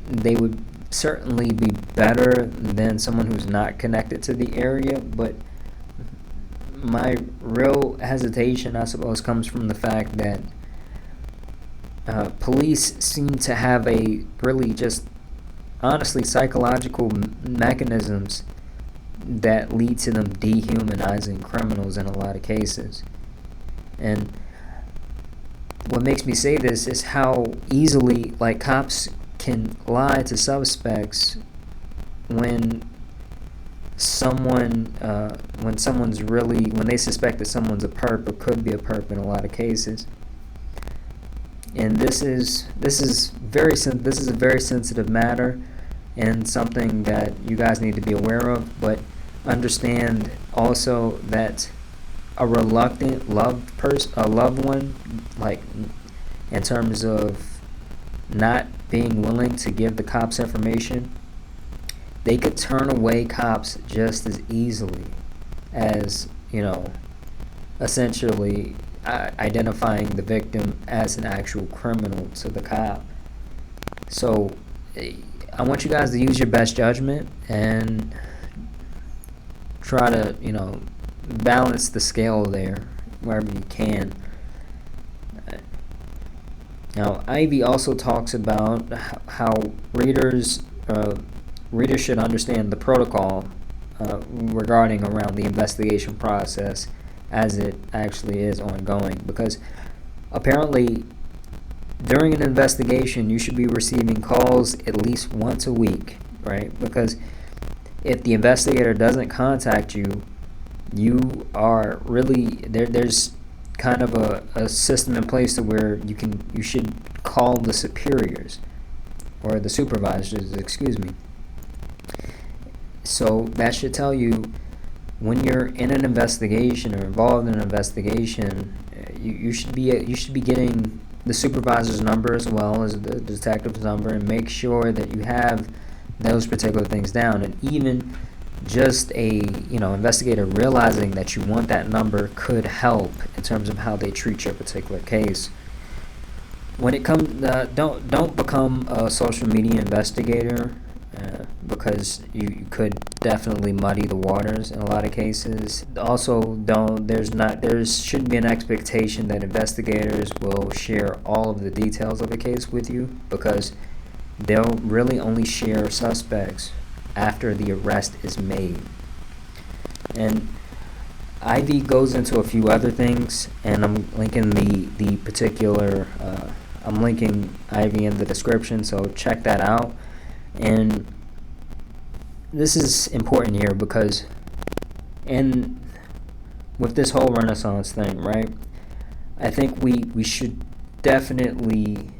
They would certainly be better than someone who's not connected to the area, but my real hesitation, I suppose, comes from the fact that police seem to have a really just honestly psychological mechanisms that lead to them dehumanizing criminals in a lot of cases. And what makes me say this is how easily cops can lie to suspects when they suspect that someone's a perp or could be a perp in a lot of cases. And this is a very sensitive matter, and something that you guys need to be aware of, but understand also that a reluctant loved one, in terms of not being willing to give the cops information, they could turn away cops just as easily as, essentially identifying the victim as an actual criminal to the cop. So I want you guys to use your best judgment and try to, balance the scale there wherever you can. Now, Ivy also talks about how readers should understand the protocol regarding around the investigation process as it actually is ongoing, because apparently during an investigation you should be receiving calls at least once a week, right? Because if the investigator doesn't contact you, you are really there's kind of a system in place to where you should call the superiors or the supervisors, excuse me. So that should tell you when you're in an investigation or involved in an investigation, you should be getting the supervisor's number as well as the detective's number, and make sure that you have those particular things down. And even just a investigator realizing that you want that number could help in terms of how they treat your particular case. When it comes, don't become a social media investigator, because you could definitely muddy the waters in a lot of cases. Also, there shouldn't be an expectation that investigators will share all of the details of the case with you, because they'll really only share suspects after the arrest is made. And Ivy goes into a few other things, and I'm linking the particular. I'm linking Ivy in the description, so check that out. And this is important here because, and with this whole Renaissance thing, right? I think we should definitely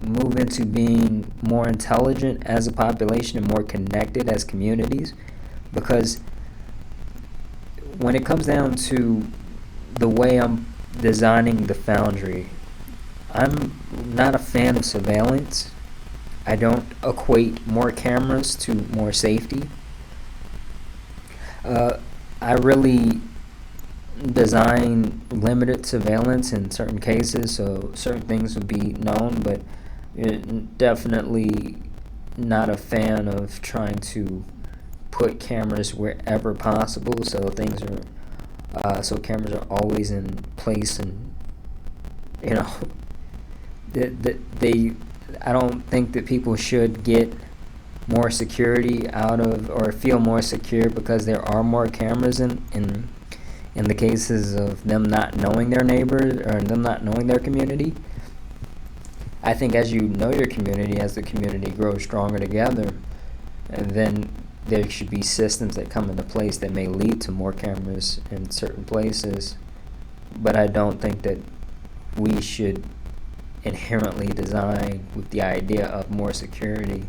move into being more intelligent as a population and more connected as communities, because when it comes down to the way I'm designing the foundry, I'm not a fan of surveillance. I don't equate more cameras to more safety. I really design limited surveillance in certain cases, so certain things would be known, but definitely not a fan of trying to put cameras wherever possible, so things are cameras are always in place, and you know they I don't think that people should get more security out of or feel more secure because there are more cameras in the cases of them not knowing their neighbors or them not knowing their community. I think as you know your community, as the community grows stronger together, and then there should be systems that come into place that may lead to more cameras in certain places. But I don't think that we should inherently design with the idea of more security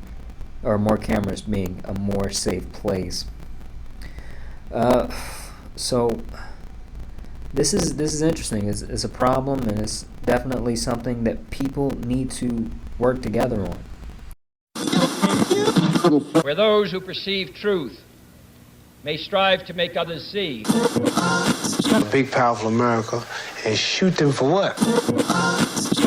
or more cameras being a more safe place. So this is interesting. It's a problem, and it's definitely something that people need to work together on. Where those who perceive truth may strive to make others see. A big, powerful America, and shoot them for what?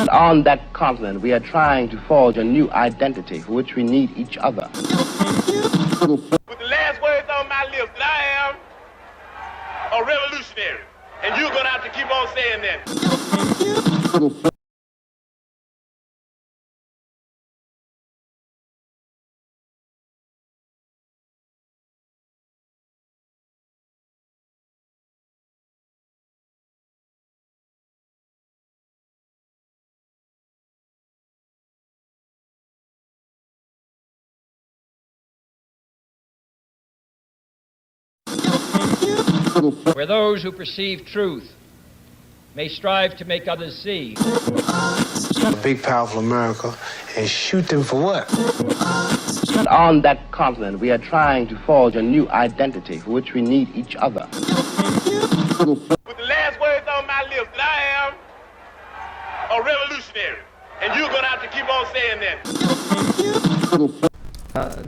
On that continent, we are trying to forge a new identity for which we need each other. With the last words on my lips, that I am a revolutionary. And you're going to have to keep on saying that. Where those who perceive truth may strive to make others see. A big, powerful America, and shoot them for what? On that continent, we are trying to forge a new identity for which we need each other. With the last words on my lips, that I am a revolutionary. And you're going to have to keep on saying that.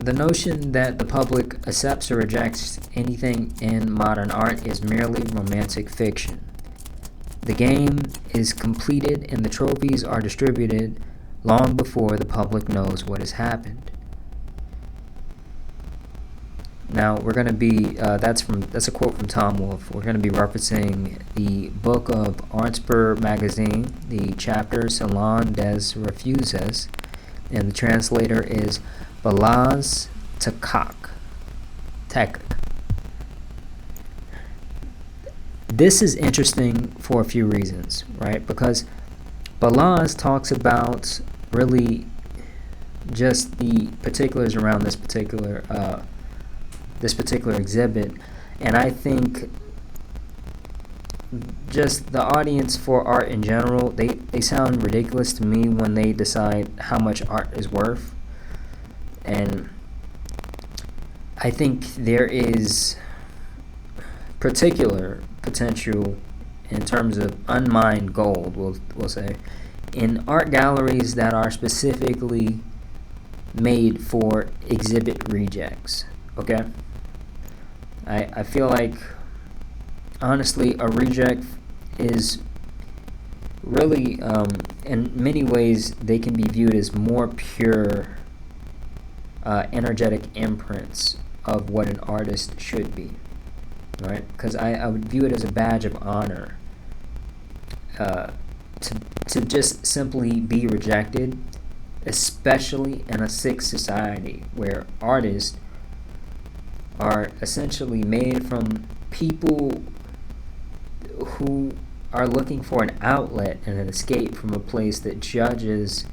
The notion that the public accepts or rejects anything in modern art is merely romantic fiction. The game is completed and the trophies are distributed long before the public knows what has happened. Now we're going to be that's a quote from Tom Wolfe. We're going to be referencing the book of Artsper magazine, the chapter Salon des Refuses, and the translator is Balaz Takak. This is interesting for a few reasons, right? Because Balaz talks about really just the particulars around this particular exhibit, and I think just the audience for art in general, they sound ridiculous to me when they decide how much art is worth. And I think there is particular potential in terms of unmined gold, we'll say, in art galleries that are specifically made for exhibit rejects. Okay? I feel like, honestly, a reject is really, in many ways, they can be viewed as more pure energetic imprints of what an artist should be, right? Because I would view it as a badge of honor to just simply be rejected, especially in a sick society where artists are essentially made from people who are looking for an outlet and an escape from a place that judges,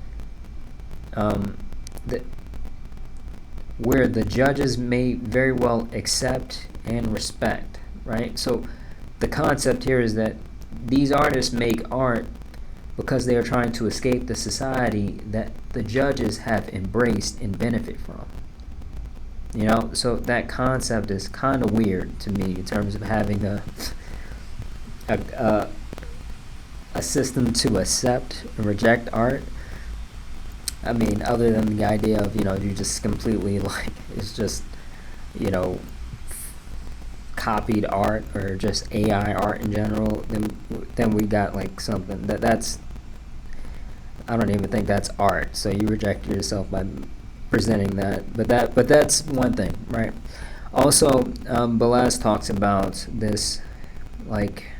that where the judges may very well accept and respect, right? So the concept here is that these artists make art because they are trying to escape the society that the judges have embraced and benefit from. You know, so that concept is kind of weird to me in terms of having a system to accept and reject art. I mean, other than the idea of, you know, you just completely, like, it's just, you know, copied art or just AI art in general, then we got like something that's, I don't even think that's art. So you reject yourself by presenting that, but that's one thing, right? Also, Boaz talks about this, like,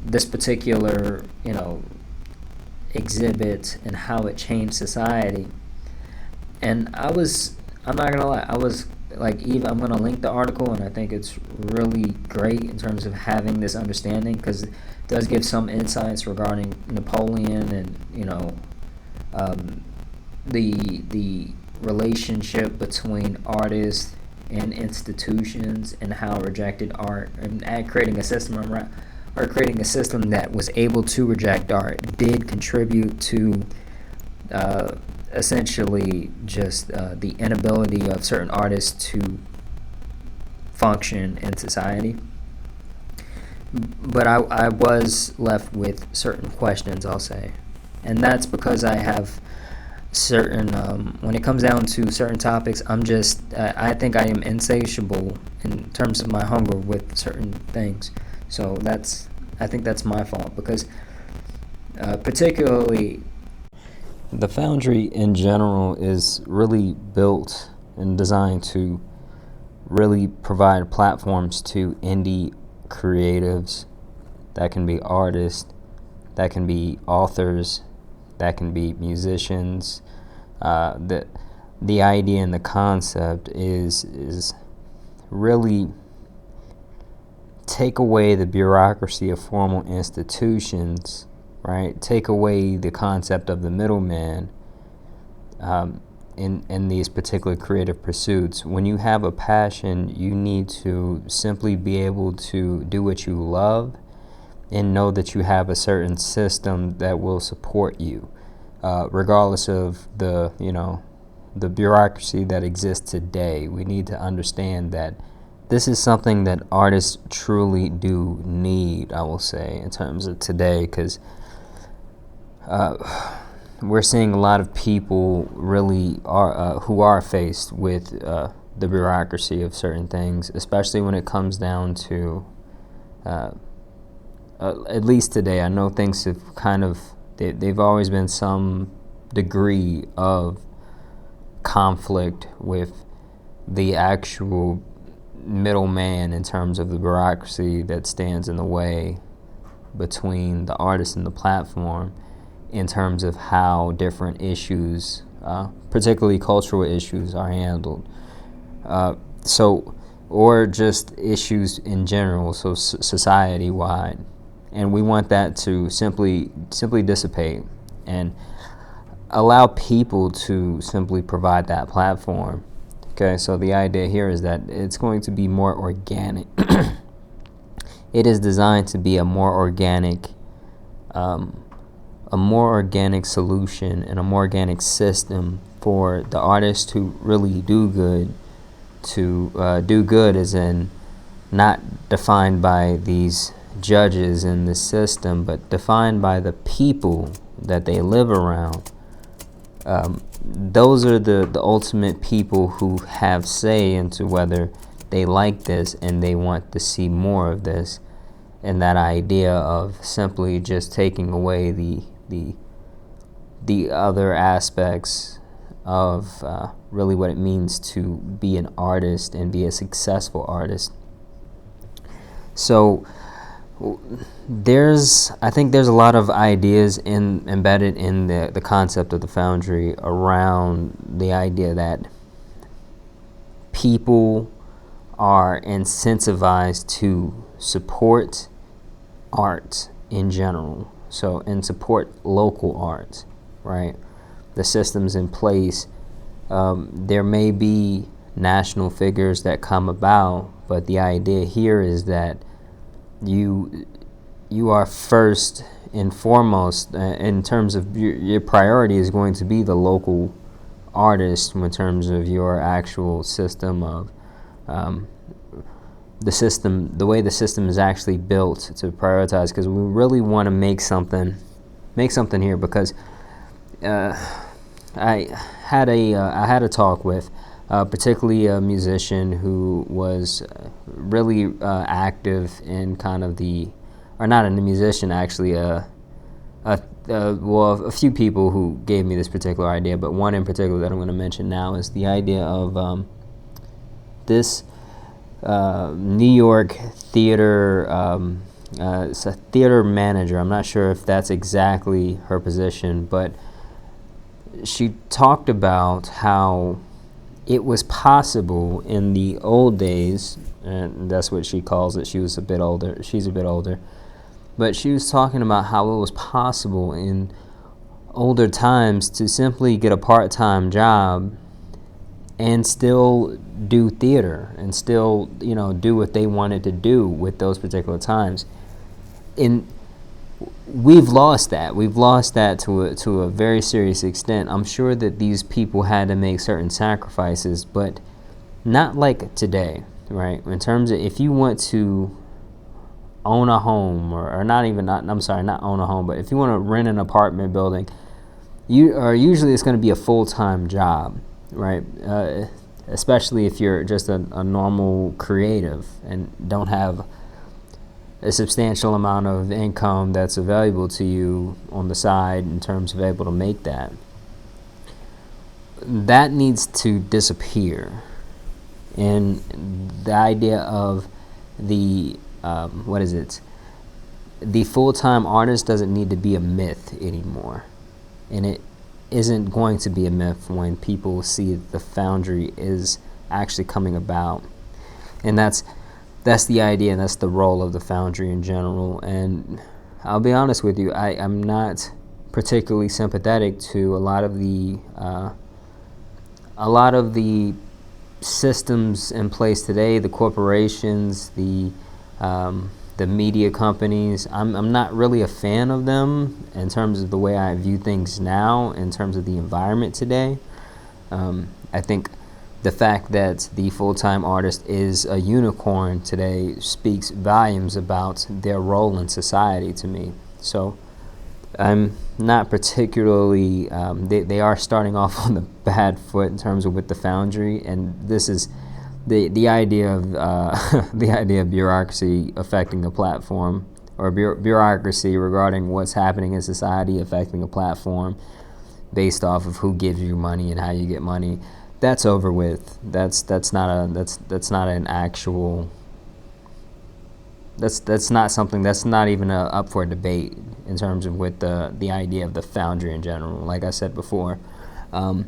this particular, you know, exhibit and how it changed society. And I'm not gonna lie, I was like, even, I'm gonna link the article, and I think it's really great in terms of having this understanding, because it does give some insights regarding Napoleon and, you know, the relationship between artists and institutions, and how rejected art, and creating a system around, or creating a system that was able to reject art, did contribute to essentially just the inability of certain artists to function in society. But I was left with certain questions, I'll say, and that's because I have certain, when it comes down to certain topics, I think I am insatiable in terms of my hunger with certain things. So I think that's my fault, because particularly the Foundry in general is really built and designed to really provide platforms to indie creatives. That can be artists, that can be authors, that can be musicians. The idea and the concept is really take away the bureaucracy of formal institutions, right? Take away the concept of the middleman in these particular creative pursuits. When you have a passion, you need to simply be able to do what you love and know that you have a certain system that will support you, regardless of the, you know, the bureaucracy that exists today. We need to understand that this is something that artists truly do need, I will say, in terms of today, because we're seeing a lot of people really are who are faced with the bureaucracy of certain things, especially when it comes down to, at least today, I know things have kind of, they've always been some degree of conflict with the actual middleman in terms of the bureaucracy that stands in the way between the artist and the platform, in terms of how different issues, particularly cultural issues, are handled. Or just issues in general, so society-wide. And we want that to simply dissipate and allow people to simply provide that platform. Okay, so the idea here is that it's going to be more organic. It is designed to be a more organic solution and a more organic system for the artists to really do good. To do good as in not defined by these judges in the system, but defined by the people that they live around. Those are the ultimate people who have say into whether they like this and they want to see more of this. And that idea of simply just taking away the other aspects of really what it means to be an artist and be a successful artist. So I think there's a lot of ideas embedded in the concept of the Foundry around the idea that people are incentivized to support art in general, so and support local art, right? The systems in place, there may be national figures that come about, but the idea here is that you are first and foremost, in terms of your priority is going to be the local artist in terms of your actual system of the way the system is actually built to prioritize, because we really want to make something here, because I had a talk with particularly a musician who was really active in kind of or not a musician actually, well, a few people who gave me this particular idea, but one in particular that I'm going to mention now is the idea of this New York theater, it's a theater manager. I'm not sure if that's exactly her position, but she talked about how it was possible in the old days, and that's what she calls it. She's a bit older, but she was talking about how it was possible in older times to simply get a part-time job and still do theater and still, do what they wanted to do with those particular times. And we've lost that. We've lost that to a very serious extent. I'm sure that these people had to make certain sacrifices, but not like today, right? In terms of if you want to own a home, or not own a home, but if you want to rent an apartment building, usually it's going to be a full-time job, right? Especially if you're just a normal creative and don't have a substantial amount of income that's available to you on the side in terms of able to make that. That needs to disappear. And the idea of the the full-time artist doesn't need to be a myth anymore, and it isn't going to be a myth when people see the Foundry is actually coming about. And that's the idea, and that's the role of the Foundry in general. And I'll be honest with you, I'm not particularly sympathetic to a lot of the systems in place today, the corporations, the media companies. I'm not really a fan of them in terms of the way I view things now, in terms of the environment today. I think the fact that the full-time artist is a unicorn today speaks volumes about their role in society to me. So I'm not particularly, they are starting off on the bad foot in terms of with the Foundry, and this is the idea of the idea of bureaucracy affecting a platform, or bureaucracy regarding what's happening in society affecting a platform based off of who gives you money and how you get money. That's over with. That's not an actual. That's not something that's not even up for debate in terms of with the idea of the Foundry in general. Like I said before, I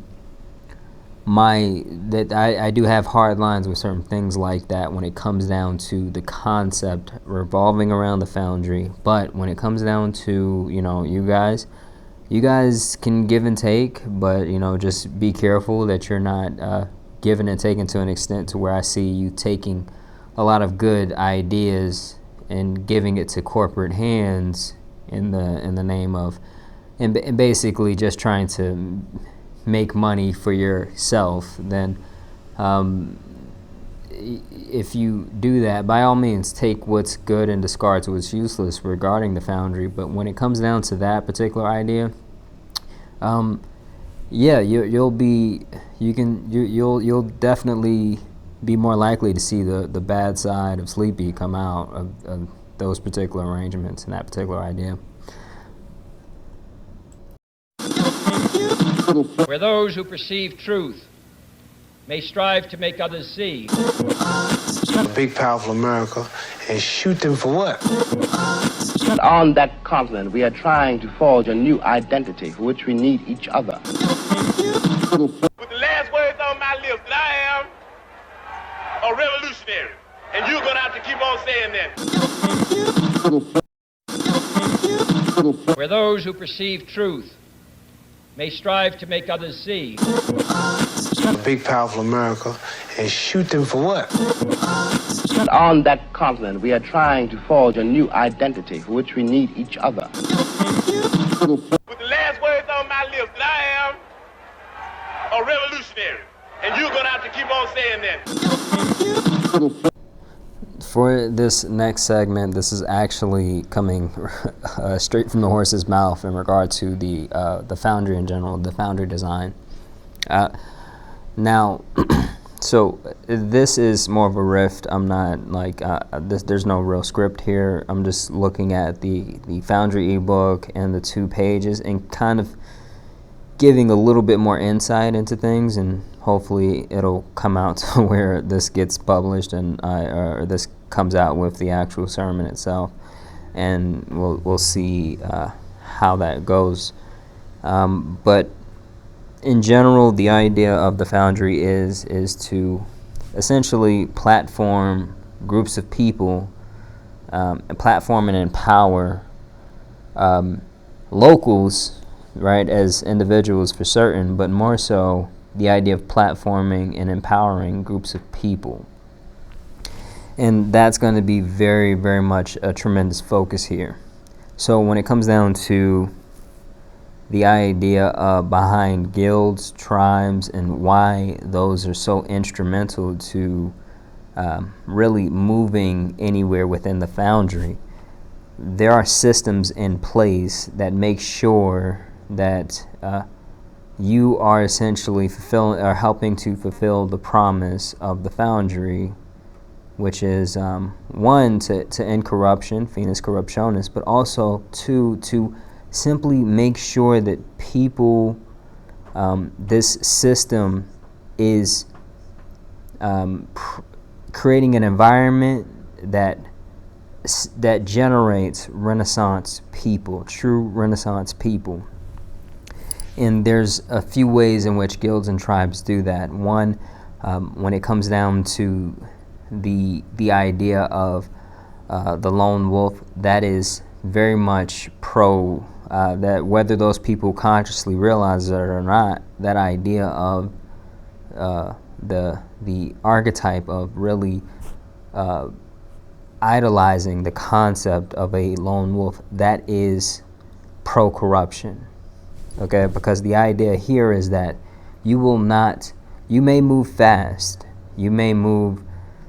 do have hard lines with certain things like that when it comes down to the concept revolving around the Foundry. But when it comes down to you guys can give and take, but just be careful that you're not giving and taking to an extent to where I see you taking a lot of good ideas and giving it to corporate hands in the name of and basically just trying to make money for yourself. Then if you do that, by all means take what's good and discard what's useless regarding the Foundry. But when it comes down to that particular idea, you'll definitely be more likely to see the bad side of Sleepy come out of those particular arrangements and that particular idea. Where those who perceive truth may strive to make others see. A big, powerful America, and shoot them for what? On that continent, we are trying to forge a new identity for which we need each other. With the last words on my lips, that I am a revolutionary. revolutionary. And you're going to have to keep on saying that. Where those who perceive truth may strive to make others see. A big, powerful America, and shoot them for what? On that continent, we are trying to forge a new identity for which we need each other. With the last words on my lips, that I am a revolutionary. And you're going to have to keep on saying that. For this next segment, this is actually coming straight from the horse's mouth in regard to the foundry in general, the foundry design. Now, so this is more of a riff. I'm not like there's no real script here. I'm just looking at the foundry ebook and the 2 pages and kind of giving a little bit more insight into things, and hopefully it'll come out to where this gets published and or this comes out with the actual sermon itself, and we'll see how that goes. But in general, the idea of the foundry is to essentially platform groups of people, platform and empower locals, right, as individuals for certain, but more so the idea of platforming and empowering groups of people. And that's going to be very, very much a tremendous focus here. So when it comes down to the idea behind guilds, tribes, and why those are so instrumental to really moving anywhere within the foundry, there are systems in place that make sure that you are essentially helping to fulfill the promise of the foundry, which is one, to end corruption, finis corruptionis, but also to simply make sure that people, this system is creating an environment that generates Renaissance people, true Renaissance people. And there's a few ways in which guilds and tribes do that. One, when it comes down to the idea of the lone wolf, that is very much pro that, whether those people consciously realize it or not, that idea of the archetype of really idolizing the concept of a lone wolf, that is pro-corruption. Okay, because the idea here is that you may move fast, you may move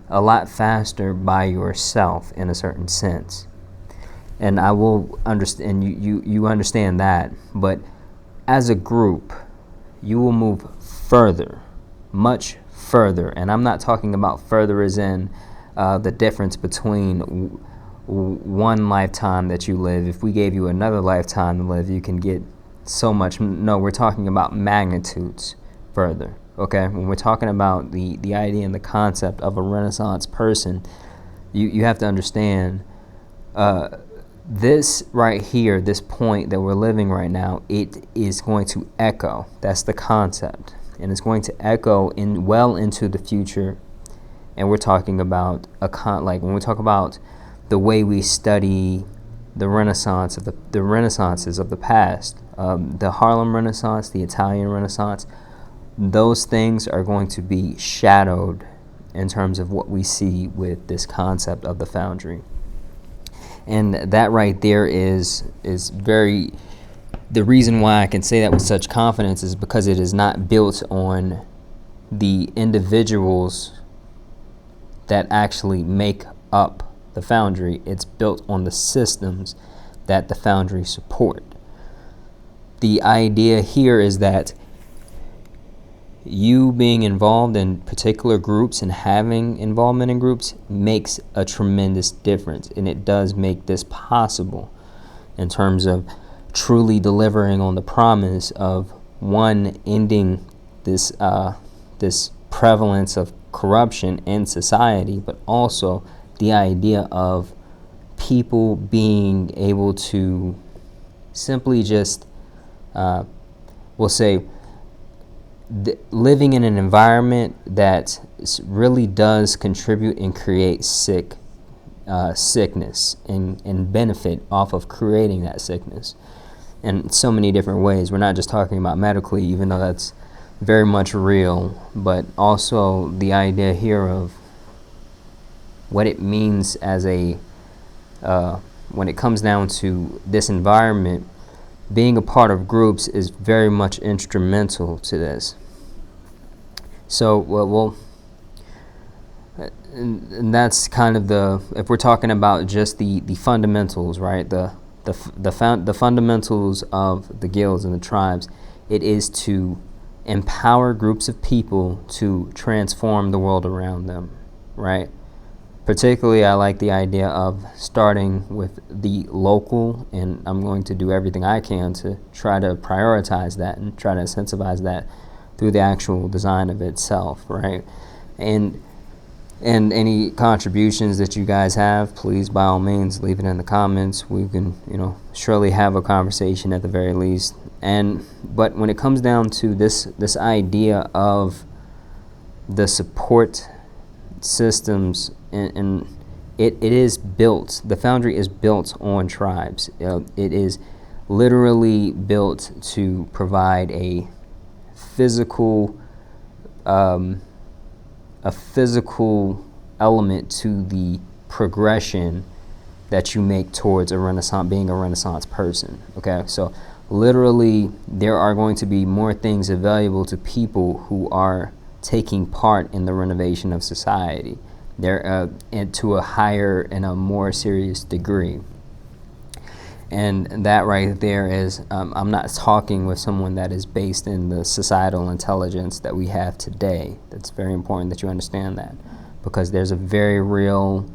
a lot faster by yourself in a certain sense, and I will understand, you understand that, but as a group you will move further, much further. And I'm not talking about further as in the difference between one lifetime that you live. If we gave you another lifetime to live, you can get so much. No, we're talking about magnitudes further. Okay, when we're talking about the idea and the concept of a Renaissance person, you have to understand this right here, this point that we're living right now, it is going to echo. That's the concept, and it's going to echo well into the future. And we're talking about like when we talk about the way we study the Renaissance of the Renaissances of the past, the Harlem Renaissance, the Italian Renaissance, those things are going to be shadowed in terms of what we see with this concept of the foundry. And that right there is very, the reason why I can say that with such confidence is because it is not built on the individuals that actually make up the foundry. It's built on the systems that the foundry support. The idea here is that you being involved in particular groups and having involvement in groups makes a tremendous difference, and it does make this possible in terms of truly delivering on the promise of, one, ending this this prevalence of corruption in society, but also the idea of people being able to simply just we'll say living in an environment that really does contribute and create sickness and benefit off of creating that sickness in so many different ways. We're not just talking about medically, even though that's very much real, but also the idea here of what it means as a when it comes down to this environment. Being a part of groups is very much instrumental to this. So, and that's kind of if we're talking about just the fundamentals, right? The fundamentals of the guilds and the tribes, it is to empower groups of people to transform the world around them, right? Particularly, I like the idea of starting with the local, and I'm going to do everything I can to try to prioritize that and try to incentivize that through the actual design of itself, right? And any contributions that you guys have, please, by all means, leave it in the comments. We can, surely have a conversation at the very least. But when it comes down to this idea of the support systems, and it is built, the Foundry is built on tribes. It is literally built to provide a physical element to the progression that you make towards being a Renaissance person. Okay, so literally there are going to be more things available to people who are taking part in the renovation of society. They're to a higher and a more serious degree. And that right there is, I'm not talking with someone that is based in the societal intelligence that we have today. That's very important that you understand that, because there's a very real,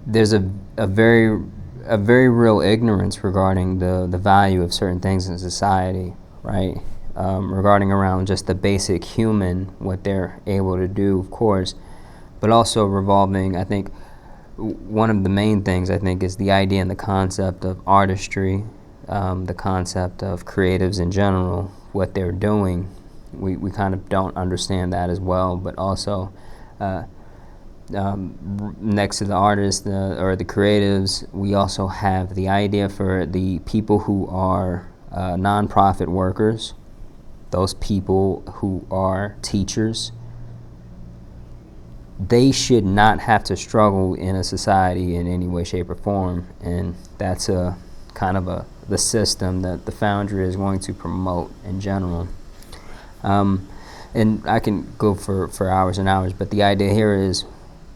there's a very real ignorance regarding the value of certain things in society, right? Regarding around just the basic human, what they're able to do, of course, but also revolving, I think, one of the main things, I think, is the idea and the concept of artistry, the concept of creatives in general, what they're doing. We kind of don't understand that as well, but also next to the artists or the creatives, we also have the idea for the people who are nonprofit workers, those people who are teachers. They should not have to struggle in a society in any way, shape, or form, and that's a kind of the system that the Foundry is going to promote in general. And I can go for hours and hours, but the idea here is,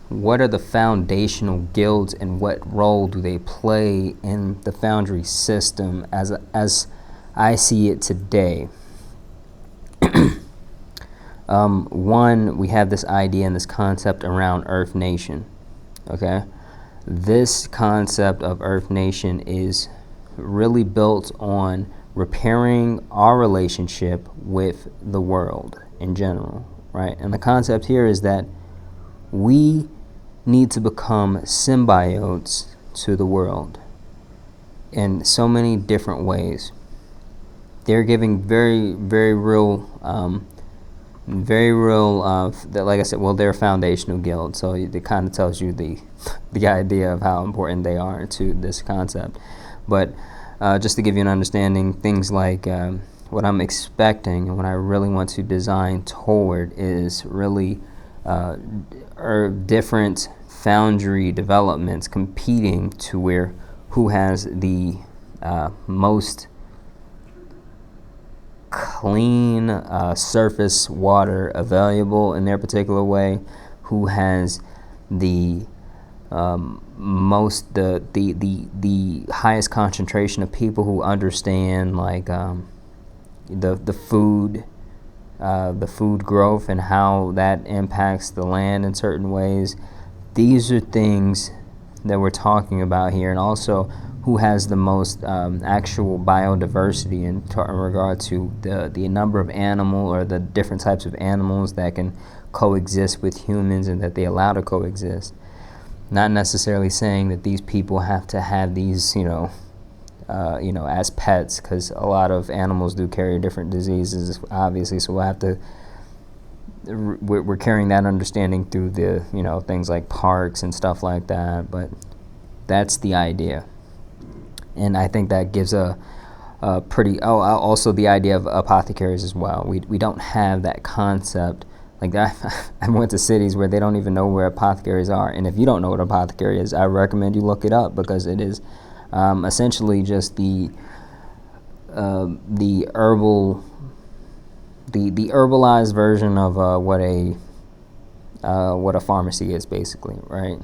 what are the foundational guilds and what role do they play in the Foundry system as I see it today? One, we have this idea and this concept around Earth Nation. Okay, this concept of Earth Nation is really built on repairing our relationship with the world in general, right? And the concept here is that we need to become symbiotes to the world in so many different ways. They're giving very, very real, that, like I said, well, they're a foundational guild, so it kind of tells you the idea of how important they are to this concept. But just to give you an understanding, things like what I'm expecting and what I really want to design toward is really different Foundry developments competing to who has the most clean surface water available in their particular way, who has the the highest concentration of people who understand like the food growth and how that impacts the land in certain ways. These are things that we're talking about here, and also who has the most actual biodiversity in regard to the number of animal or the different types of animals that can coexist with humans and that they allow to coexist. Not necessarily saying that these people have to have these, as pets, because a lot of animals do carry different diseases, obviously. So we'll have to. We're carrying that understanding through the things like parks and stuff like that. But that's the idea, and I think that gives a pretty. Also the idea of apothecaries as well. We don't have that concept. Like that, I went to cities where they don't even know where apothecaries are, and if you don't know what apothecary is, I recommend you look it up, because it is essentially just the herbalized version of what a pharmacy is, basically, right?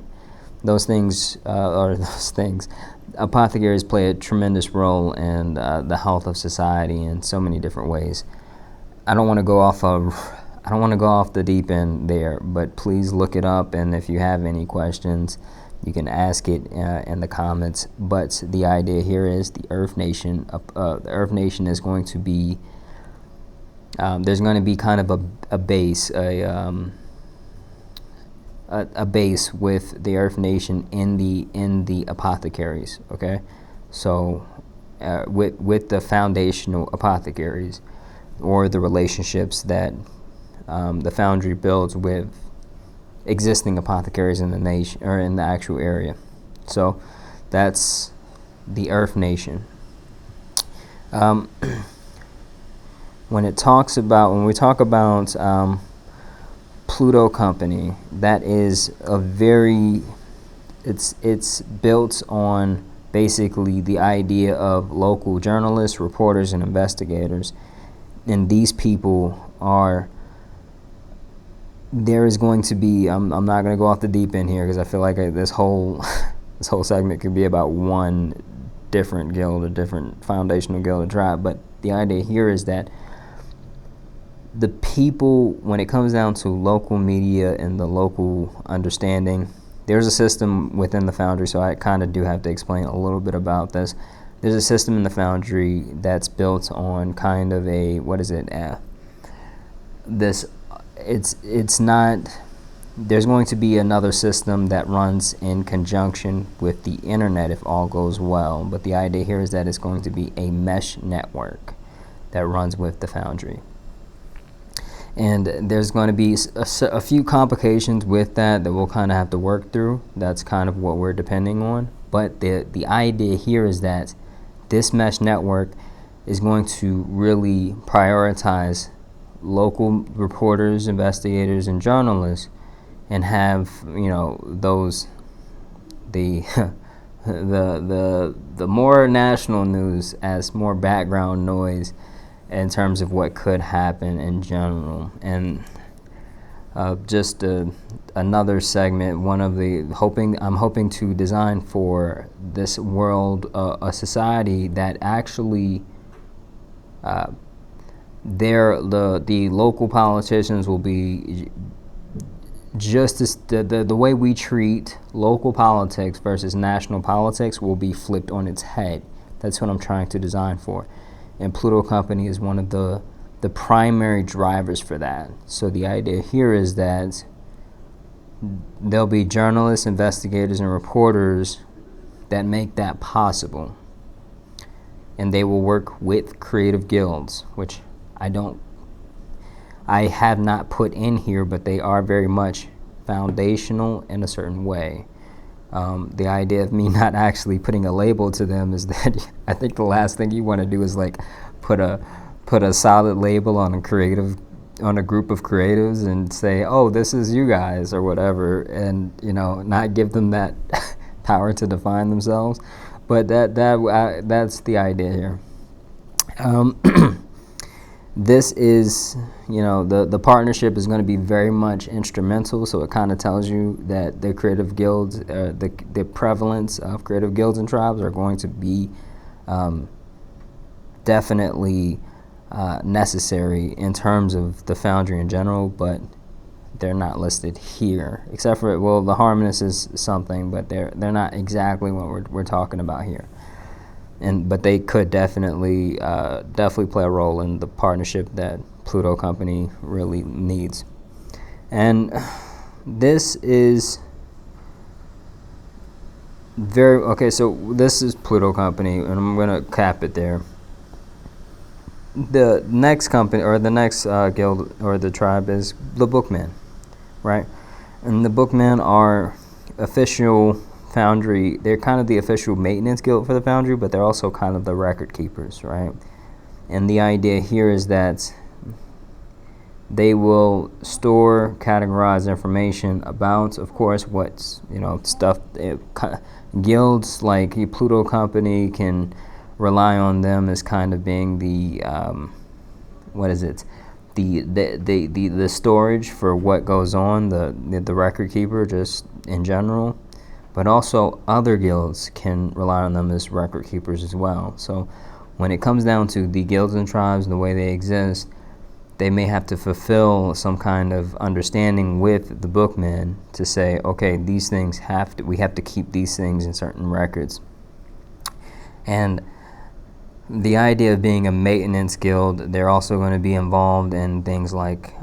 Those things, apothecaries play a tremendous role in the health of society in so many different ways. I don't want to go off the deep end there, but please look it up, and if you have any questions, you can ask it in the comments. But the idea here is the Earth Nation. The Earth Nation is going to be there's going to be kind of a base, a base with the Earth Nation in the apothecaries. Okay, so with the foundational apothecaries, or the relationships that the Foundry builds with existing apothecaries in the nation, or in the actual area. So that's the Earth Nation. When we talk about Pluto Company, that is it's built on basically the idea of local journalists, reporters, and investigators. And these people are, there is going to be, I'm not going to go off the deep end here, because I feel like this whole segment could be about one different guild, a different foundational guild or tribe. But the idea here is that the people, when it comes down to local media and the local understanding, there's a system within the Foundry, so I kind of do have to explain a little bit about this. There's a system in the Foundry that's built on kind of a, it's not, there's going to be another system that runs in conjunction with the internet if all goes well, but the idea here is that it's going to be a mesh network that runs with the Foundry. And there's going to be a few complications with that we'll kind of have to work through. That's kind of what we're depending on. But the idea here is that this mesh network is going to really prioritize local reporters, investigators, and journalists, and have those the more national news as more background noise in terms of what could happen in general. And just another segment, I'm hoping to design for this world a society that actually the local politicians will be just as the way we treat local politics versus national politics will be flipped on its head. That's what I'm trying to design for. And Pluto Company is one of the primary drivers for that. So the idea here is that there'll be journalists, investigators, and reporters that make that possible. And they will work with creative guilds, which I have not put in here, but they are very much foundational in a certain way. The idea of me not actually putting a label to them is that I think the last thing you want to do is like put a solid label on a group of creatives and say, oh, this is you guys or whatever, and not give them that power to define themselves. But that's the idea here. This is, the partnership is going to be very much instrumental, so it kind of tells you that the creative guilds, the prevalence of creative guilds and tribes are going to be definitely necessary in terms of the Foundry in general, but they're not listed here, except for, the Harmonious is something, but they're not exactly what we're talking about here. But they could definitely play a role in the partnership that Pluto Company really needs. And this is Okay, so this is Pluto Company, and I'm gonna cap it there. The next company, or the next guild, or the tribe, is the Bookmen, right? And the Bookmen are official foundry. They're kind of the official maintenance guild for the foundry, but they're also kind of the record keepers, right? And the idea here is that they will store, categorize information about, of course, what's, stuff. Guilds like Pluto Company can rely on them as kind of being the the storage for what goes on, the record keeper just in general, but also other guilds can rely on them as record keepers as well. So when it comes down to the guilds and tribes and the way they exist, they may have to fulfill some kind of understanding with the bookmen to say, okay, these things we have to keep these things in certain records. And the idea of being a maintenance guild, they're also going to be involved in things like,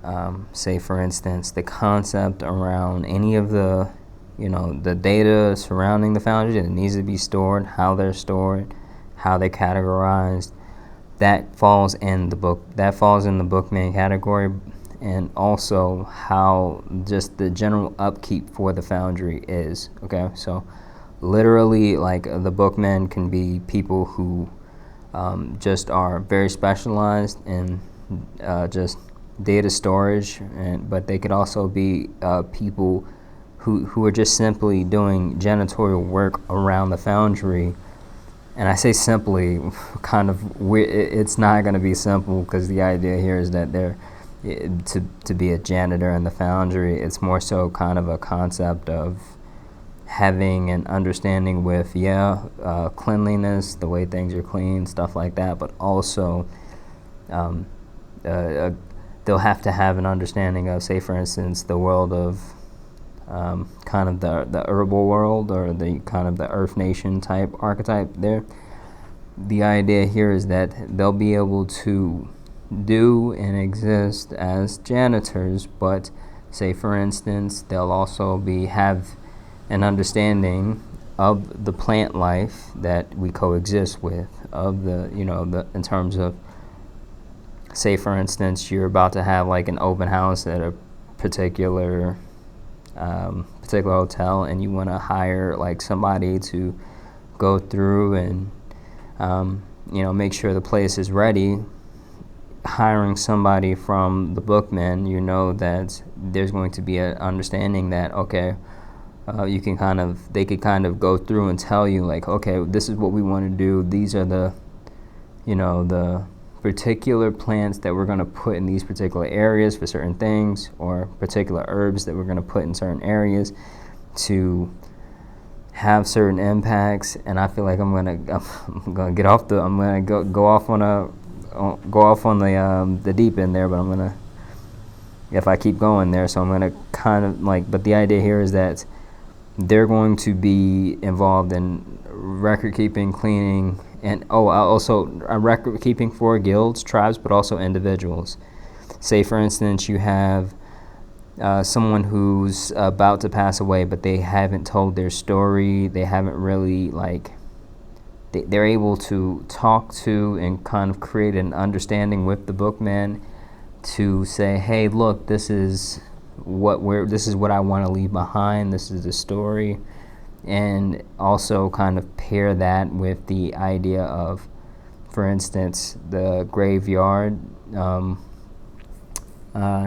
say for instance, the concept around any of the, the data surrounding the foundry that needs to be stored, how they're stored, how they're categorized. That falls in the bookman category, and also how just the general upkeep for the foundry is. Okay, so literally, like, the bookmen can be people who just are very specialized in just data storage, but they could also be people who are just simply doing janitorial work around the foundry. And I say simply, kind of, it's not going to be simple, because the idea here is that to be a janitor in the foundry, it's more so kind of a concept of having an understanding with, cleanliness, the way things are clean, stuff like that, but also they'll have to have an understanding of, say for instance, the world of kind of the herbal world, or the kind of the Earth Nation type archetype there. The idea here is that they'll be able to do and exist as janitors, but say for instance, they'll also have an understanding of the plant life that we coexist with, of the in terms of, say for instance, you're about to have like an open house at a particular hotel, and you want to hire like somebody to go through and make sure the place is ready. Hiring somebody from the bookmen, that there's going to be an understanding that, okay, they could kind of go through and tell you, like, okay, this is what we want to do. These are the particular plants that we're going to put in these particular areas for certain things, or particular herbs that we're going to put in certain areas to have certain impacts. And I feel like I'm gonna go off on the deep end there, but if I keep going there, so I'm gonna kind of but the idea here is that they're going to be involved in record keeping, cleaning, and also record keeping for guilds, tribes, but also individuals. Say for instance, you have someone who's about to pass away, but they haven't told their story. They haven't really they're able to talk to and kind of create an understanding with the bookman to say, hey, look, this is what I want to leave behind. This is the story. And also kind of pair that with the idea of, for instance, the graveyard, in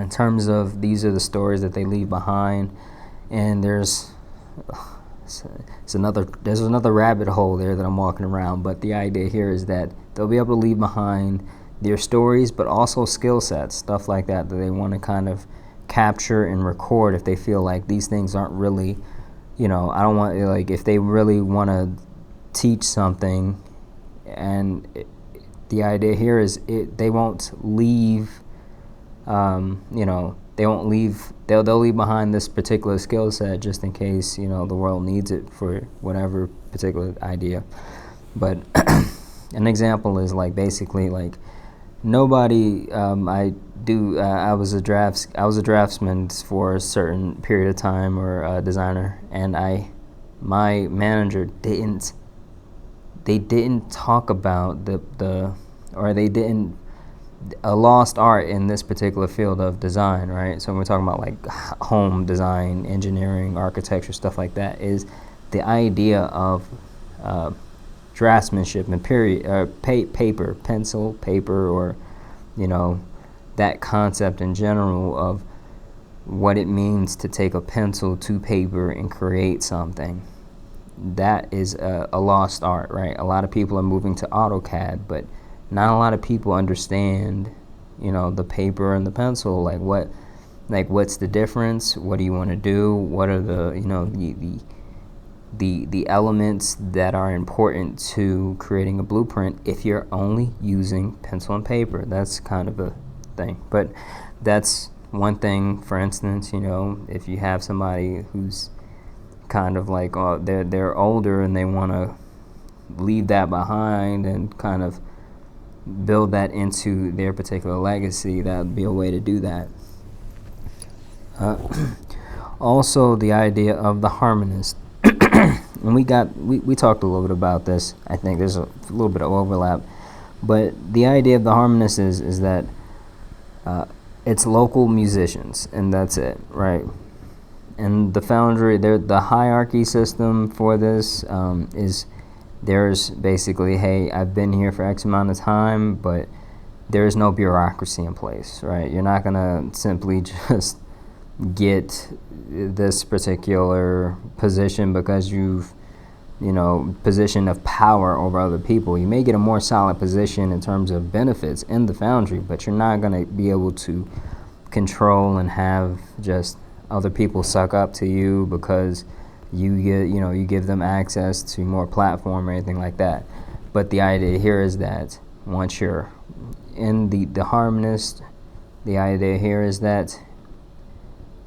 terms of these are the stories that they leave behind. And there's another rabbit hole there that I'm walking around, but the idea here is that they'll be able to leave behind their stories, but also skill sets, stuff like that they want to kind of capture and record if they feel like these things aren't really, I don't want, if they really want to teach something, and the idea here is they won't leave, they'll leave behind this particular skill set just in case, the world needs it for whatever particular idea. But an example is basically nobody, I was a draftsman for a certain period of time, or a designer, and I my manager didn't talk about they didn't a lost art in this particular field of design, right? So when we're talking about like home design, engineering, architecture, stuff like that, is the idea of draftsmanship and paper, pencil, paper, or that concept in general of what it means to take a pencil to paper and create something. That is a lost art, right? A lot of people are moving to AutoCAD, but not a lot of people understand, the paper and the pencil. What's the difference? What do you want to do? What are the elements that are important to creating a blueprint if you're only using pencil and paper? That's kind of a thing. But that's one thing. For instance, if you have somebody who's kind of like they're older and they want to leave that behind and kind of build that into their particular legacy, that would be a way to do that. Also, the idea of the harmonist. And we talked a little bit about this. I think there's a little bit of overlap, but the idea of the harmonist is that it's local musicians, and that's it, right? And the Foundry, the hierarchy system for this is there's basically, hey, I've been here for X amount of time, but there is no bureaucracy in place, right? You're not gonna simply just get this particular position because you've position of power over other people. You may get a more solid position in terms of benefits in the Foundry, but you're not going to be able to control and have just other people suck up to you because you give them access to more platform or anything like that. But the idea here is that once you're in the harmonist, the idea here is that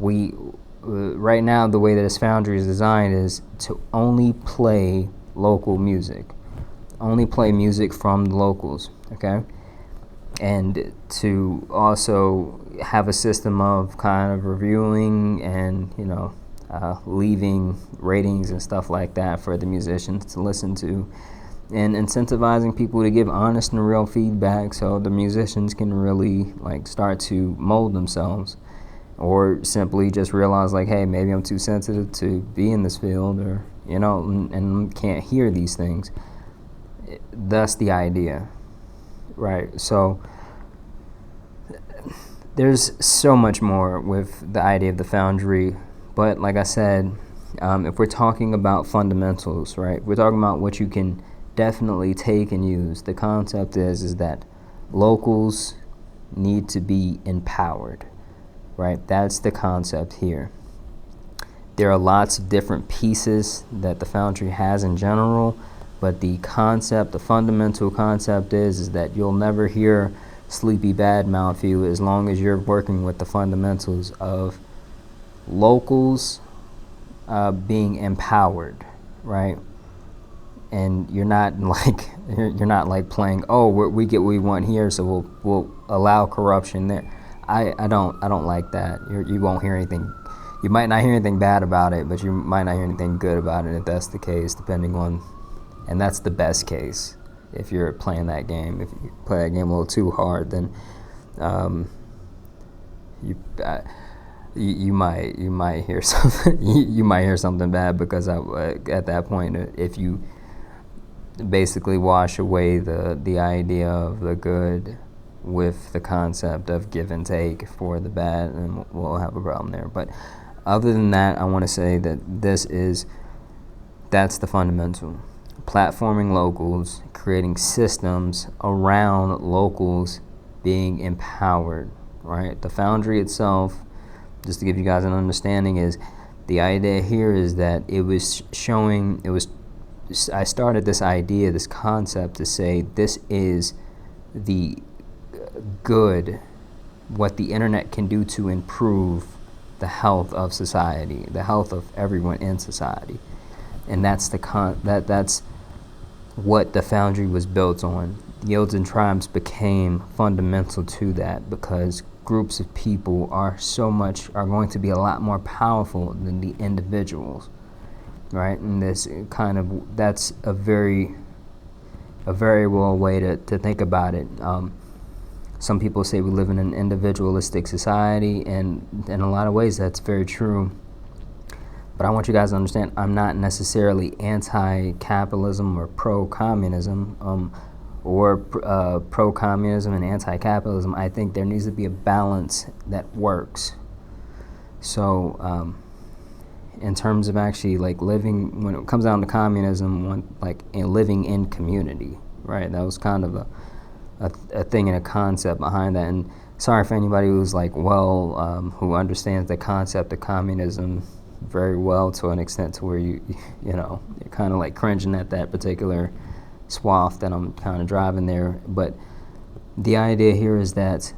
right now the way that this Foundry is designed is to only play local music, only play music from the locals, okay? And to also have a system of kind of reviewing and leaving ratings and stuff like that for the musicians to listen to, and incentivizing people to give honest and real feedback so the musicians can really start to mold themselves, or simply just realize hey, maybe I'm too sensitive to be in this field, or and can't hear these things. That's the idea, right? So there's so much more with the idea of the Foundry, but like I said, if we're talking about fundamentals, right, we're talking about what you can definitely take and use. The concept is that locals need to be empowered, right? That's the concept here. There are lots of different pieces that the Foundry has in general, but the concept, the fundamental concept is that you'll never hear Sleepy badmouth you as long as you're working with the fundamentals of locals being empowered, right? And you're not playing, oh, we get what we want here, so we'll allow corruption there. I don't like that. You won't hear anything. You might not hear anything bad about it, but you might not hear anything good about it if that's the case, depending on, and that's the best case if you're playing that game. If you play that game a little too hard, then you might hear something. You might hear something bad, because at that point, if you basically wash away the idea of the good with the concept of give and take for the bad, and we'll have a problem there. But other than that, I want to say that that's the fundamental. Platforming locals, creating systems around locals being empowered, right? The Foundry itself, just to give you guys an understanding, is the idea here is that I started this idea, this concept, to say this is the good, what the internet can do to improve the health of society, the health of everyone in society. And that's that's what the Foundry was built on. Guilds and tribes became fundamental to that, because groups of people are going to be a lot more powerful than the individuals, right? And this kind of, that's a very well way to think about it. Some people say we live in an individualistic society, and in a lot of ways that's very true. But I want you guys to understand, I'm not necessarily anti-capitalism or pro-communism, or pro-communism and anti-capitalism. I think there needs to be a balance that works. So in terms of actually like living, when it comes down to communism, living in community, right? That was kind of a thing and a concept behind that. And sorry for anybody who's like, who understands the concept of communism very well, to an extent to where you're kind of like cringing at that particular swath that I'm kind of driving there. But the idea here is that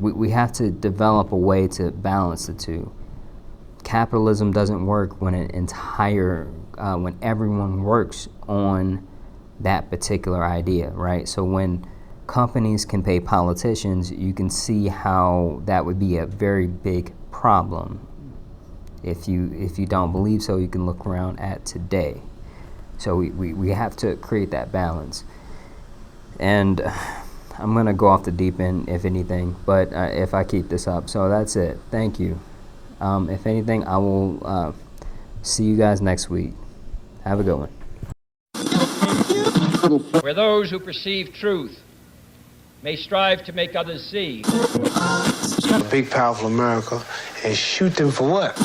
we have to develop a way to balance the two. Capitalism doesn't work when when everyone works on that particular idea, right? So when companies can pay politicians, you can see how that would be a very big problem. If you don't believe so, you can look around at today. So we have to create that balance. And I'm going to go off the deep end, if anything, but if I keep this up. So that's it. Thank you. If anything, I will see you guys next week. Have a good one. Where those who perceive truth may strive to make others see. A big, powerful America, and shoot them for what?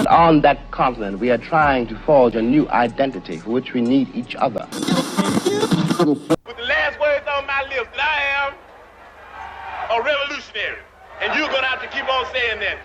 On that continent, we are trying to forge a new identity for which we need each other. With the last words on my lips, that I am a revolutionary. And you're going to have to keep on saying that.